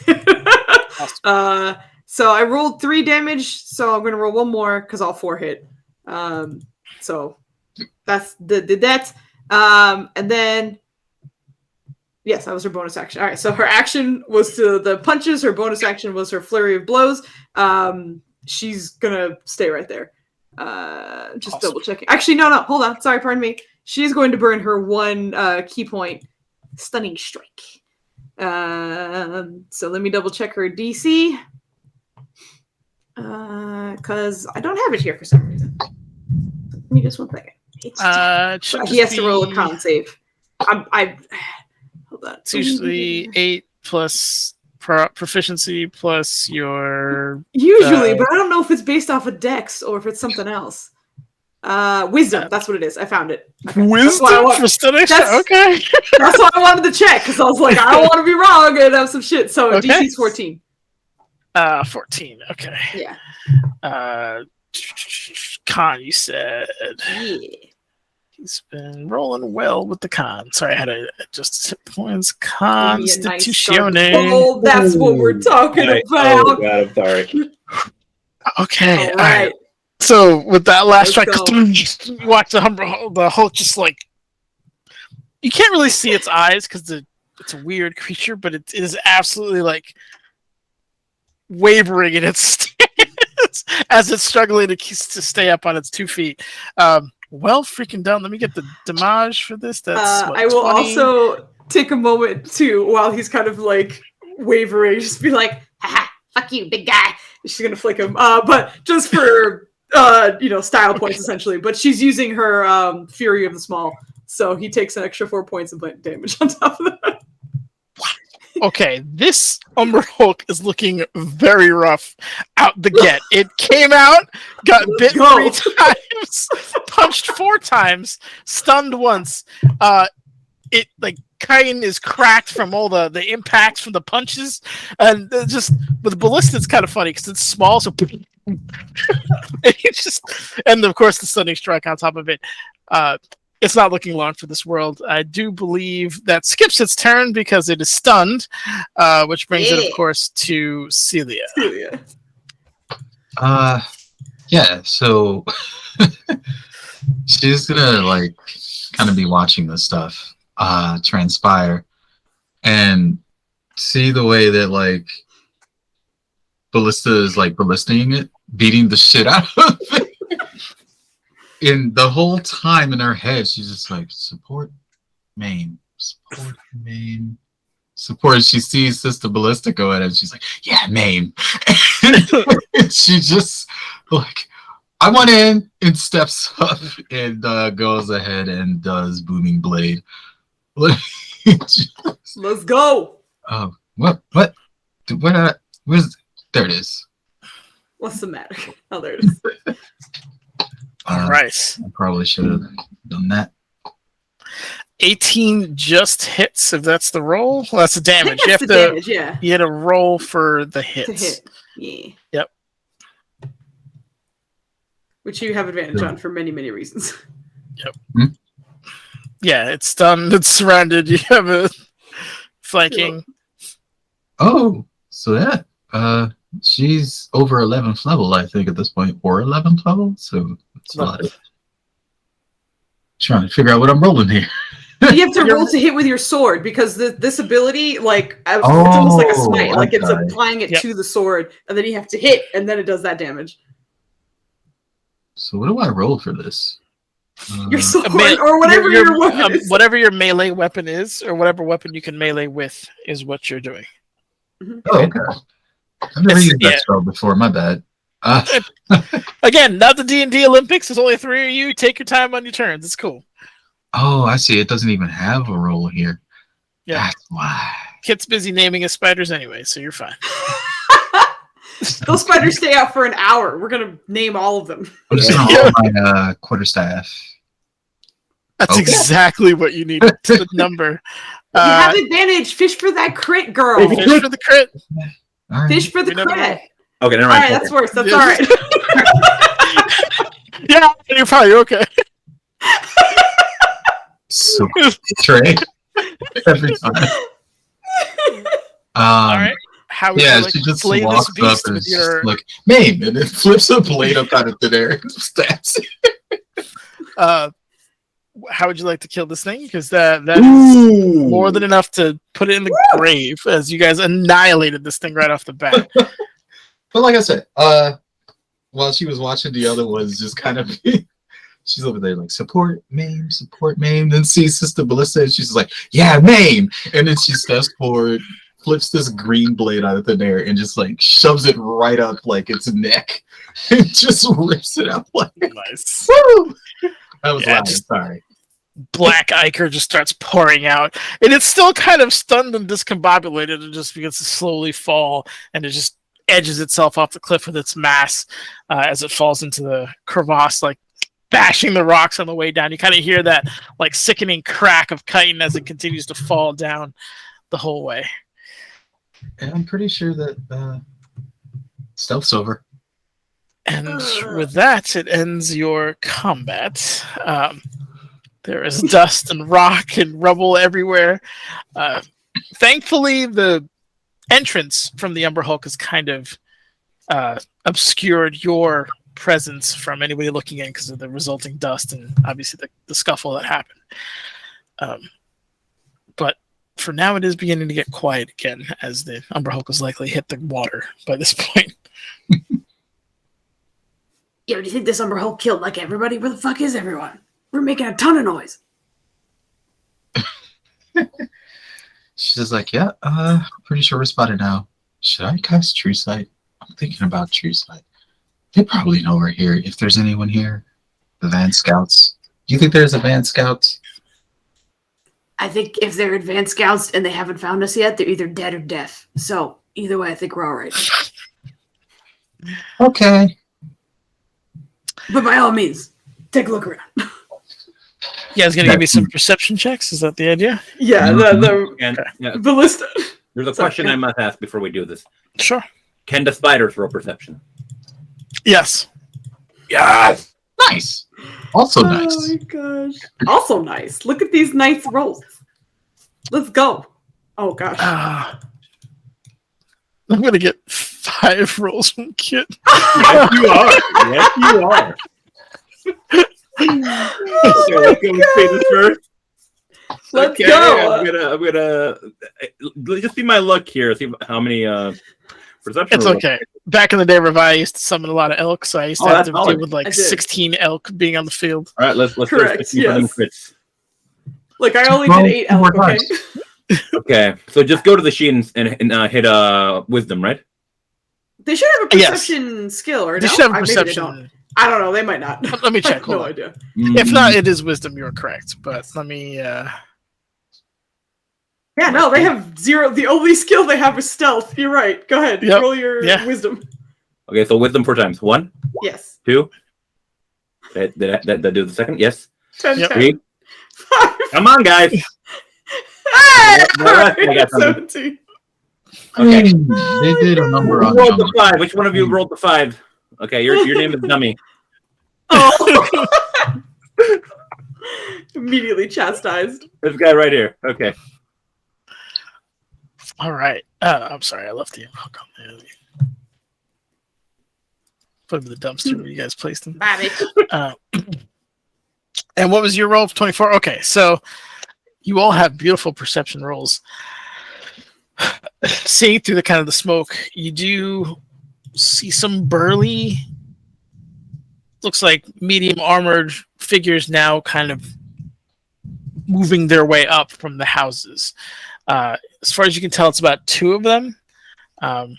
Awesome. So I rolled 3 damage. So I'm gonna roll 1 more because all 4 hit. So that's did that. And then yes, that was her bonus action. All right, so her action was to the punches. Her bonus action was her flurry of blows. She's gonna stay right there. Just Awesome. double checking. Actually, no, hold on. Sorry, pardon me. She's going to burn her 1 key point, stunning strike. So let me double check her DC. Because I don't have it here for some reason. Give me just 1 second. It should He has just to roll a be- con save. Hold on. It's usually 8 plus proficiency plus your. Usually, but I don't know if it's based off of Dex or if it's something else. Wisdom. That's what it is. I found it. Wisdom why I want- for stunning. that's- Okay. That's why I wanted to check because I was like, I don't want to be wrong and have some shit. So Okay. DC's 14. 14. Okay. Yeah. Con, you said. Yeah. He's been rolling well with the con. Sorry, I had to adjust hit points. Give me a nice Constitutione. Oh, that's what we're talking Right. about. Oh, God, I'm sorry. Okay. All right. So with that last strike, Let's go. you watch the Hulk just like you can't really see its eyes because it's a weird creature, but it is absolutely like wavering in its stance as it's struggling to stay up on its 2 feet. Well, freaking done. Let me get the damage for this. That's what, I will 20? also take a moment to, while he's kind of like wavering, just be like, Haha, fuck you, big guy. she's gonna flick him. But just for style points essentially. But she's using her Fury of the Small, so he takes an extra 4 points of damage on top of that. Okay, this Umber Hulk is looking very rough out the get. It came out, got bit go. 3 times, punched 4 times, stunned once. It like kind is cracked from all the impacts from the punches, and just with ballista, it's kind of funny because it's small, so and of course the stunning strike on top of it. It's not looking long for this world. I do believe that skips its turn because it is stunned, which brings it, of course, to Celia. Yeah, so she's gonna like kind of be watching this stuff transpire and see the way that like Ballista is like ballistaing it, beating the shit out of it. And the whole time in her head, she's just like, support main, support. She sees Sister Ballista go at it, and she's like, "Yeah, maim." And she just like, "I want in," and steps up and goes ahead and does booming blade. Let's go. What? Where's? There it is. What's the matter? Oh, there it is. All right. I probably should have done that. 18 just hits, if that's the roll. Well, that's the I damage. think You that's have the to damage, yeah. you had to roll for the To hits. hit. Yeah. Yep. Which you have advantage on for many, many reasons. Yeah, it's done. It's surrounded. You have a flanking. Oh, so yeah. She's over 11th level, I think, at this point, or 11th level. So it's a lot. Trying to figure out what I'm rolling here. You have to roll to hit with your sword because this ability, like, it's almost like a smite. Like, it's okay. applying it to the sword, and then you have to hit, and then it does that damage. So what do I roll for this? Your sword, or whatever your weapon is. Whatever your melee weapon is, or whatever weapon you can melee with, is what you're doing. Oh, okay. I've never used that spell before. My bad. Again, not the D&D Olympics. There's only 3 of you. Take your time on your turns. It's cool. Oh, I see. It doesn't even have a roll here. Yeah. That's why. Kit's busy naming his spiders anyway, so you're fine. Those spiders stay out for an hour. We're gonna name all of them. I'm just gonna roll my quarterstaff. That's exactly what you need. The number. You have advantage. Fish for that crit, girl. Fish for the crit. All right. Fish for the crit. Okay, never All mind. right, that's worse. That's all right. Yeah, you're probably okay. So Trey. Every time. All right. How would you like she to just slay this walks up beast and with is your... just like, maim, and then flips a blade up out of thin air and stabs it. How would you like to kill this thing? Because that is more than enough to put it in the grave, as you guys annihilated this thing right off the bat. But like I said, while she was watching the other ones, just kind of, she's over there like, support maim. Then sees Sister Ballista, and she's like, yeah, maim. And then she steps forward, flips this green blade out of thin air, and just like shoves it right up like its neck, and just rips it out like, Nice. woo! That was loud. Just- Sorry. Black ichor just starts pouring out, and it's still kind of stunned and discombobulated, and just begins to slowly fall, and it just edges itself off the cliff with its mass as it falls into the crevasse, like bashing the rocks on the way down. You kind of hear that like sickening crack of chitin as it continues to fall down the whole way. And I'm pretty sure that stealth's over. And with that, it ends your combat. There is dust and rock and rubble everywhere. Thankfully, the entrance from the Umber Hulk has kind of obscured your presence from anybody looking in because of the resulting dust and obviously the scuffle that happened. But for now, it is beginning to get quiet again, as the Umber Hulk has likely hit the water by this point. Yo, do you think this Umber Hulk killed like everybody? Where the fuck is everyone? We're making a ton of noise. She's like, yeah, pretty sure we're spotted now. Should I cast True Sight? I'm thinking about True Sight. They probably know we're here. If there's anyone here, the Van Scouts. Do you think there's a Van Scouts? I think if they're advanced scouts and they haven't found us yet, they're either dead or deaf. So either way, I think we're all right. Okay. But by all means, take a look around. You guys gonna give me some perception checks? Is that the idea? Yeah, And ballista. there's a question I must ask before we do this. Sure. Can the spiders roll perception? Yes. Yes. Nice. Also nice. Oh my gosh. Also nice. Look at these nice rolls. Let's go. Oh gosh. I'm gonna get 5 rolls from Kit. Yes, you are. Yes, you are. So let's go see this first. Let's go. I'm gonna just see my luck here. See how many perception. It's okay. Back in the day, Revi used to summon a lot of elk, so I used to have to deal with like 16 elk being on the field. All right, let's Correct, see for them yes. crits. Look, I only did 8 elk, okay? Okay, so just go to the sheet and hit wisdom, right? They should have a Yes. perception skill, or They no? should have a Maybe they perception. don't. I don't know. They might not. Let me I check. have Hold no on. idea. If not, it is wisdom. You're correct. But let me. Yeah, no, they have 0. The only skill they have is stealth. You're right. Go ahead. Yep. Roll your Yeah. wisdom. Okay, so wisdom 4 times. 1, Yes. 2. Did that do the second? Yes. 10, Yep. 10. 3. 5. Come on, guys. Hey! I got something. 17. Okay. They did a number Who on rolled the numbers. 5? Which one of you rolled the 5? Okay, your name is Dummy. Oh. Immediately chastised. This guy right here. Okay. All right. I'm sorry. I left the hook on there. Put him in the dumpster where you guys placed him. Bobby. And what was your roll? 24. Okay, so you all have beautiful perception rolls. Seeing through the kind of the smoke, you do see some burly, looks like medium armored figures now kind of moving their way up from the houses. As far as you can tell, it's about 2 of them, and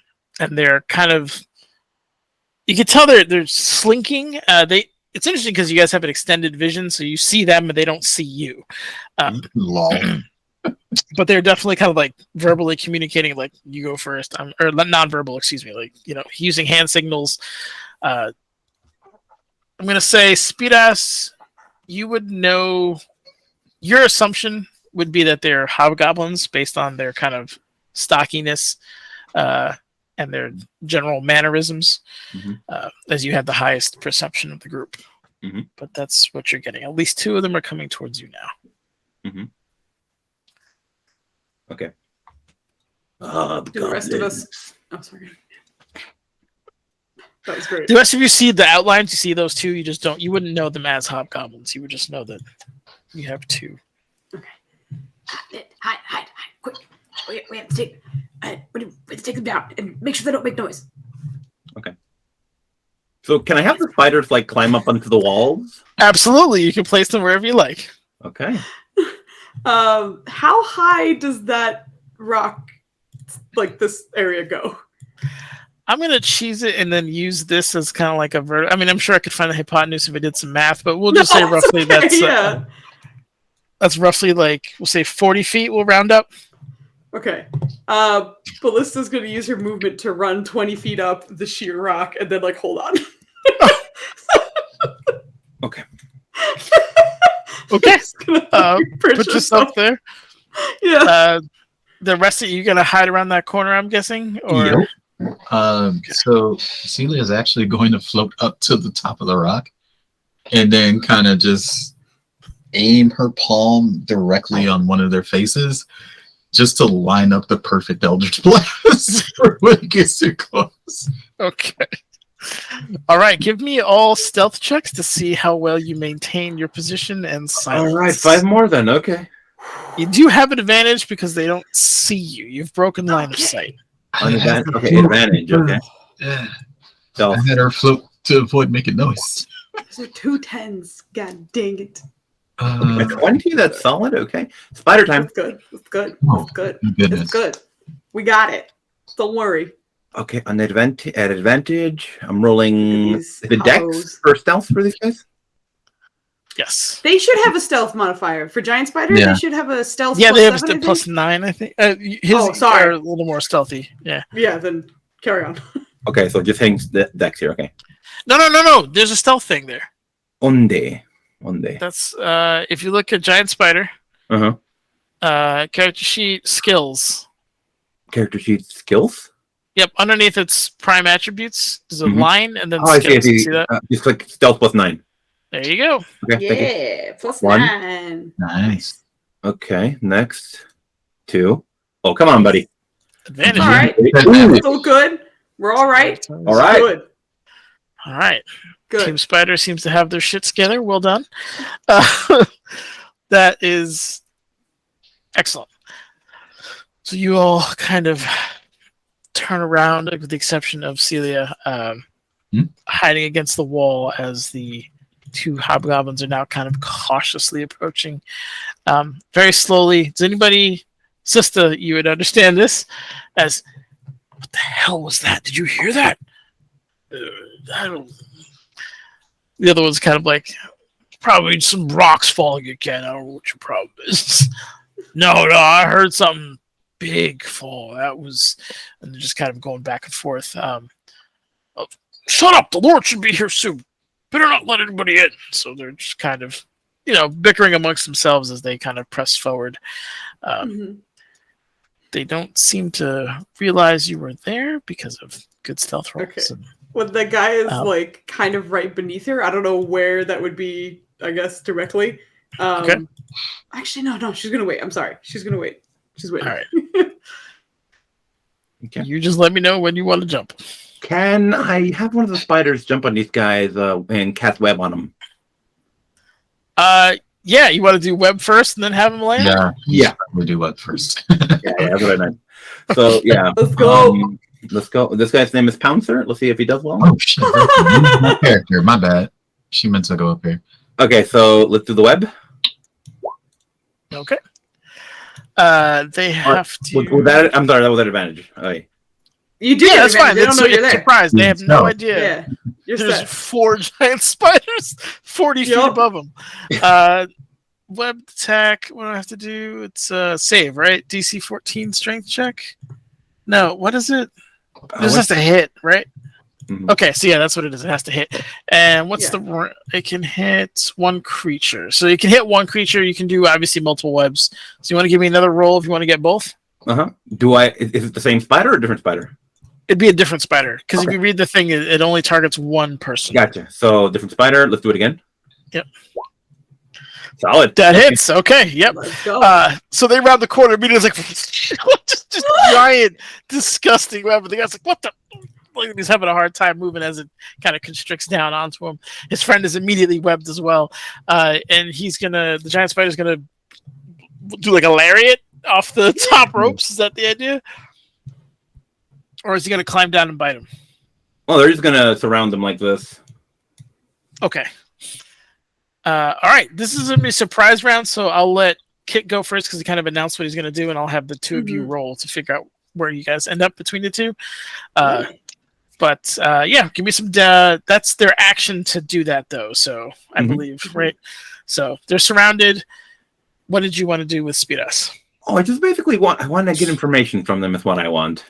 they're kind of. You can tell they're slinking. It's interesting because you guys have an extended vision, so you see them and they don't see you. Lol. But they're definitely kind of like verbally communicating, like you go first, or non-verbal, excuse me, like using hand signals. I'm gonna say, Speedass, you would know. Your assumption would be that they're hobgoblins based on their kind of stockiness and their general mannerisms, as you have the highest perception of the group. But that's what you're getting. At least 2 of them are coming towards you now. Okay. Do the rest of us. Oh, sorry. That was great. The rest of you see the outlines. You see those 2. You just don't. You wouldn't know them as hobgoblins. You would just know that you have 2. Hide, quick. We have to take. We have to take them down and make sure they don't make noise. Okay. So can I have the spiders like climb up onto the walls? Absolutely, you can place them wherever you like. Okay. How high does that rock, like this area, go? I'm gonna cheese it and then use this as kind of like a I mean, I'm sure I could find the hypotenuse if I did some math, but we'll just say No, roughly okay, that's yeah. That's roughly like we'll say 40 feet. We'll round up. Okay. Ballista's going to use her movement to run 20 feet up the sheer rock and then, like, hold on. Okay. Okay. Put Put yourself there. Yeah. The rest of you gonna hide around that corner, I'm guessing? Or So Celia is actually going to float up to the top of the rock and then kind of just aim her palm directly on one of their faces just to line up the perfect Eldritch Blast for when it gets too close. Okay. All right, give me all stealth checks to see how well you maintain your position and silence. All right, 5 more then. Okay. You do have an advantage because they don't see you. You've broken line of sight. Okay, advantage. Okay. Yeah. So I had her float to avoid making noise. So 2 10s. God dang it. a 20. That's solid. Okay. Spider time. That's good. That's good. Oh, That's good. goodness. It's good. We got it. Don't worry. Okay, on the advantage, I'm rolling These the dex hoes. for stealth for these guys. Yes. They should have a stealth modifier. For giant spider, Yeah. they should have a stealth Yeah, plus they have 7, I a plus think. 9, I think. His Oh, sorry. are a little more stealthy. Yeah. Yeah, then carry on. Okay, so just hangs the dex here. Okay. No. There's a stealth thing there. Onde. That's if you look at giant spider, character sheet skills. Character sheet skills. Yep, underneath its prime attributes, there's a line and then Oh, I skills. see. See that? Just click stealth plus 9. There you go. Okay. Thank you. Yeah, plus 1. 9. Nice. Okay. Next. 2. Oh, come on, buddy. Advantage. All right. Ooh. Still good. We're all right. All right. Good. All right. Good. Team Spider seems to have their shit together. Well done. That is excellent. So you all kind of turn around, with the exception of Celia, hiding against the wall as the 2 hobgoblins are now kind of cautiously approaching. Very slowly. Does anybody Sister, you would understand this as, what the hell was that? Did you hear that? I don't. The other one's kind of like, probably some rocks falling again. I don't know what your problem is. No, I heard something big fall. That was, and they're just kind of going back and forth. Shut up! The Lord should be here soon. Better not let anybody in. So they're just kind of, bickering amongst themselves as they kind of press forward. They don't seem to realize you were there because of good stealth rolls. Okay. And, When the guy is like kind of right beneath her, I don't know where that would be. I guess directly. Okay. Actually, no. She's gonna wait. I'm sorry. She's gonna wait. She's waiting. all right. Okay. You just let me know when you want to jump. Can I have one of the spiders jump on these guys and cast web on them? Yeah, you want to do web first and then have him land? Yeah. We'll do what first? Yeah, that's what I meant. So yeah, Let's go. Let's go. This guy's name is Pouncer. Let's see if he does well. Oh shit! My character. My bad. She meant to go up here. Okay, so let's do the web. Okay. They have to. Was that, I'm sorry, that was an advantage. Okay. You do. Yeah, that's fine. They don't know you're It's there. surprise. They have no idea. Yeah. You're There's set. 4 giant spiders 40 feet Yup. above them. Web attack. What do I have to do? It's save, right? DC 14 strength check. No, what is it? This has to hit, right? Mhm. Okay, so yeah, that's what it is. It has to hit. And what's it can hit 1 creature. So you can hit 1 creature. You can do obviously multiple webs. So you want to give me another roll if you want to get both? Uh-huh. Is it the same spider or a different spider? It'd be a different spider because Okay. if you read the thing, it only targets 1 person. Gotcha. So different spider. Let's do it again. Yep. Solid. That hits. Okay. Yep. Let's go. So they round the corner. Immediately, it's like just giant, disgusting web. The guy's like, "What the?" Like he's having a hard time moving as it kind of constricts down onto him. His friend is immediately webbed as well, and the giant spider's gonna do like a lariat off the top ropes. Is that the idea? Or is he gonna climb down and bite him? Well, they're just gonna surround them like this. Okay. All right. This is gonna be a surprise round, so I'll let Kit go first because he kind of announced what he's gonna do, and I'll have the 2 of you roll to figure out where you guys end up between the 2. But yeah, give me some. That's their action to do that, though. So I believe, right? So they're surrounded. What did you want to do with Speed Us? Oh, I just basically want to get information from them is what I want.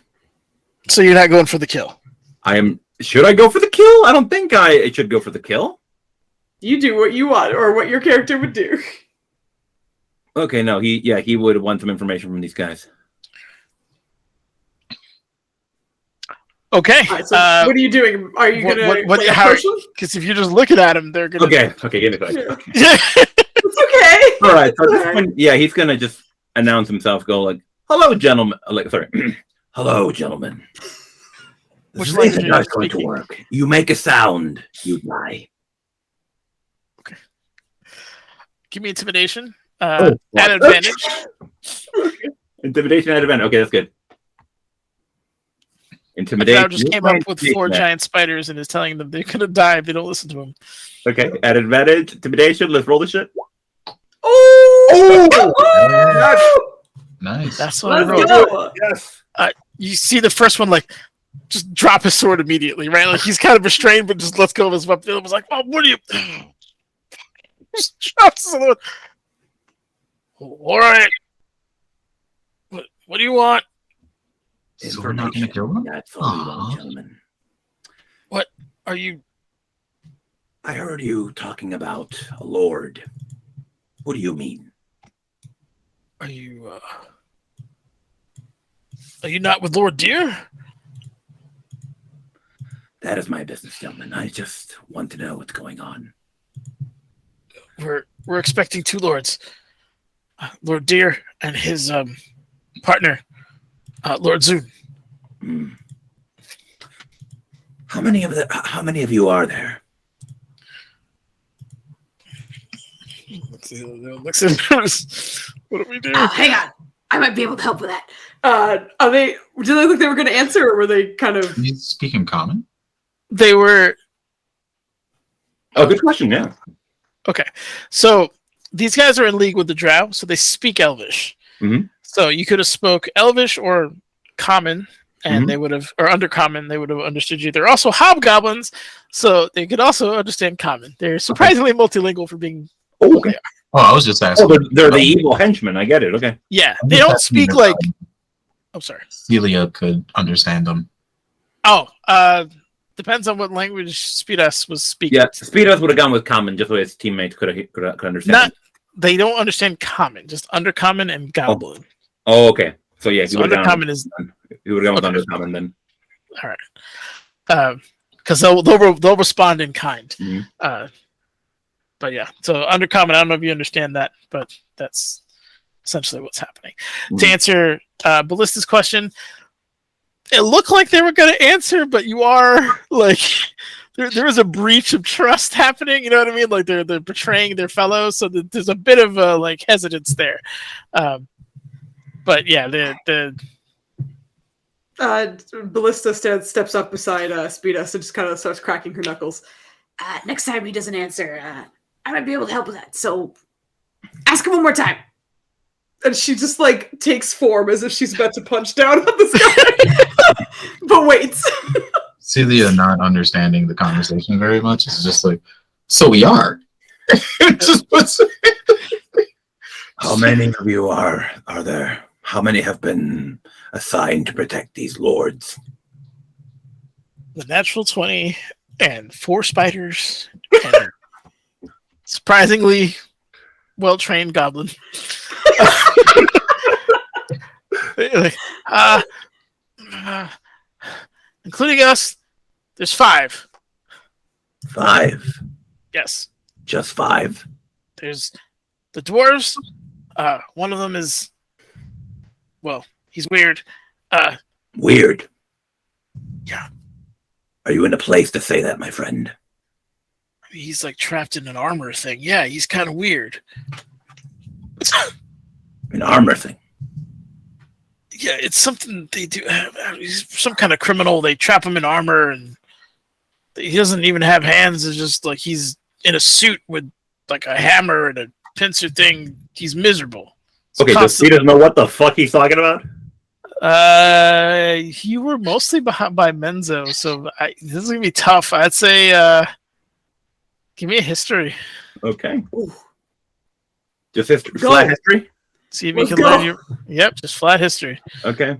So you're not going for the kill. Should I go for the kill? I don't think I should go for the kill. You do what you want, or what your character would do. Okay, no, he would want some information from these guys. Okay. All right, so what are you doing? Are you gonna Because if you're just looking at him, they're gonna. Okay, give it back. It's okay. All right, so this one, he's gonna just announce himself. Go like, "Hello, gentlemen." Hello, gentlemen. Which This language is are not you going to speaking? work. You make a sound, you die. Give me intimidation. Oh, At advantage. Intimidation at advantage. Okay, that's good. The Intimidation. crowd just came up with 4 giant spiders and is telling them they're gonna die if they don't listen to him. Okay, at advantage. Intimidation. Let's roll this shit. Oh! Nice. That's what I Let's wrote. go. Yes. You see the first one like just drop his sword immediately, right? Like he's kind of restrained, but just lets go of his weapon. The other was like, "Oh, what are you?" Just drops his sword. All right. What do you want? So we're not gonna kill them? That's all we Aw. want, gentlemen. Are you? I heard you talking about a lord. What do you mean? Are you? Are you not with Lord Deer? That is my business, gentlemen. I just want to know what's going on. We're expecting 2 lords, Lord Deer and his partner, Lord Zune. Hmm. How many of you are there? Let's see, what do we do? Hang on. I might be able to help with that. Are they? Did they look like they were going to answer, or were they kind of? Can you speak in common? They were Oh, good question. Yeah. okay. So these guys are in league with the Drow, so they speak Elvish. Mhm. So So you could have spoke Elvish or Common, and they would have, or Undercommon, they would have understood you. They're also hobgoblins, so they could also understand Common. They're surprisingly multilingual for being. Oh, okay. Oh, I was just asking. Oh, they're the evil henchmen. I get it. Okay. Yeah, they don't speak like. I'm sorry. Celia could understand them. Oh, depends on what language Speedas was speaking. Yeah, Speedos would have gone with Common just so his teammates could understand. They don't understand Common, just Undercommon and Goblin. Oh, okay. So yeah, he would have gone with Undercommon then. All right. Because they'll respond in kind. But yeah, so Undercommon, I don't know if you understand that, but that's essentially what's happening. To answer Ballista's question, it looked like they were going to answer, but you are like there was a breach of trust happening. You know what I mean? Like they're betraying their fellows, so there's a bit of like hesitance there. But yeah, Ballista steps up beside Speedos and just kind of starts cracking her knuckles. Next time he doesn't answer, I might be able to help with that. So ask him one more time. And she just like takes form as if she's about to punch down on this guy, but waits. Celia, not understanding the conversation very much, is just like, so we are. How many of you are there? How many have been assigned to protect these lords? The natural 20 and 4 spiders and surprisingly well-trained goblin. Including us, there's 5. 5? Yes. Just 5? There's the dwarves. One of them is, well, he's weird. Weird? Yeah. Are you in a place to say that, my friend? I mean, he's like trapped in an armor thing. Yeah, he's kind of weird. An armor thing? Yeah, it's something they do. He's some kind of criminal. They trap him in armor, and he doesn't even have hands. It's just like he's in a suit with like a hammer and a pincer thing. He's miserable. Okay, so he doesn't know what the fuck he's talking about? You were mostly behind by Menzo, so this is gonna be tough. I'd say, give me a history. Okay. Ooh. Just history. Flat history? See if you can learn your. Yep, just flat history. Okay.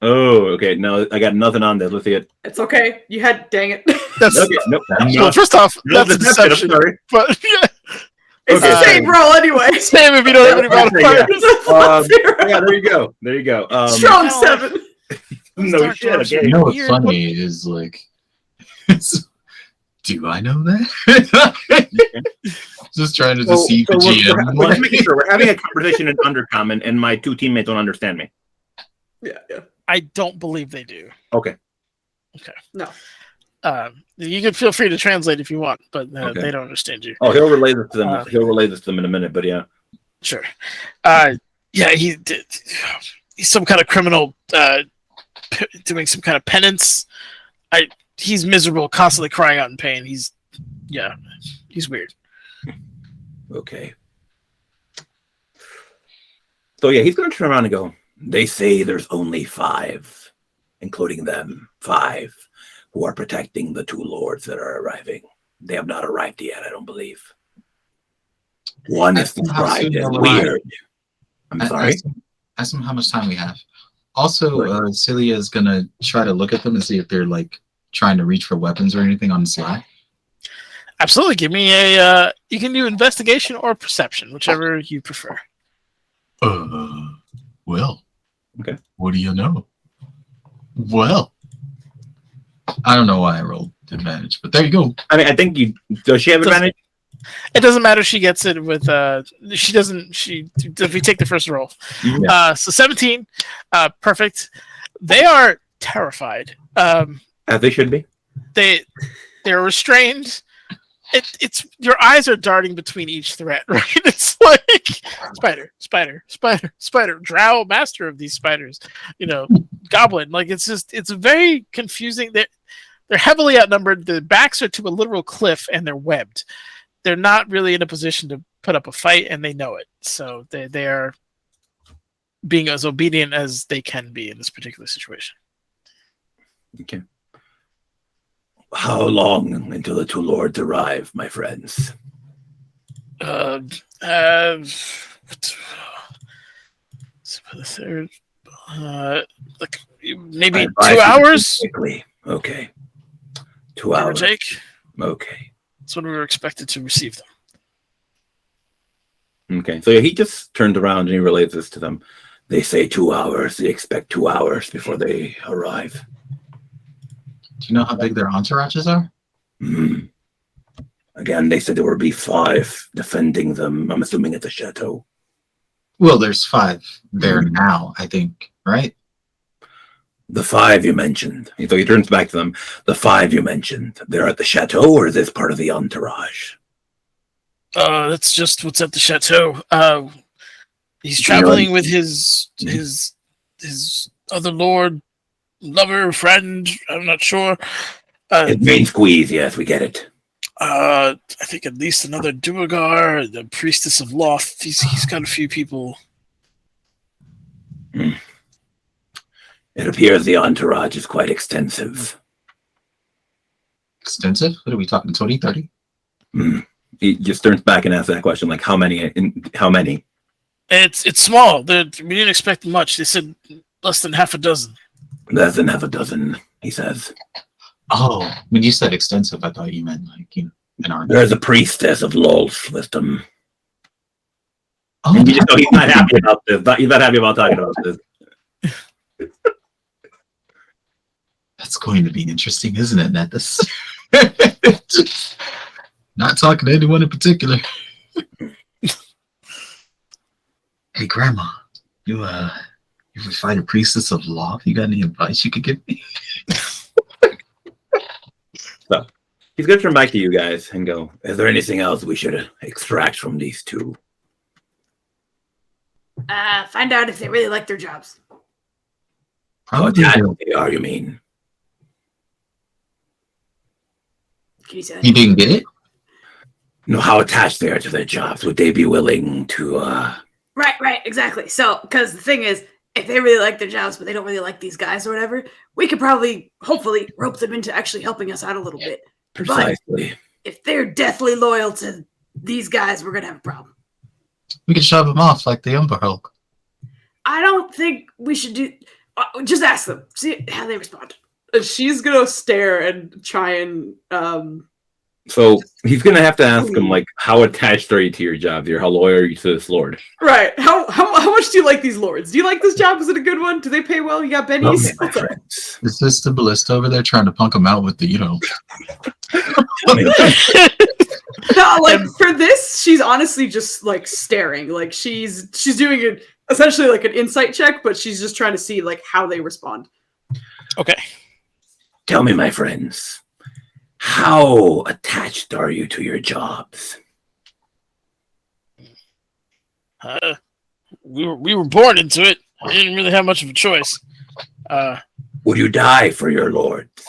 Okay. No, I got nothing on this. Let's see it. It's okay. You had. Dang it. That's okay. Nope. Well, first off, that's a deception. Sorry. But yeah. It's the same roll anyway. Same if you don't have any modifiers. Yeah, there you go. There you go. Strong 7. No shit. Okay. You know what's funny is like, do I know that? Just trying to deceive the GM. We're just making sure we're having a conversation in Undercommon, and my 2 teammates don't understand me. Yeah. I don't believe they do. Okay. No. You can feel free to translate if you want, but they don't understand you. Oh, he'll relay this to them. He'll relay this to them in a minute, but yeah. Sure. Yeah, he's some kind of criminal doing some kind of penance. He's miserable, constantly crying out in pain. He's weird. Okay. So yeah, he's going to turn around and go, they say there's only 5, including them, 5, who are protecting the 2 lords that are arriving. They have not arrived yet, I don't believe. One is described as weird. I'm sorry? Ask them how much time we have. Also, Celia is going to try to look at them and see if they're like trying to reach for weapons or anything on the sly. Absolutely. Give me a... you can do investigation or perception, whichever you prefer. Well. Okay. What do you know? Well. I don't know why I rolled advantage, but there you go. I mean, I think does she have advantage? It doesn't matter. She gets it with, she doesn't, if we take the first roll. Yeah. So 17, perfect. They are terrified. As they should be. They're restrained. It's your eyes are darting between each threat, right? It's like spider, drow, master of these spiders, goblin. Like it's very confusing. They're heavily outnumbered. The backs are to a literal cliff, and they're webbed. They're not really in a position to put up a fight, and they know it. So they're being as obedient as they can be in this particular situation. Okay. How long until the two lords arrive, my friends? Like maybe 2 hours. Quickly. Okay. 2 Give or hours. take. Okay. That's when we were expected to receive them. Okay. So he just turned around and he relays this to them. They say 2 hours. They expect 2 hours before they arrive. Do you know how big their entourages are? Hmm. Again, they said there would be 5 defending them. I'm assuming at the chateau. Well, there's 5 there now, I think, right? The 5 you mentioned. So he turns back to them. The 5 you mentioned. They're at the chateau, or is this part of the entourage? That's just what's at the chateau. He's traveling with his other lord, lover, friend. I'm not sure. It means squeeze. Yes, we get it. I think at least another Duergar, the priestess of Loth. He's got a few people. It appears the entourage is quite extensive. Extensive? What are we talking, 20, 30? He just turns back and asks that question, like, how many? How many? It's small. We didn't expect much. They said less than half a dozen. Less than half a dozen, he says. Oh, when you said extensive, I thought you meant like, you know, an army. There's a priestess of Lolth with them. Oh, You just know he's not happy about this. He's not happy about talking about this. that's going to be interesting, isn't it, Ned? This not talking to anyone in particular. Hey, Grandma, you ever find a priestess of law? You got any advice you could give me? So he's gonna turn back to you guys and go, Is there anything else we should extract from these two? Find out if they really like their jobs. How Probably. attached they are, you mean? Can you say that? You didn't get it? No, how attached they are to their jobs. Would they be willing to, Right, exactly. So, because the thing is, if they really like their jobs, but they don't really like these guys or whatever, we could probably, hopefully, rope them into actually helping us out a little bit. precisely. But if they're deathly loyal to these guys, we're gonna have a problem. We could shove him off like the Umber Hulk. I don't think we should do. Just ask them, see how they respond. She's gonna stare and try and so he's gonna have to ask him, like, how attached are you to your job here? How loyal are you to this lord? right. How much do you like these lords? Do you like this job? Is it a good one? Do they pay well? You got bennies? Okay, my friends. Is this the ballista over there trying to punk him out with the, you know? No, like for this, she's honestly just like staring. Like she's doing it essentially like an insight check, but she's just trying to see like how they respond. Okay. Tell me, my friends, how attached are you to your jobs? We were born into it. I didn't really have much of a choice. Would you die for your lords?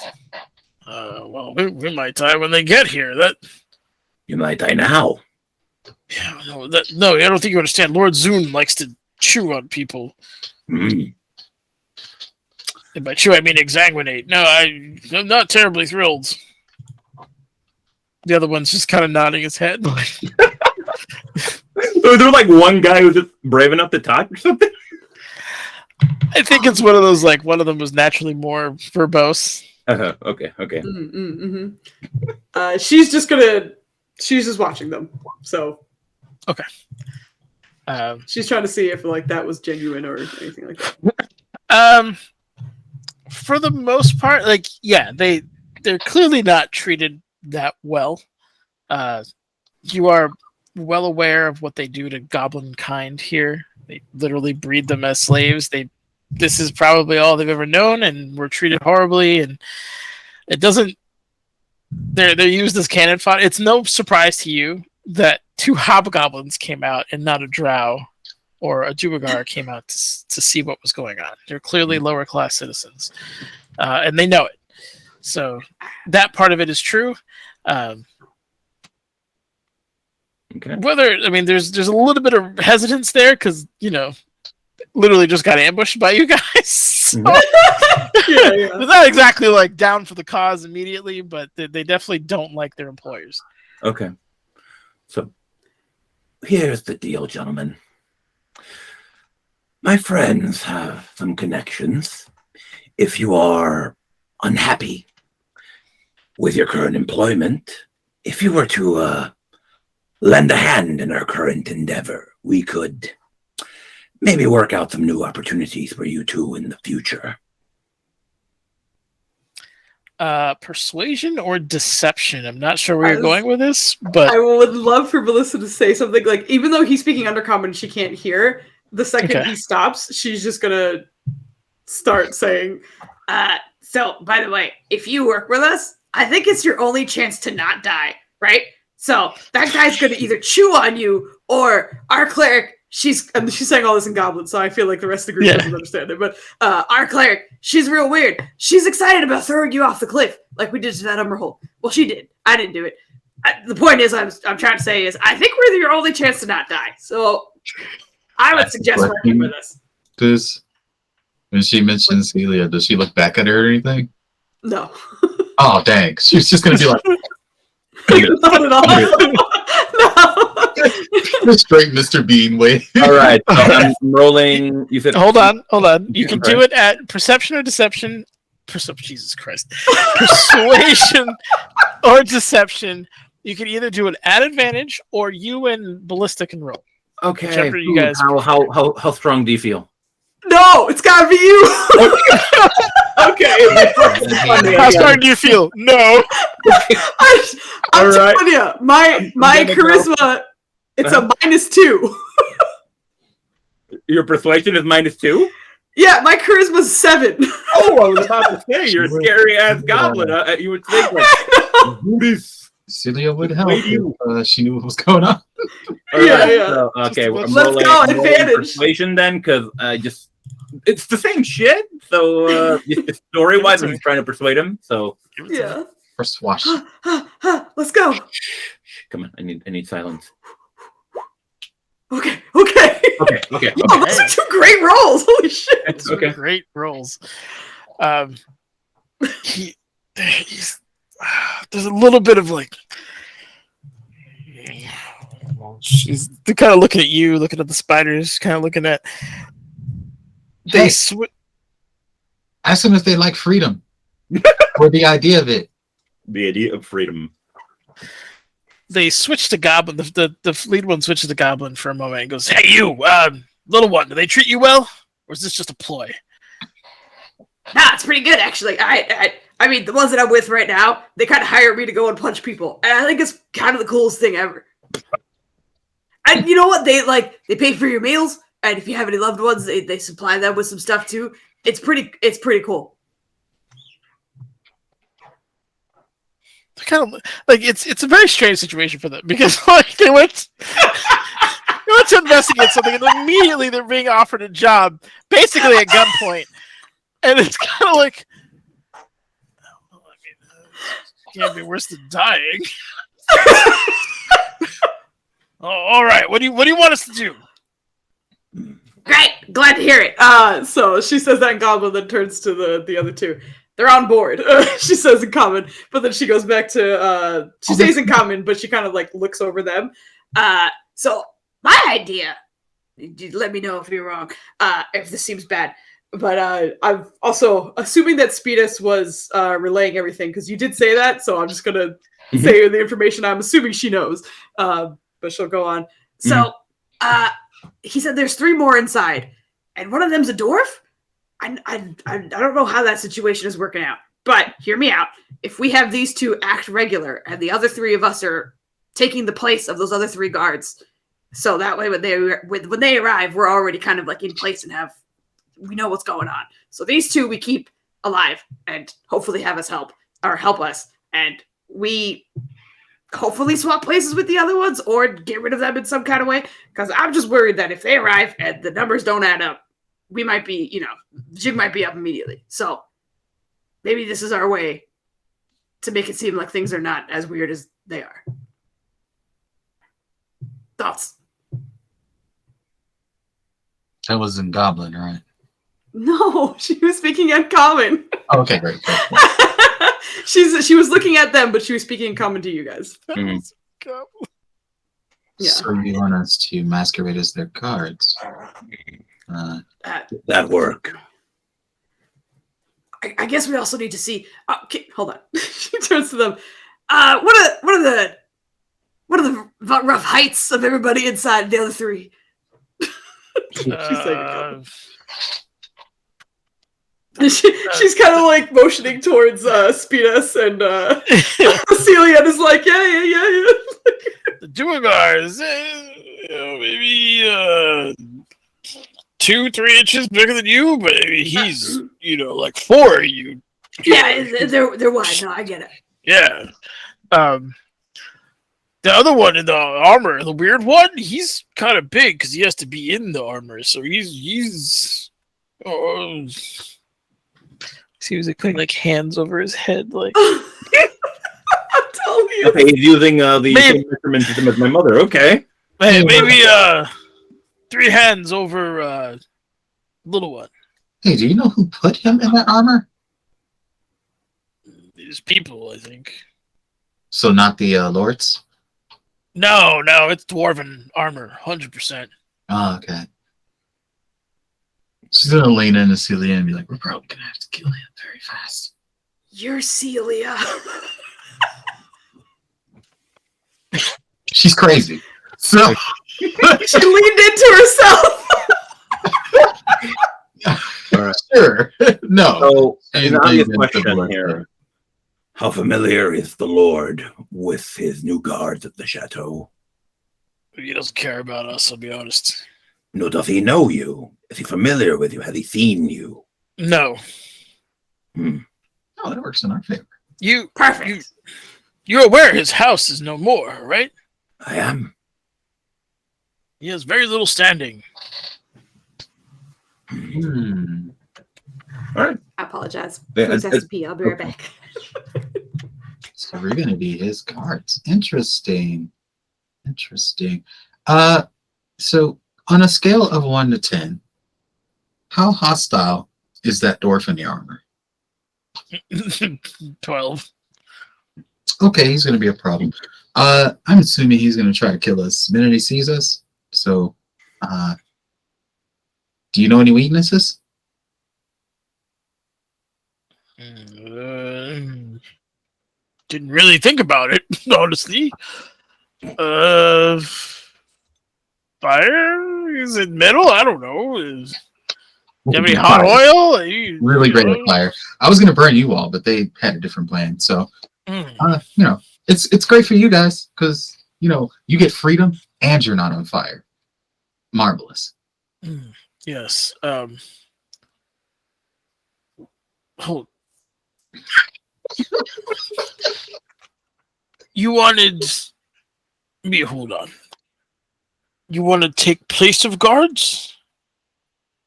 Well, we might die when they get here. You might die now. Yeah, no, I don't think you understand. Lord Zune likes to chew on people. Mm. And by chew, I mean exsanguinate. No, I'm not terribly thrilled. The other one's just kind of nodding his head. So is there like one guy who's just brave enough to talk or something? I think it's one of those, like, one of them was naturally more verbose. Okay. She's just watching them. So Okay. she's trying to see if like that was genuine or anything like that. For the most part, like, yeah, they're clearly not treated that well. You are well aware of what they do to goblin kind here. They literally breed them as slaves. This is probably all they've ever known, and were treated horribly. And it doesn't. They're used as cannon fodder. It's no surprise to you that 2 hobgoblins came out and not a drow or a Duergar came out to see what was going on. They're clearly lower class citizens, and they know it. So that part of it is true. Okay. There's a little bit of hesitance there because, you know, literally just got ambushed by you guys. So, Yeah. they're not exactly like down for the cause immediately, but they definitely don't like their employers. Okay. So Here's the deal, gentlemen. My friends have some connections. If you are unhappy with your current employment, if you were to lend a hand in our current endeavor, we could maybe work out some new opportunities for you two in the future. Persuasion or deception? I'm not sure where you're going with this, but I would love for Melissa to say something like, even though he's speaking undercommon and she can't hear, the second he stops, she's just gonna start saying, So, by the way, if you work with us, I think it's your only chance to not die, right? So that guy's gonna either chew on you or our cleric. She's saying all this in Goblin, so I feel like the rest of the group doesn't understand it. But our cleric, she's real weird. She's excited about throwing you off the cliff, like we did to that Umberhold. Well, she did. I didn't do it. The point is, I'm trying to say is, I think we're your only chance to not die. So I would suggest working with us. This, when she mentions Celia, does she look back at her or anything? no. Oh, dang. She's just going to be like, Not at all. No. the straight Mr. Bean way. all right. So I'm rolling. You said hold on. You can Okay. do it at perception or deception. Jesus Christ. Persuasion or deception. You can either do it at advantage or you and Ballista can roll. Okay. Whichever you guys- How strong do you feel? No, it's gotta be you. Okay. How strong do you feel? No. I'm All right. telling you, my gonna go. charisma, it's a -2. Your persuasion is -2. Yeah, my charisma's 7. Oh, I was about to say you're a scary ass goblin. You would think like, who is? Celia would help Wait, you- if she knew what was going on. All Yeah, right, yeah. so, okay, I'm Let's rolling- go, I'm rolling advantage. persuasion then, because it's the same shit. So story wise, I'm just trying to persuade him. So Yeah. Persuasion. Let's go. come on, I need silence. Okay. Okay. Oh, those are 2 great rolls. Holy shit. It's Okay. great rolls. He's there's a little bit of like she's kind of looking at you, looking at the spiders, kind of looking at Hey, ask them if they like freedom or the idea of it. The idea of freedom. they switch to Goblin. The lead one switches to Goblin for a moment and goes, "Hey, you, little one, do they treat you well, or is this just a ploy?" Nah, it's pretty good actually. I mean, the ones that I'm with right now, they kind of hire me to go and punch people, and I think it's kind of the coolest thing ever. And you know what? They pay for your meals, and if you have any loved ones, they supply them with some stuff too. It's pretty cool. Kind of like it's a very strange situation for them because like they went to investigate something and immediately they're being offered a job basically at gunpoint, and it's kind of like, well, I mean, can't be worse than dying. Oh, all right, what do you want us to do? Great, glad to hear it. So she says that in Goblin, then turns to the other two. They're on board. She says in common, but then she goes back to she says in common, but she kind of like looks over them. So my idea. Let me know if you're wrong. If this seems bad. But I'm also assuming that Speedus was relaying everything because you did say that, so I'm just gonna say the information I'm assuming she knows. But she'll go on. So, he said there's 3 more inside, and one of them's a dwarf. I don't know how that situation is working out, but hear me out. If we have these 2 act regular, and the other 3 of us are taking the place of those other 3 guards, so that way when they arrive, we're already kind of like in place and we know what's going on. So these 2 we keep alive and hopefully have us help us, and we hopefully swap places with the other ones or get rid of them in some kind of way. Because I'm just worried that if they arrive and the numbers don't add up, we might be, the jig might be up immediately. So maybe this is our way to make it seem like things are not as weird as they are. Thoughts? That was in Goblin, right? No, she was speaking in common. Oh, okay, great. She was looking at them, but she was speaking in common to you guys. Mhm. Yeah. So you want us to masquerade as their guards? That work. I guess we also need to see. Okay, hold on. She turns to them. What are the rough heights of everybody inside the other three? She's saying she's kind of like motioning towards Spinas, and Celia is like, yeah. The two guys, maybe 2-3 inches bigger than you, but he's like 4 of you. Yeah, they're wide. No, I get it. Yeah. The other one in the armor, the weird one, he's kind of big because he has to be in the armor. So he's. He was like putting like hands over his head, like. I'm telling you. Okay, he's using the same measurement system as my mother. Okay. Maybe 3 hands over little one. Hey, do you know who put him in that armor? These people, I think. So not the lords? No, it's dwarven armor, 100%. Oh, okay. She's gonna lean into Celia and be like, "We're probably gonna have to kill him very fast." You're Celia. She's crazy. So She leaned into herself. All right. Sure. No. So, And an obvious lean into question Lord. here. How familiar is the Lord with his new guards at the chateau? He doesn't care about us, I'll be honest. No, does he know you? Is he familiar with you? Has he seen you? No. Oh, that works in our favor. Perfect. You're aware his house is no more, right? I am. He has very little standing. Hmm. All right. I apologize. Yeah, Food's has to pee. I'll be right back. So we're gonna be his guards. Interesting. So on a scale of 1 to 10, how hostile is that dwarf in the armor? 12. Okay, he's gonna be a problem. I'm assuming he's gonna try to kill us the minute he sees us. So, do you know any weaknesses? Didn't really think about it, honestly. Fire? Is it metal? I don't know. Do you have any hot oil? Really great at fire. I was gonna burn you all, but they had a different plan. So, it's great for you guys because you get freedom and you're not on fire. Marvelous. Yes. Hold. You wanted me. Hold on. You want to take place of guards?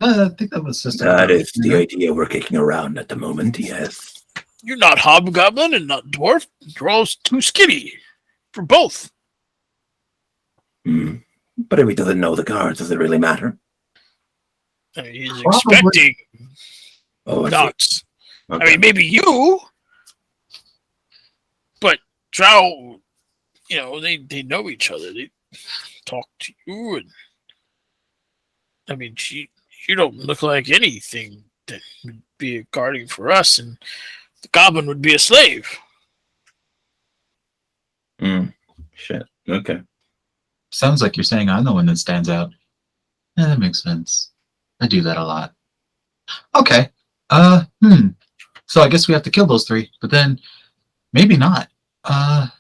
I think that was just That is the idea we're kicking around at the moment, yes. You're not hobgoblin and not dwarf. You're all too skinny for both. But if he doesn't know the guards, does it really matter? He's Probably. expecting Oh, I see. not. Okay. I mean, maybe you, but Drow, they know each other. They talk to you, and I mean, you don't look like anything that would be a guarding for us, and the goblin would be a slave. Shit. Okay. Sounds like you're saying I'm the one that stands out. Yeah, that makes sense. I do that a lot. Okay. So I guess we have to kill those 3, but then maybe not. I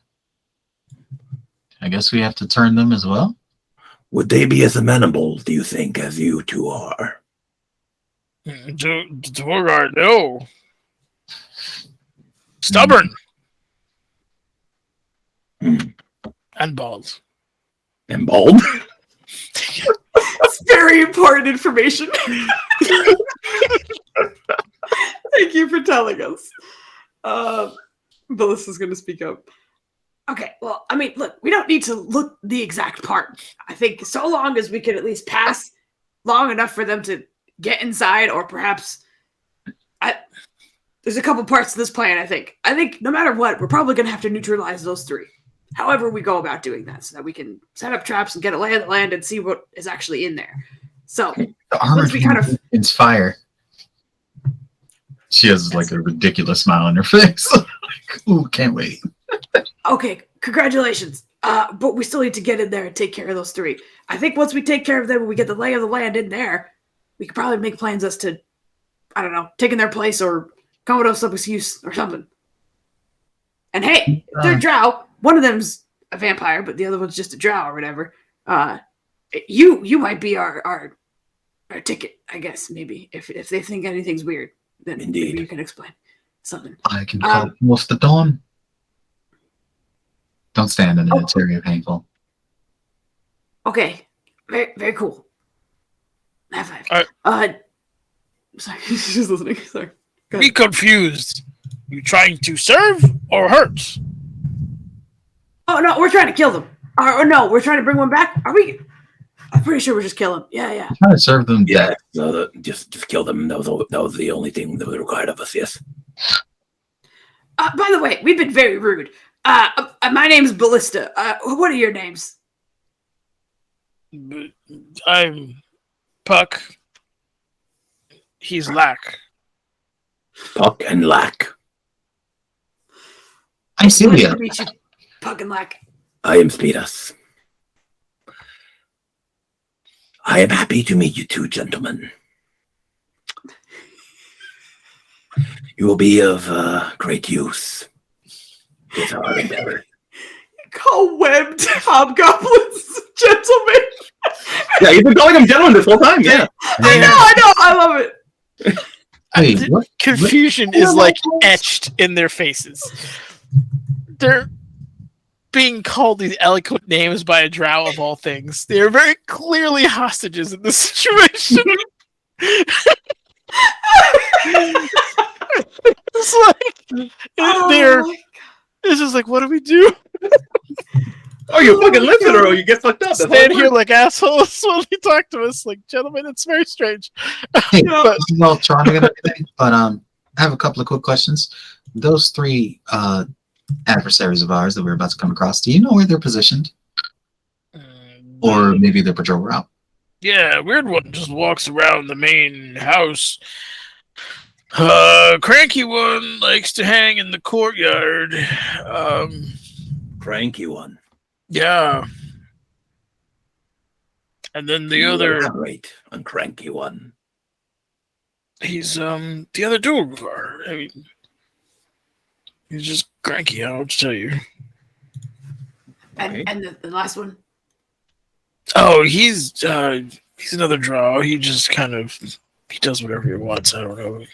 guess we have to turn them as well. Would they be as amenable, do you think, as you two are? Dwargard, no. Stubborn. And bald. And bald? It's very important information. Thank you for telling us. Melissa's going to speak up. Okay, well, I mean, look, we don't need to look the exact part. I think so long as we can at least pass long enough for them to get inside, or perhaps there's a couple parts to this plan. I think no matter what, we're probably going to have to neutralize those three. However we go about doing that, so that we can set up traps and get a lay of the land and see what is actually in there. So The armored we kind of inspire. She has like a ridiculous smile on her face. Ooh, can't wait. okay. Congratulations. But we still need to get in there and take care of those three. I think once we take care of them, when we get the lay of the land in there, we could probably make plans as to, I don't know, taking their place or coming up with some excuse or something. And hey, if they're drow. One of them's a vampire, but the other one's just a drow or whatever. You might be our ticket, I guess. Maybe if they think anything's weird, then maybe you can explain something. I can call Wolf the Dawn. Don't stand in it. It's very painful. Okay, very very cool. High five. Sorry, she's listening. Sorry. Be confused. You trying to serve or hurt? Oh no, we're trying to kill them. Or no, we're trying to bring one back. Are we? I'm pretty sure we're just killing. Yeah. I'm trying to serve them Yeah, dead. no, just kill them. That was the only thing that was required of us. Yes. By the way, we've been very rude. My name's Ballista. What are your names? I'm Puck. He's Lack. Puck and Lack. I'm Celia. Nice to meet you, Puck and Lack. I am Speedus. I am happy to meet you two, gentlemen. You will be of great use. With our endeavor. Call webbed hobgoblins gentlemen. Yeah, you've been calling them gentlemen this whole time. Yeah. I know. I love it. Hey, what? Confusion is like etched in their faces. They're being called these eloquent names by a drow of all things. They are very clearly hostages in this situation. It's like it's just like, what do we do? Oh, you fucking listen or you get fucked up. That's Stand all here like assholes when we talk to us. Like, gentlemen, it's very strange. Hey, But- well, charming and everything, but I have a couple of quick questions. Those three adversaries of ours that we're about to come across, do you know where they're positioned? Or maybe their patrol route? Yeah, weird one just walks around the main house. Cranky one likes to hang in the courtyard. Cranky one. Yeah. And then the other, Elaborate on cranky one. he's the other dude. I mean, he's just cranky. I don't know what to tell you. And the last one. Oh, he's another draw. He just kind of he does whatever he wants. I don't know.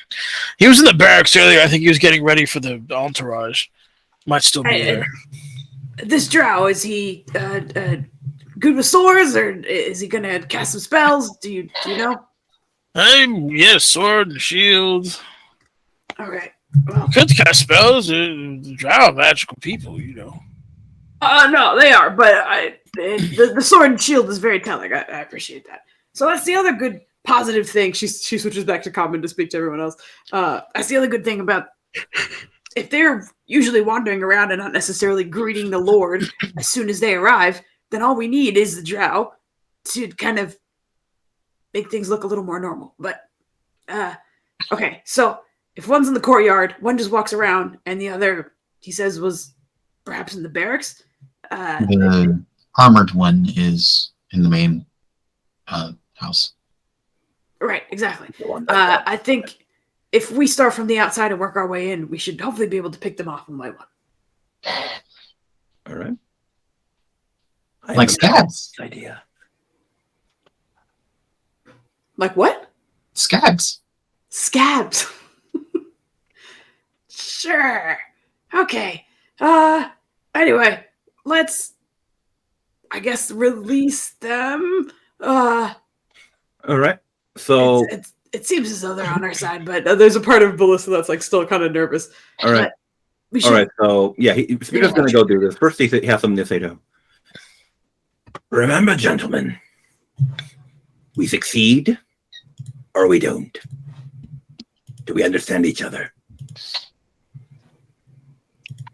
He was in the barracks earlier. I think he was getting ready for the entourage. Might still be there. This drow, is he good with swords, or is he gonna cast some spells? Do you know? Yeah, sword and shield. Okay. Well, Could cast spells. The drow are magical people, you know. no, they are, but the sword and shield is very telling. I appreciate that. So that's the other good positive thing. She switches back to common to speak to everyone else. That's the other good thing about if they're usually wandering around and not necessarily greeting the Lord as soon as they arrive, then all we need is the drow to kind of make things look a little more normal. But okay, so if one's in the courtyard, one just walks around, and the other, he says, was perhaps in the barracks. The armored one is in the main house. Right, exactly. The one that I think if we start from the outside and work our way in, we should hopefully be able to pick them off one by one. all right. I Like have a scabs. idea. Like what? Scabs. Scabs. Sure. Okay. Anyway, let's, I guess, release them. All right. So, It seems as though they're on our side, but There's a part of Ballista that's like still kind of nervous. all right. we should. All right. So, yeah, Speeder's going to go do this. First, he has something to say to him. Remember, gentlemen, We succeed or we don't. Do we understand each other?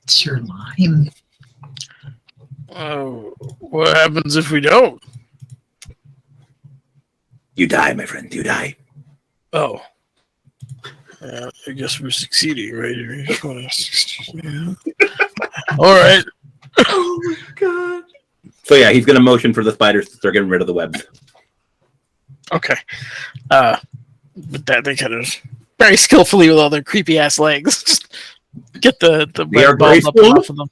It's your line. What happens if we don't? You die, my friend. You die. Oh. I guess we're succeeding, right? Yeah. All right. Oh my god. So yeah, he's gonna motion for the spiders to start getting rid of the webs. Okay. But that they kind of very skillfully with all their creepy ass legs, just get the They are web balls up graceful? off of them.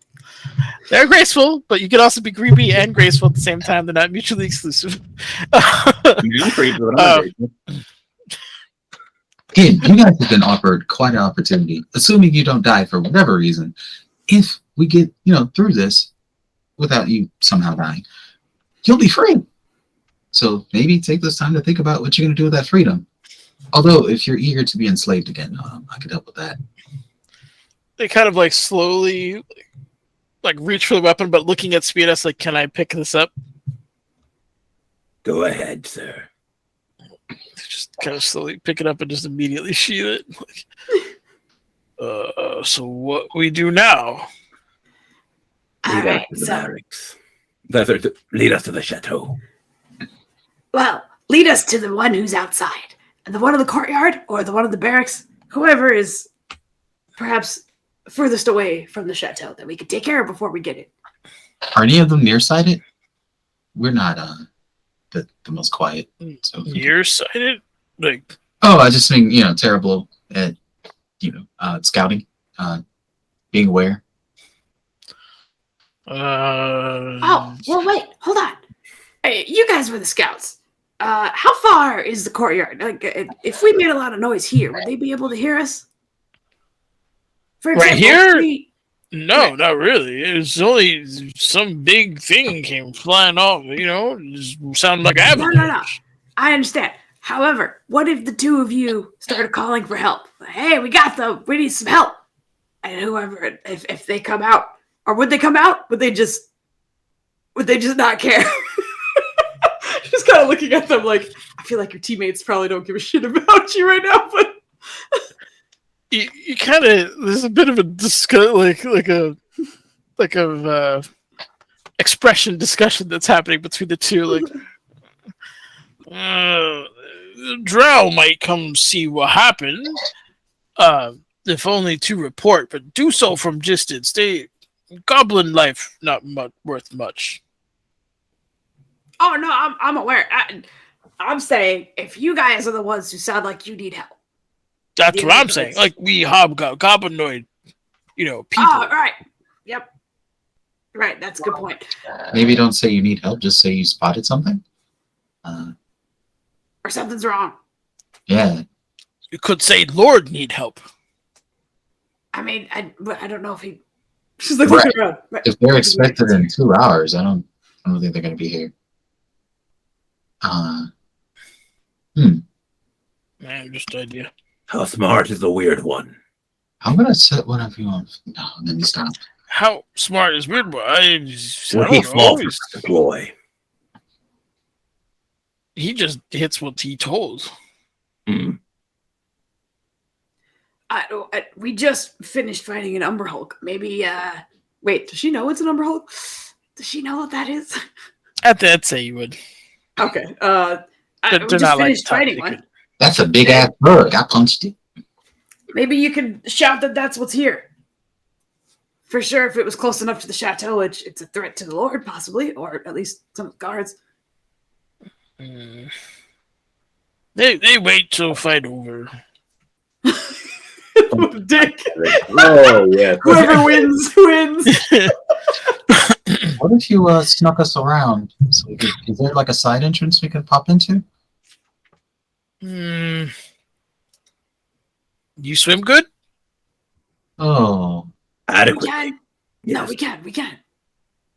They're graceful, but you can also be creepy and graceful at the same time. They're not mutually exclusive. I'm creepy, but I'm not graceful. Again, you guys have been offered quite an opportunity, assuming you don't die for whatever reason. If we get, through this without you somehow dying, you'll be free. So maybe take this time to think about what you're going to do with that freedom. Although, if you're eager to be enslaved again, I could help with that. They kind of like slowly reach for the weapon, but looking at Speedos like, can I pick this up? Go ahead, sir. Just kind of slowly pick it up and just immediately sheath it. So what we do now? Lead Alright, us to the so barracks. Lead us to the chateau. well, lead us to the one who's outside. The one in the courtyard or the one in the barracks, whoever is perhaps furthest away from the chateau that we could take care of before we get it. Are any of them nearsighted? We're not the most quiet. So Nearsighted? Like, I just mean, terrible at, scouting, being aware. Oh, well, wait, hold on. Hey, you guys were the scouts. How far is the courtyard? Like, if we made a lot of noise here, would they be able to hear us? For Right example, here? if we- no, not really. It's only some big thing came flying off, just sounded like an No. avalanche. I understand. However, what if the two of you started calling for help? Hey, we need some help. And whoever, if they come out, or would they come out? Would they just not care? Just kind of looking at them like, I feel like your teammates probably don't give a shit about you right now, but You kind of, there's a bit of a expression discussion that's happening between the two. Like, Drow might come see what happened, if only to report, but do so from distance. Goblin life not worth much. oh no, I'm aware. I'm saying if you guys are the ones who sound like you need help. That's Yeah, what I'm but saying. it's- Like, we goblinoid, people. Oh, right. Yep. Right, that's a good point. Maybe don't say you need help, just say you spotted something. Or something's wrong. Yeah. You could say Lord need help. I mean, I don't know if he. She's like Right. looking around. If they're expected in 2 hours, I don't think they're going to be here. Man, just an idea. How smart is the weird one? I'm going to set one of you on. No, let me stop. How smart is Weird Boy? I Would don't he know. fall for the ploy? He just hits what he told. Hmm. We just finished fighting an Umber Hulk. Maybe. Wait, does she know it's an Umber Hulk? Does she know what that is? I'd say you would. Okay. We They're just not like finished top fighting secret. one. That's a big ass bird. I punched it. Maybe you could shout that that's what's here. For sure, if it was close enough to the chateau, it's a threat to the Lord, possibly, or at least some of the guards. They wait till fight over. What a dick. Oh yeah. Whoever wins, wins. What if you snuck us around? So is there like a side entrance we could pop into? You swim good? Oh, We Adequate. can. No, we can.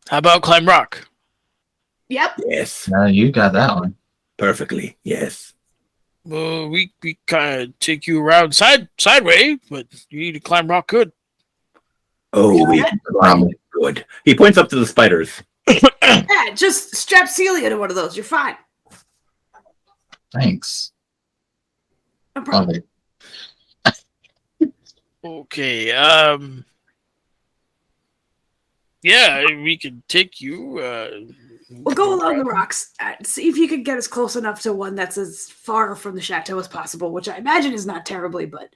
How about climb rock? Yep. Yes. no, you got that one. Perfectly. Yes. Well, we kind of take you around sideways, but you need to climb rock good. Oh, we good. He points up to the spiders. Yeah, just strap Celia to one of those. You're fine. Thanks. No problem. Love it. Okay. Yeah, we can take you. We'll go along the rocks. See if you can get us close enough to one that's as far from the chateau as possible, which I imagine is not terribly, but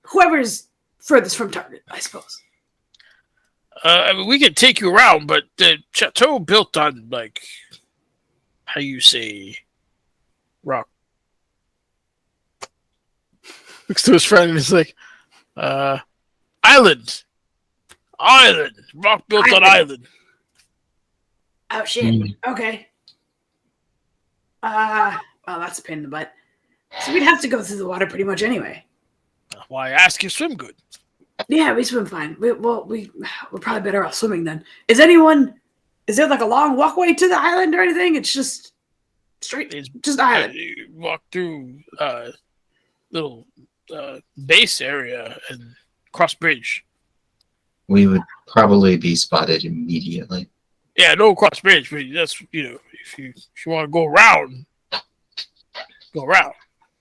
whoever's furthest from target, I suppose. I mean, we can take you around, but the chateau built on, like, how you say, rock. Looks to his friend and he's like, island. Rock built on island. Oh, shit. Okay. Well, that's a pain in the butt. So we'd have to go through the water pretty much anyway. Why ask you swim good? Yeah, we swim fine. We're probably better off swimming then. Is there like a long walkway to the island or anything? It's just straight, just island. You walk through little base area and cross bridge. We would probably be spotted immediately. Yeah, no cross bridge, but that's, if you want to go around, go around.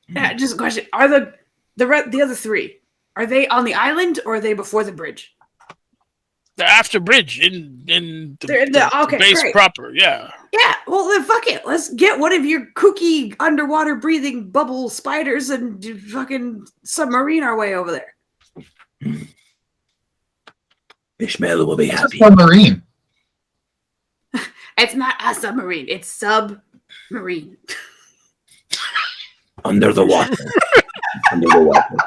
Yeah, just a question. Are the other three, are they on the island or are they before the bridge? The after bridge in They're the okay, base great. proper, yeah. Yeah, well then fuck it. Let's get one of your kooky underwater breathing bubble spiders and fucking submarine our way over there. Ishmael will be It's a happy. submarine. It's not a submarine, it's submarine. Under the water. Under the water.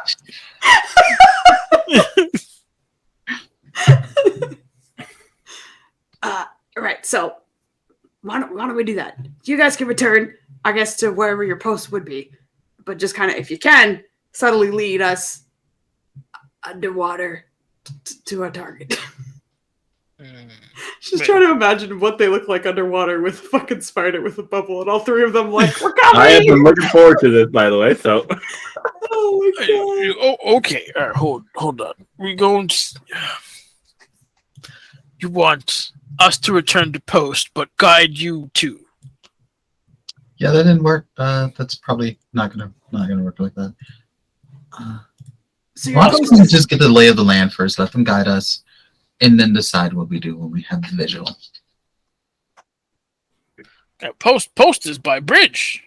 Right, so why don't we do that? You guys can return, I guess, to wherever your post would be, but just kind of, if you can, subtly lead us underwater to our target. Just trying to imagine what they look like underwater with a fucking spider with a bubble, and all three of them like, we're coming! I have been looking forward to this, by the way. So, Oh my god. Okay. All right, hold on. We going. You want us to return to post, but guide you to. Yeah, that didn't work. That's probably not gonna work like that. So Why don't we just get the lay of the land first? Let them guide us, and then decide what we do when we have the visual. Post is by bridge.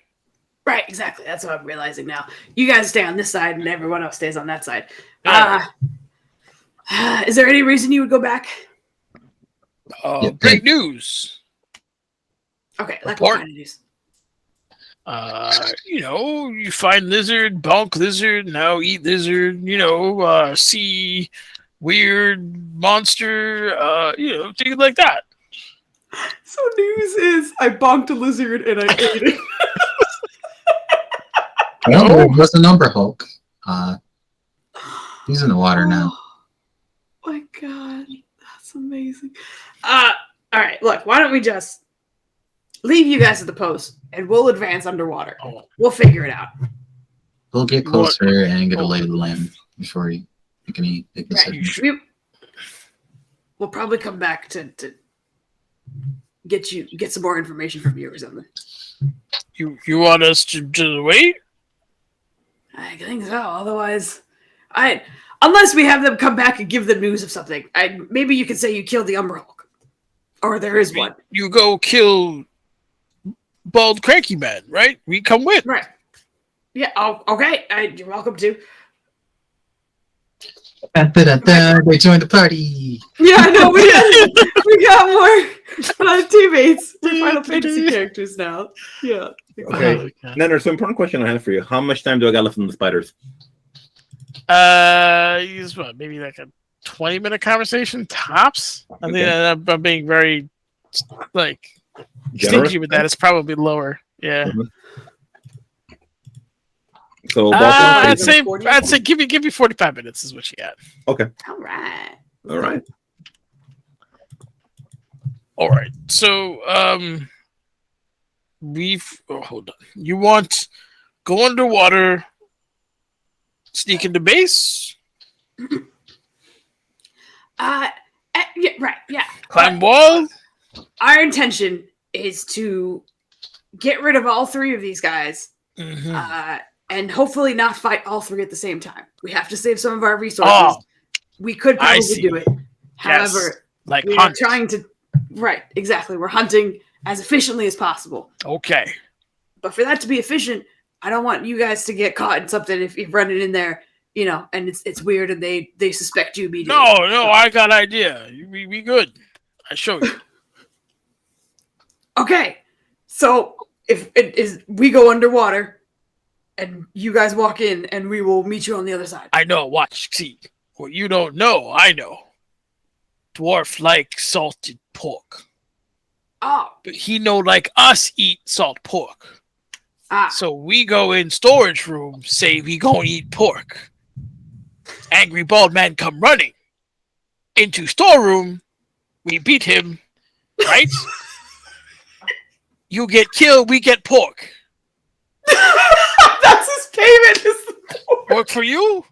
Right, exactly. That's what I'm realizing now. You guys stay on this side, and everyone else stays on that side. Is there any reason you would go back? Great news. Okay, like what kind of news? You find lizard, bonk lizard, now eat lizard, see weird monster, things like that. So news is I bonked a lizard and I ate it. No, it was a number Hulk. He's in the water now. Oh my god, that's amazing. All right, look, why don't we just leave you guys at the post, and we'll advance underwater. We'll figure it out. We'll get closer and get a lay of the land before you can eat. Right. We'll probably come back to get some more information from you or something. You want us to just wait? I think so. Otherwise, unless we have them come back and give the news of something, maybe you could say you killed the Umber Hulk, or there is one. You go kill bald cranky man, right? We come with. Right. Yeah. Oh, okay. You're welcome to. They joined the party. Yeah, I know. We got more teammates. We're Final Fantasy characters now. Yeah. okay. Nenner, so important question I have for you. How much time do I got left on the spiders? Use what? Maybe like a 20-minute conversation tops. I think I'm being very Generous? stingy with that. It's probably lower. Yeah. Mm-hmm. So I'd say give me 45 minutes is what you got. Okay. All right. All right. So hold on. You want go underwater, sneak into base? Yeah, right. Yeah. Climb wall? Our intention is to get rid of all 3 of these guys, Mhm. and hopefully not fight all 3 at the same time. We have to save some of our resources. Oh, We could I probably see. do it. However, Yes, like we are hunt. trying to. Right, exactly. We're hunting as efficiently as possible. Okay. But for that to be efficient, I don't want you guys to get caught in something if you're running in there, and it's weird and they suspect you immediately. No, I got idea. We good. I show you. Okay, so if it is, we go underwater, and you guys walk in, and we will meet you on the other side. I know. Watch. See. What you don't know, I know. Dwarf like salted pork. Oh, But he know like us eat salt pork. So we go in storage room, say we gonna eat pork. Angry bald man come running. Into storeroom, we beat him, right? You get killed, we get pork. that's his payment. Work for you?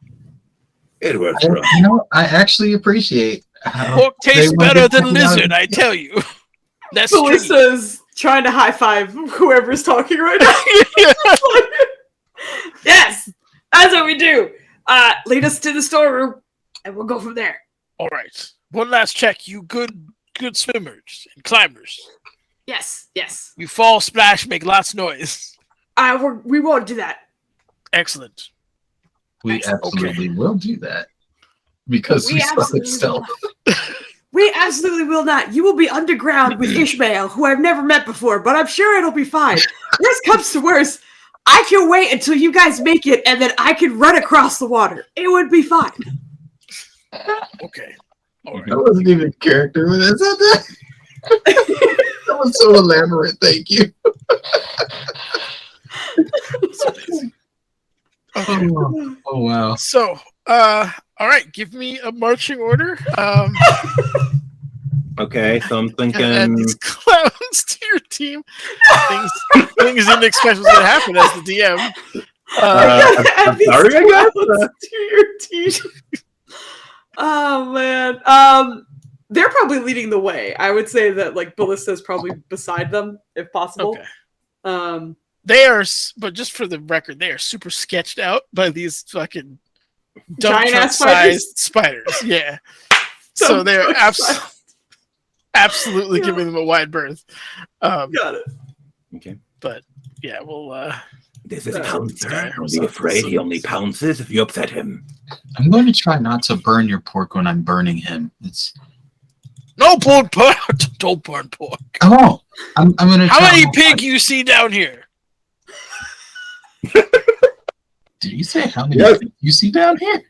It works for us. I actually appreciate how Pork tastes they better went than and found lizard, out- I tell you. That's true. Melissa's trying to high five whoever's talking right now. Yes, that's what we do. Lead us to the storeroom, and we'll go from there. All right. One last check. You good swimmers and climbers. Yes. You fall, splash, make lots of noise. We won't do that. Excellent. We absolutely will do that because we suck at absolutely stealth. We absolutely will not. You will be underground with Ishmael, who I've never met before, but I'm sure it'll be fine. Worst comes to worst, I can wait until you guys make it, and then I can run across the water. It would be fine. Okay. All right. That wasn't even character when I said that. That was so elaborate. Thank you. Oh wow. So, all right. Give me a marching order. Okay, so I'm Add thinking. these clowns to your team. Things you didn't expect was going to happen as the DM. I'm sorry, I guess. To your team. Oh man. They're probably leading the way. I would say that like Ballista's probably beside them if possible. Okay. They are, but just for the record, they are super sketched out by these fucking dump Giant truck ass spiders? sized spiders. Yeah. So they're absolutely Yeah. giving them a wide berth. Got it. Okay. But yeah, we'll. This is This Pouncer. guy Don't be afraid. He only pounces if you upset him. I'm going to try not to burn your pork when I'm burning him. It's No burn pork. Don't burn pork. I won't. I'm going to. How many pig you see down here? Did you say how many Yes. pig you see down here?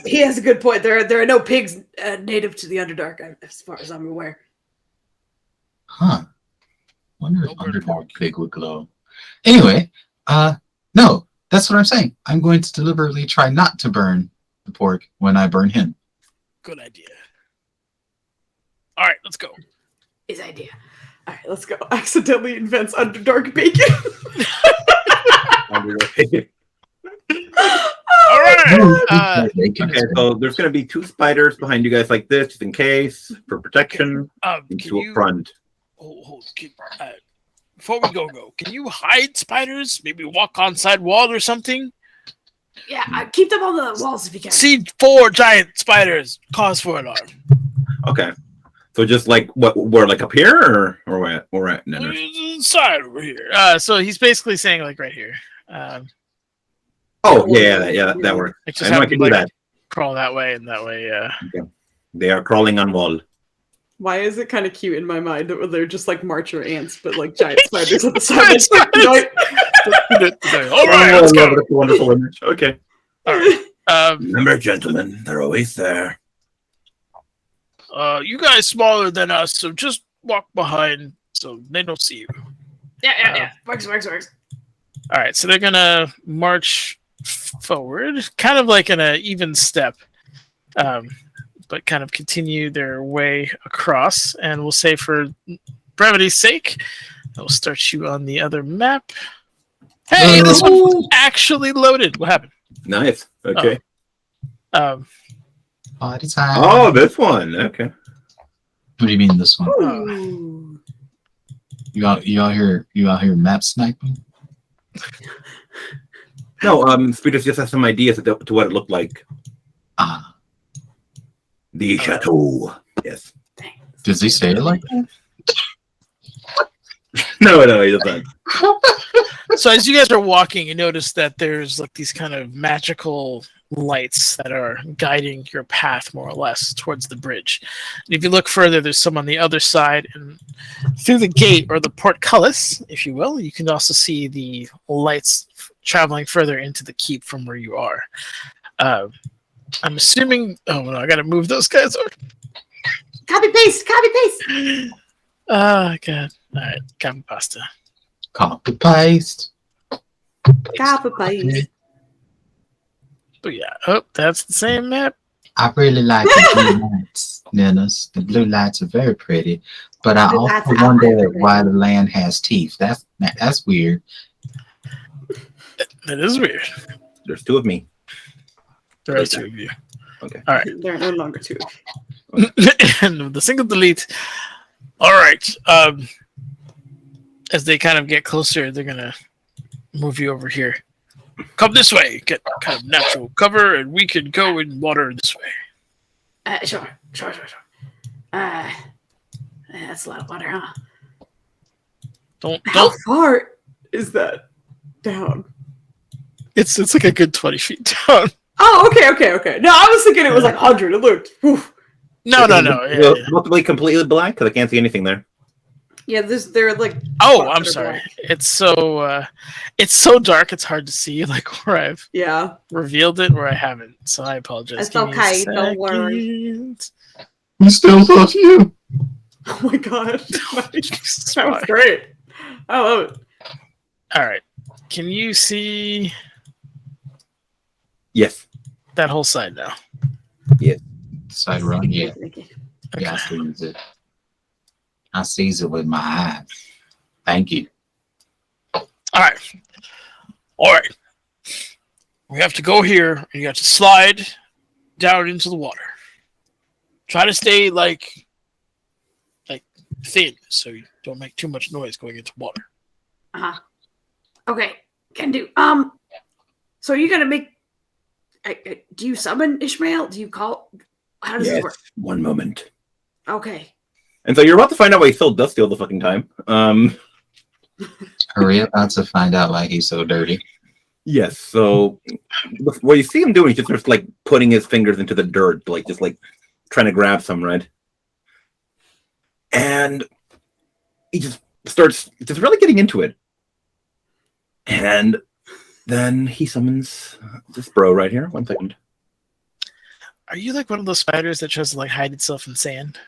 He has a good point. There are no pigs native to the Underdark, as far as I'm aware. Huh. Wonder No if burn Underdark pork. pig would glow. Anyway, no, that's what I'm saying. I'm going to deliberately try not to burn the pork when I burn him. Good idea. All right, let's go. His idea. All right, let's go. Accidentally invents Underdark bacon. All right. Okay, so there's gonna be 2 spiders behind you guys like this, just in case, for protection. Can Into you a front. before we go, can you hide spiders? Maybe walk on side wall or something? Yeah, keep them on the walls if you can. See 4 giant spiders. Cause for alarm. Okay. So just like what we're like up here or where we're at now? Side over here. So he's basically saying like right here. Oh yeah, that works. Like I know I have can to, do that. Crawl that way and that way. They are crawling on wall. Why is it kind of cute in my mind that they're just like marcher ants, but like giant spiders at the side? Giant It's like, All right, let's go. That's a wonderful image. Okay. All right. Remember, gentlemen, they're always there. You guys smaller than us, so just walk behind so they don't see you. Yeah. Works. All right, so they're gonna march forward, kind of like in an even step, but kind of continue their way across. And we'll say, for brevity's sake, I'll start you on the other map. Hey, this one's actually loaded. What happened? Nice. Okay. Party time. Oh, this one. Okay. What do you mean this one? ooh. You out here map sniping? No, Speeders just has some ideas to what it looked like. Ah, The chateau. Yes. does he say it like that? No, he doesn't. So as you guys are walking, you notice that there's like these kind of magical lights that are guiding your path more or less towards the bridge. And if you look further, there's some on the other side, and through the gate or the portcullis, if you will, you can also see the lights traveling further into the keep from where you are. I'm assuming. Oh no, I gotta move those guys over. Copy paste. Oh god. All right, copy pasta. Copy paste. Copy paste. But yeah, oh, that's the same map. I really like the blue lights, Ninus. The blue lights are very pretty, but I Blue also lights are wonder very pretty. why the land has teeth. That's weird. That is weird. There's two of me. There are two of you. Okay. All right. There are no longer two. And the single delete. All right. As they kind of get closer, they're gonna move you over here. Come this way. Get kind of natural cover, and we can go in water this way. Sure. That's a lot of water, huh? Don't. How far is that down? It's like a good 20 feet down. Oh, okay. No, I was thinking it was like 100. It looked. Oof. No. Yeah. Mostly completely black because I can't see anything there. Yeah, they're like. Oh, spots I'm that are sorry. black. It's so dark. It's hard to see like where I've Yeah. revealed it, where I haven't. So I apologize. That's Give me a okay, don't worry. second. We still love you. Oh my god. That was Why? great. I love it. All right. Can you see Yes. that whole side now? Side run, yeah. Thank you. Yeah, I sees it. I sees it with my eyes. Thank you. All right. We have to go here, and you have to slide down into the water. Try to stay like thin, so you don't make too much noise going into water. Okay, can do. So are you gonna make? Do you summon Ishmael? Do you call? How does this work? One moment. Okay. And so you're about to find out why he's so dusty all the fucking time. Hurry about to find out why he's so dirty. Yes. So what you see him doing, he's just sort of like putting his fingers into the dirt, like just like trying to grab some, right? And he just starts just really getting into it. And then he summons this bro right here. 1 second. Are you like one of those spiders that tries to like hide itself in sand?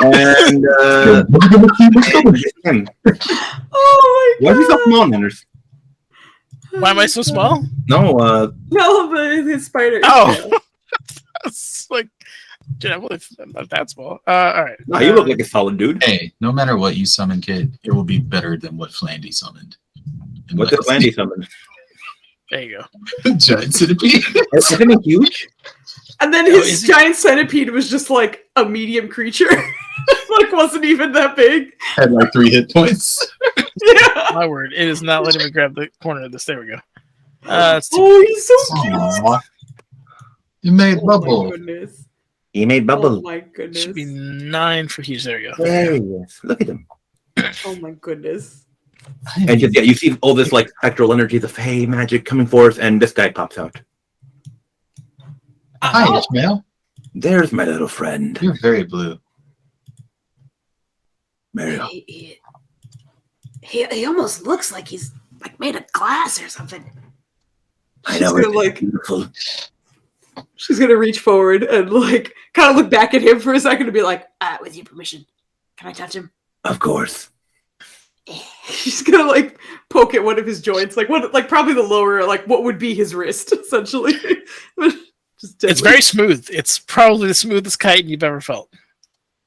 And him. Oh my Why god. is he so small, Anders? Why am I so small? No, No, but his spider. Oh, that's like, dude, I'm not that small. All right. no, you look like a solid dude. Hey, no matter what you summon, kid, it will be better than what Flandy summoned. What did Landy summon? There you go. Giant centipede. Isn't he huge? And then is his he? giant centipede was just like a medium creature. Like wasn't even that big. Had like 3 hit points. Yeah. My word, it is not letting me grab the corner of this. There we go. Oh, he's so cute. Aww. You made Oh my bubble. goodness. He made Oh bubble. my goodness. Should be 9 for huge. There you go. There he is. Look at him. Oh my goodness. And just, yeah, you see all this like spectral energy, the Fey magic coming forth, and this guy pops out. Hi, Ishmael. There's my little friend. You're very blue. Mario. He almost looks like he's like made of glass or something. I know She's gonna, it's like- beautiful. She's gonna reach forward and like kind of look back at him for a second and be like, With your permission, can I touch him? Of course. she's gonna like poke at one of his joints, like what, like probably the lower, like what would be his wrist, essentially. Just It's deadly. very smooth. It's probably the smoothest chitin you've ever felt.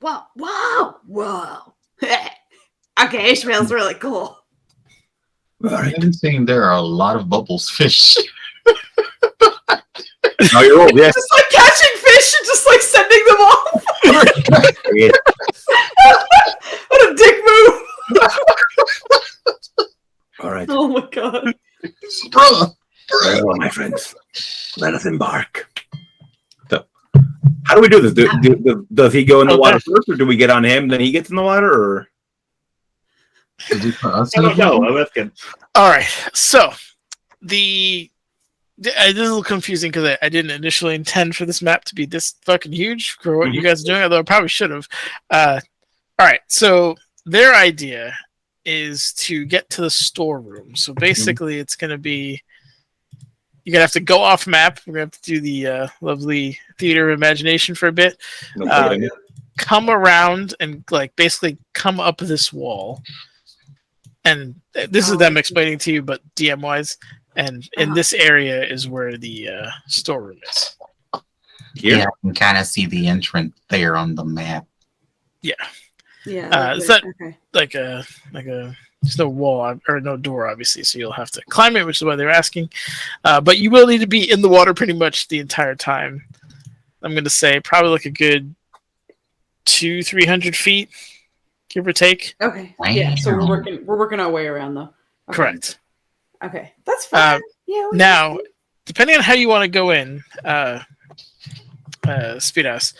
Whoa. Okay, Ishmael's really cool. All I right. haven't seen there are a lot of bubbles fish. Oh, you're old, yes. Just like catching fish and just like sending them off. my friends. Let us embark. So, how do we do this? Does he go in the water first, or do we get on him, then he gets in the water, or? Did we put us I in don't know. the I'm asking. All right. So this is a little confusing because I didn't initially intend for this map to be this fucking huge for what you guys are doing, although I probably should have. All right. So their idea is to get to the storeroom. So basically, it's going to be you're gonna have to go off map. We're gonna have to do the lovely theater of imagination for a bit. Come around and like basically come up this wall. And this is them explaining to you, but DM wise, and in this area is where the storeroom is. Here? Yeah, I can kind of see the entrance there on the map. Yeah. Yeah. It's not okay. like a there's no wall or no door, obviously, so you'll have to climb it, which is why they're asking. But you will need to be in the water pretty much the entire time. I'm going to say probably like a good 200-300 feet, give or take. Okay. Yeah. So we're working our way around though. Okay. Correct. Okay, that's fine. Yeah. Now, depending on how you want to go in, Speedos,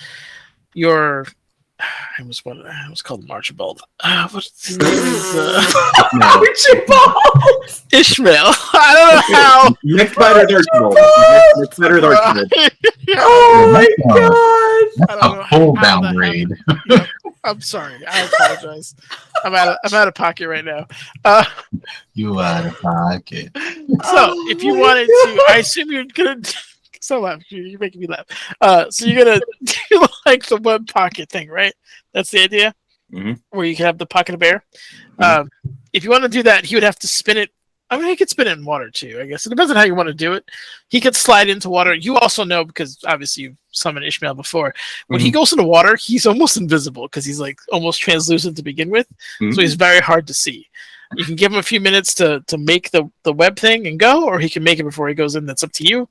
your I was called Marchibald. What's his name? Archibald! Ishmael. I don't know how. Next better than Archibald. Next better than Archibald. Oh my god! That's a full downgrade. I'm sorry. I apologize. I'm out of pocket right now. You out of pocket. So if you wanted to, I assume you're gonna. So laugh. You're making me laugh. So you're gonna do like the web pocket thing, right? That's the idea. Mm-hmm. Where you can have the pocket of air. If you want to do that, he would have to spin it. I mean, he could spin it in water too. I guess it depends on how you want to do it. He could slide into water. You also know, because obviously you've summoned Ishmael before. When he goes into water, he's almost invisible because he's like almost translucent to begin with. So he's very hard to see. You can give him a few minutes to make the web thing and go, or he can make it before he goes in. That's up to you.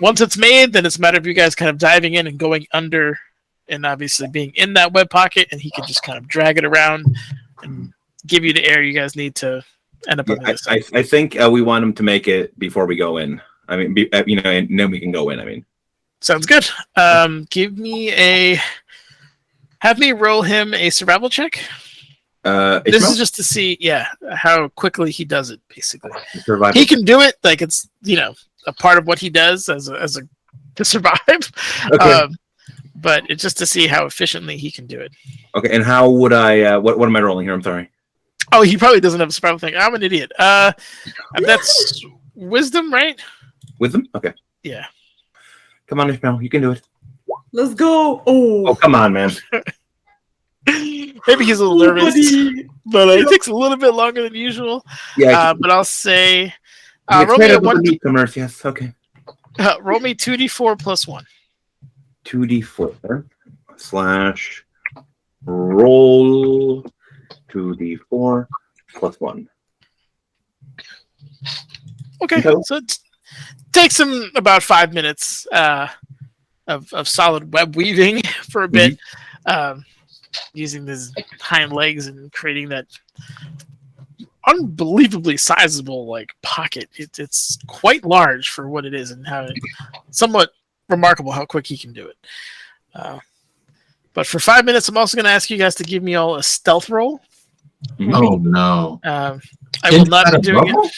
Once it's made, then it's a matter of you guys kind of diving in and going under, and obviously being in that web pocket, and he can just kind of drag it around and give you the air you guys need to end up on the other side. I think we want him to make it before we go in. I mean, and then we can go in. I mean, sounds good. Have me roll him a survival check. This is just to see, how quickly he does it. Basically, survival. He can do it. Like it's a part of what he does as a to survive. Okay. But it's just to see how efficiently he can do it. Okay, and how would I? What am I rolling here? I'm sorry. Oh, he probably doesn't have a survival thing. I'm an idiot. That's wisdom, right? Wisdom? Okay. Yeah. Come on, Ishmael. You can do it. Let's go. Oh, come on, man. Maybe he's a little nervous, but it takes a little bit longer than usual. Yeah. But I'll say, roll me yes. Okay. Roll me 2d4 plus 1. 2d4 / roll 2d4 plus 1. Okay, so it takes him about 5 minutes of solid web weaving for a bit, using his hind legs and creating that unbelievably sizable like pocket. It's quite large for what it is, and how somewhat remarkable how quick he can do it. But for 5 minutes, I'm also going to ask you guys to give me all a stealth roll. Oh no! I will not be doing it.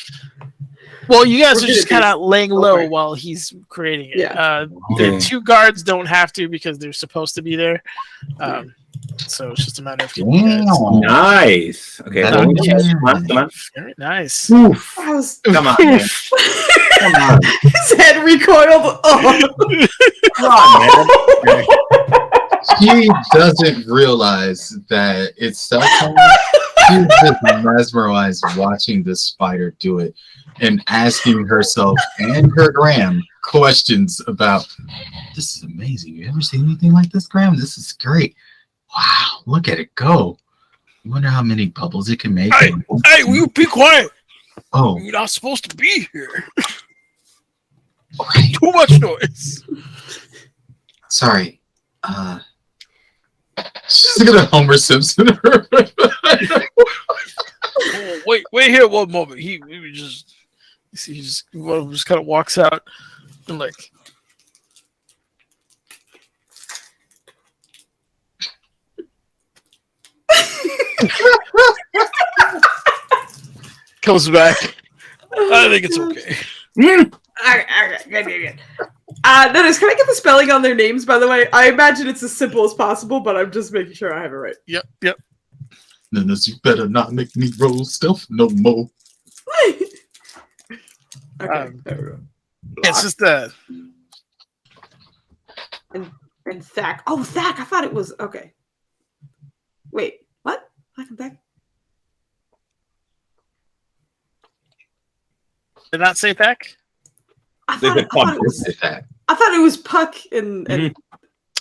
Well, you guys are just kind of laying low while he's creating it. Yeah. The 2 guards don't have to because they're supposed to be there. So it's just a matter of you guys. Nice. Okay. Come on. Very nice. Oof. Come on, man. Come on. His head recoiled. Oh. Come on, man. He doesn't realize that it's stuck on him. She's just mesmerized watching this spider do it and asking herself and her Graham questions about, this is amazing. You ever seen anything like this, Graham? This is great. Wow, look at it go. You wonder how many bubbles it can make. Hey, will you be quiet? Oh. You're not supposed to be here. Okay. Too much noise. Sorry. She's gonna Homer Simpson her. Oh, wait here one moment. He was just You see, one of them just kind of walks out and like. Comes back. I think it's okay. Okay, good. Notice, can I get the spelling on their names, by the way? I imagine it's as simple as possible, but I'm just making sure I have it right. Yep. Dennis, you better not make me roll stealth no more. Okay, there we go. It's just And Thack. Oh, Thack, I thought it was... Okay. Wait, what? Thack? Did not say Thack? I thought it was Puck and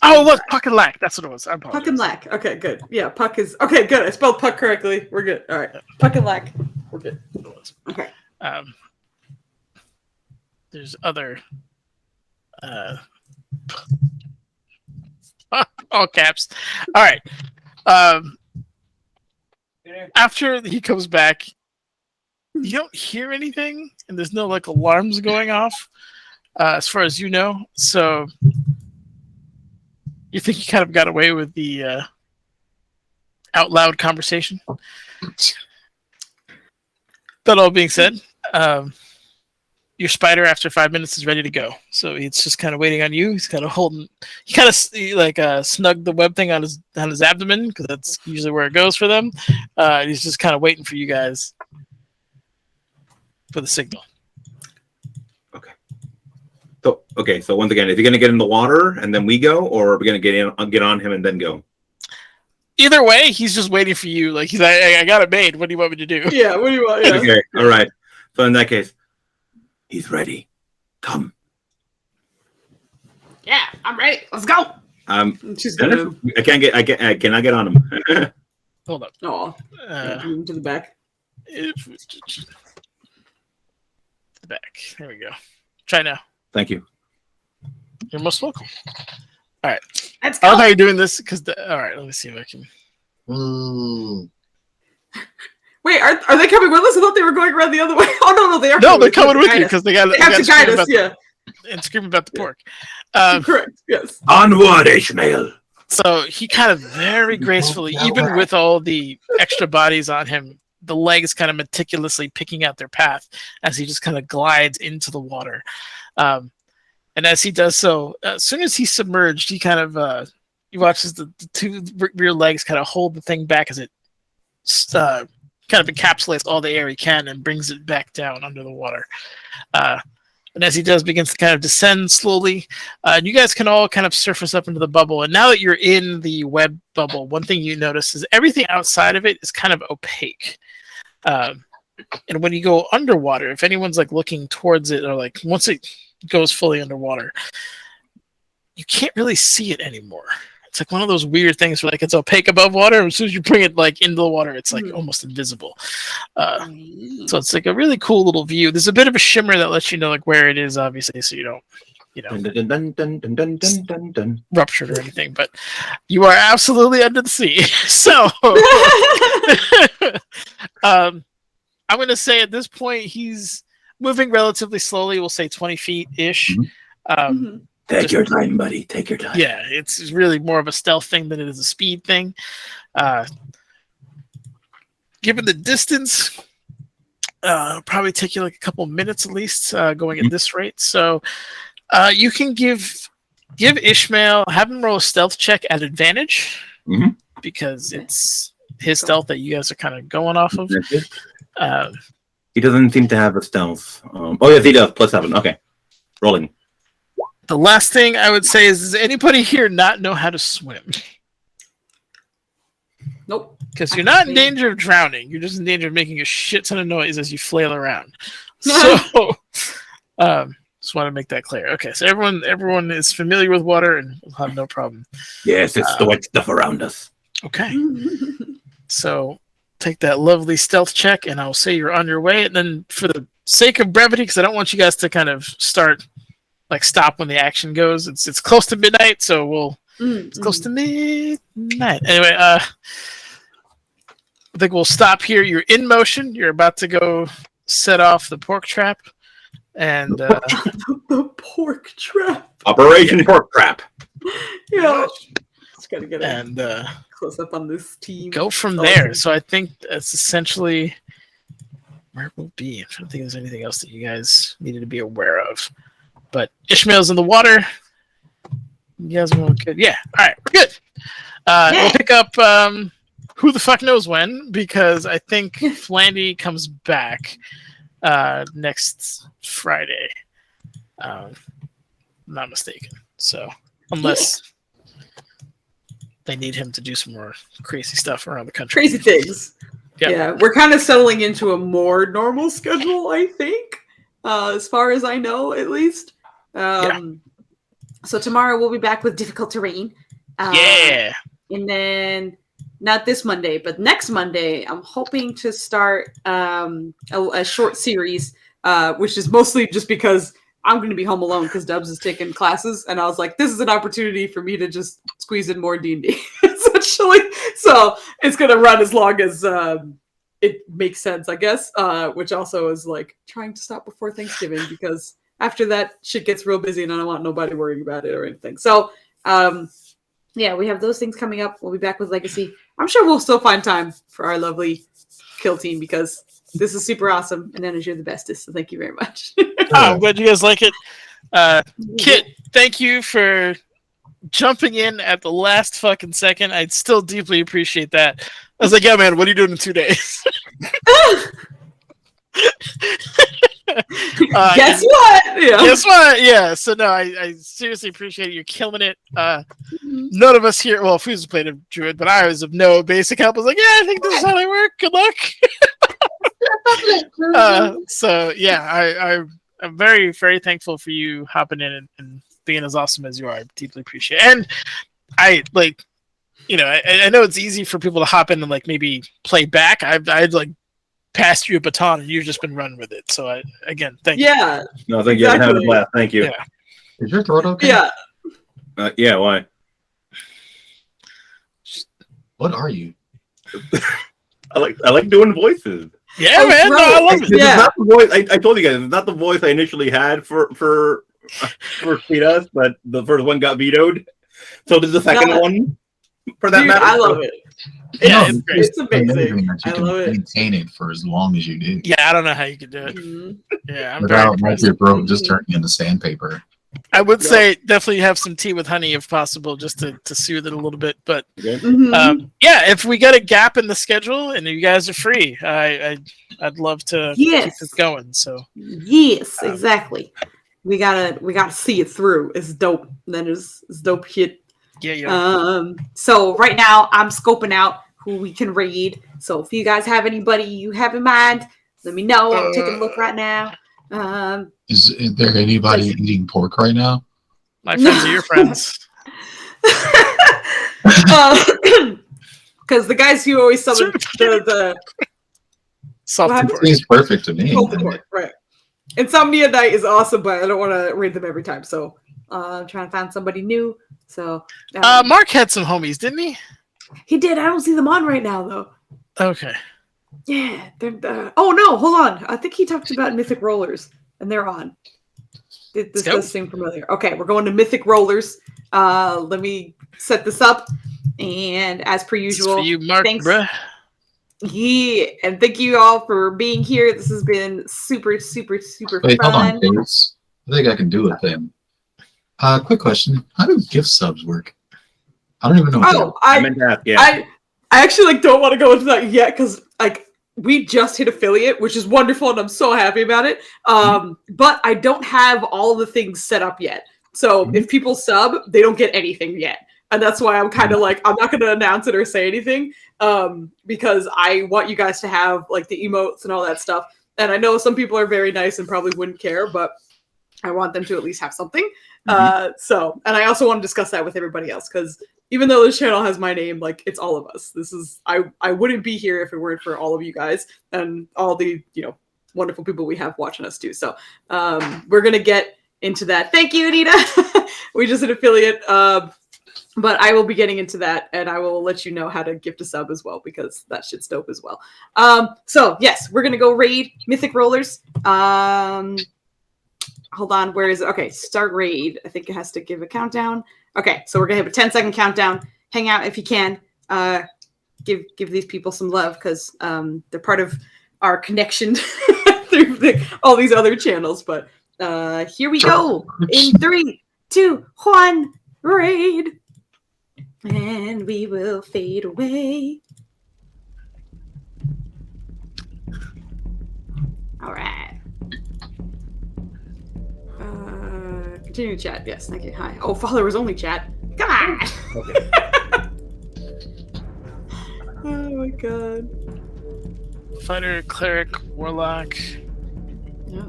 Oh, look, Puck and Lack. That's what it was. I apologize. Puck and Lack. Okay, good. Yeah, Puck is okay. Good. I spelled Puck correctly. We're good. All right. Puck and Lack. We're good. Okay. There's other. All caps. All right. After he comes back, you don't hear anything, and there's no like alarms going off, as far as you know. So you think you kind of got away with the out loud conversation. That all being said, your spider after 5 minutes is ready to go. So it's just kind of waiting on you. He's kind of holding. He kind of like snugged the web thing on his abdomen because that's usually where it goes for them. He's just kind of waiting for you guys for the signal. So once again, is he going to get in the water and then we go, or are we going to get on him and then go? Either way, he's just waiting for you. Like he's like, I got it made. What do you want me to do? Yeah, what do you want? Yeah. Okay, all right. So in that case, He's ready. Come. Yeah, I'm ready. Let's go. She's gonna. I cannot get on him. Hold up. Oh, to the back. The back. There we go. Try now. Thank you. You're most welcome. All right. Let's I go. love how you're doing this because. All right. Let me see if I can. Ooh. Wait, are they coming with us? I thought they were going around the other way. Oh no, they are. No, they're coming with you because they got. They have to guide us. Yeah, and screaming about the pork. correct. Yes. Onward, Ishmael. So he kind of very gracefully, even with all the extra bodies on him, the legs kind of meticulously picking out their path as he just kind of glides into the water. And as he does so, as soon as he's submerged, he kind of he watches the two rear legs kind of hold the thing back as it kind of encapsulates all the air he can and brings it back down under the water. And as he does, begins to kind of descend slowly. And you guys can all kind of surface up into the bubble. And now that you're in the web bubble, one thing you notice is everything outside of it is kind of opaque. And when you go underwater, if anyone's like looking towards it or like once it goes fully underwater, you can't really see it anymore. It's like one of those weird things where like it's opaque above water. As soon as you bring it like into the water, it's like almost invisible. So it's like a really cool little view. There's a bit of a shimmer that lets you know like where it is, obviously, so you don't, ruptured or anything. But you are absolutely under the sea. So I'm going to say at this point he's moving relatively slowly. We'll say 20 feet ish. Take your time, buddy. Take your time. Yeah, it's really more of a stealth thing than it is a speed thing. Given the distance, it'll probably take you like a couple minutes at least going at this rate. So you can give Ishmael, have him roll a stealth check at advantage because it's his stealth that you guys are kind of going off of. He doesn't seem to have a stealth. Oh, yes, he does. +7. Okay. Rolling. The last thing I would say is, does anybody here not know how to swim? Nope. Because you're not in danger of drowning. You're just in danger of making a shit ton of noise as you flail around. So, just want to make that clear. Okay, so everyone is familiar with water and will have no problem. Yes, it's the wet stuff around us. Okay. So take that lovely stealth check, and I'll say you're on your way. And then, for the sake of brevity, because I don't want you guys to kind of stop when the action goes. It's close to midnight, so it's close to midnight. Anyway, I think we'll stop here. You're in motion. You're about to go set off the pork trap. And The pork trap. Operation Pork Trap. Yeah. Just gotta get a and close up on this team. go from Awesome. there. So I think that's essentially where it will be. I'm trying to think if there's anything else that you guys needed to be aware of. But Ishmael's in the water. You guys are good. Yeah. All right. We're good. We'll pick up who the fuck knows when, because I think Flandy comes back next Friday. Not mistaken. So unless they need him to do some more crazy stuff around the country. Crazy things. Yep. Yeah, we're kind of settling into a more normal schedule, I think, as far as I know, at least. So tomorrow we'll be back with difficult terrain. Yeah. And then not this Monday, but next Monday, I'm hoping to start a short series, which is mostly just because I'm going to be home alone because Dubs is taking classes, and I was like, this is an opportunity for me to just squeeze in more D&D, essentially. So it's going to run as long as it makes sense, I guess, which also is like trying to stop before Thanksgiving because after that, shit gets real busy, and I don't want nobody worrying about it or anything. So, yeah, we have those things coming up. We'll be back with Legacy. I'm sure we'll still find time for our lovely kill team because this is super awesome. And then you're the bestest. So thank you very much. I'm glad you guys like it. Kit, thank you for jumping in at the last fucking second. I'd still deeply appreciate that. I was like, yeah, man, what are you doing in 2 days? Guess what? Yeah. Guess what? Yeah. So no, I seriously appreciate it. You're killing it. None of us here. Well, Foozca played a druid, but I was of no basic help. I was like, yeah, I think this is how they work. Good luck. So yeah, I'm very, very thankful for you hopping in and being as awesome as you are. I deeply appreciate it. And I like, I know it's easy for people to hop in and like maybe play back. I'd like passed you a baton and you've just been running with it. So again, thank you. Yeah. No, thank you. I'm having a blast. Thank you. Yeah. Is your throat okay? Yeah. Yeah. Why? What are you? I like doing voices. Yeah, man. No, I love it. This is not the voice. I told you guys, it's not the voice I initially had for Feed Us, but the first one got vetoed. So there's the second one for that matter. I love it. Yeah, No, it's amazing. That you I can love it. maintain it for as long as you do. Yeah, I don't know how you could do it. Mhm. Yeah, I'm Without very like your throat just turning into sandpaper. I would say definitely have some tea with honey if possible, just to soothe it a little bit. But Mhm. yeah, if we got a gap in the schedule and you guys are free, I'd love to keep this going. So yes, exactly. We gotta see it through. It's dope. Then it's dope shit. Yeah. So right now I'm scoping out who we can raid. So if you guys have anybody you have in mind, let me know. I'm taking a look right now. Is there anybody eating pork right now? My friends are your friends. Because the guys who always summon the Salted pork. It's perfect to me. salted pork, right? Insomnia Night is awesome, but I don't want to raid them every time. So I'm trying to find somebody new. So Mark had some homies, didn't he? he did. I don't see them on right now though. Okay. Yeah. Oh no, hold on. I think he talked about Mythic Rollers, and they're on. This does seem familiar. Okay, we're going to Mythic Rollers. Let me set this up, and as per usual, for you, Mark, thanks. bruh. Yeah, and thank you all for being here. This has been super, super, super Wait, fun. hold on, Case. I think I can do a thing. Quick question. How do gift subs work? I don't even know what they are. I meant that. Yeah. I actually don't want to go into that yet because we just hit affiliate, which is wonderful, and I'm so happy about it. But I don't have all the things set up yet. So if people sub, they don't get anything yet. And that's why I'm kind of like, I'm not going to announce it or say anything because I want you guys to have like the emotes and all that stuff. And I know some people are very nice and probably wouldn't care, but I want them to at least have something. And I also want to discuss that with everybody else because even though this channel has my name, like it's all of us. This is I wouldn't be here if it weren't for all of you guys and all the wonderful people we have watching us too. So we're gonna get into that. Thank you, Anita. We just an affiliate, but I will be getting into that, and I will let you know how to gift a sub as well because that shit's dope as well. So yes, we're gonna go raid Mythic Rollers. hold on. Where is it? Okay, start raid. I think it has to give a countdown. Okay, so we're gonna have a 10-second countdown. Hang out if you can. Give these people some love because they're part of our connection through all these other channels. But here we go. In 3, 2, 1, raid. And we will fade away. All right. Continue to chat. Yes, thank you. Hi. Oh, followers only chat. Come on. Okay. Oh my god. Fighter, cleric, warlock, Yeah.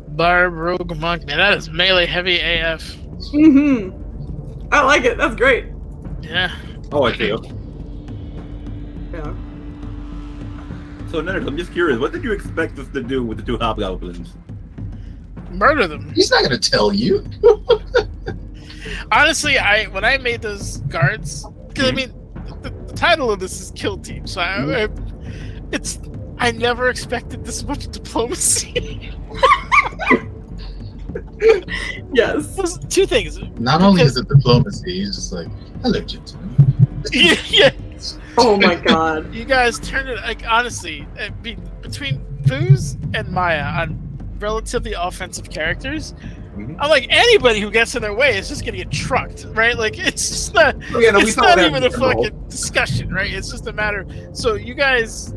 barb, rogue, monk. Man, that is melee heavy AF. Mm-hmm. I like it. That's great. Yeah. Oh, I see. Okay. Yeah. So, Nerd, I'm just curious. What did you expect us to do with the 2 hobgoblins? Murder them. He's not gonna tell you. Honestly, when I made those guards, because I mean, the title of this is Kill Team, so I never expected this much diplomacy. Yes. There's 2 things. Not only is it diplomacy, he's just like, hello, gentlemen. Yeah. Oh my god. You guys turned it like honestly between Foos and Maya on relatively offensive characters. I'm like anybody who gets in their way is just gonna get trucked, right? Like it's just not. It's not even a fucking discussion, right? It's just a matter. So you guys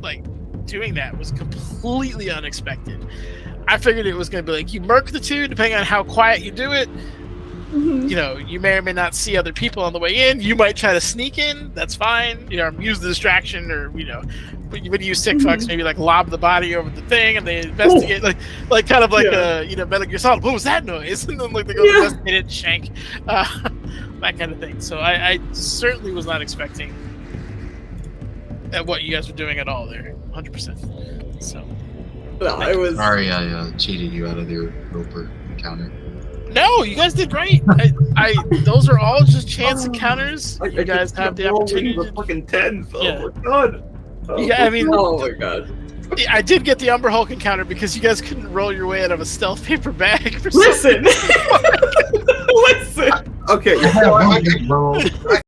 like doing that was completely unexpected. I figured it was gonna be like you murk the 2, depending on how quiet you do it. Mm-hmm. You know, you may or may not see other people on the way in. You might try to sneak in. That's fine. You know, use the distraction, or you know, when you use sick fucks, maybe like lob the body over the thing, and they investigate, like kind of like you know, Metal Gear Solid. What was that noise? And then like they go investigate it, shank, that kind of thing. So I certainly was not expecting at what you guys were doing at all there, 100%. So No, it was. Sorry, I cheated you out of your Roper encounter. no, you guys did great. Those are all just chance encounters. You guys have the opportunity to fucking 10. Oh Yeah. my god. Yeah, I mean, Oh my god. I did get the Umber Hulk encounter because you guys couldn't roll your way out of a stealth paper bag. For Listen. Listen. Okay. I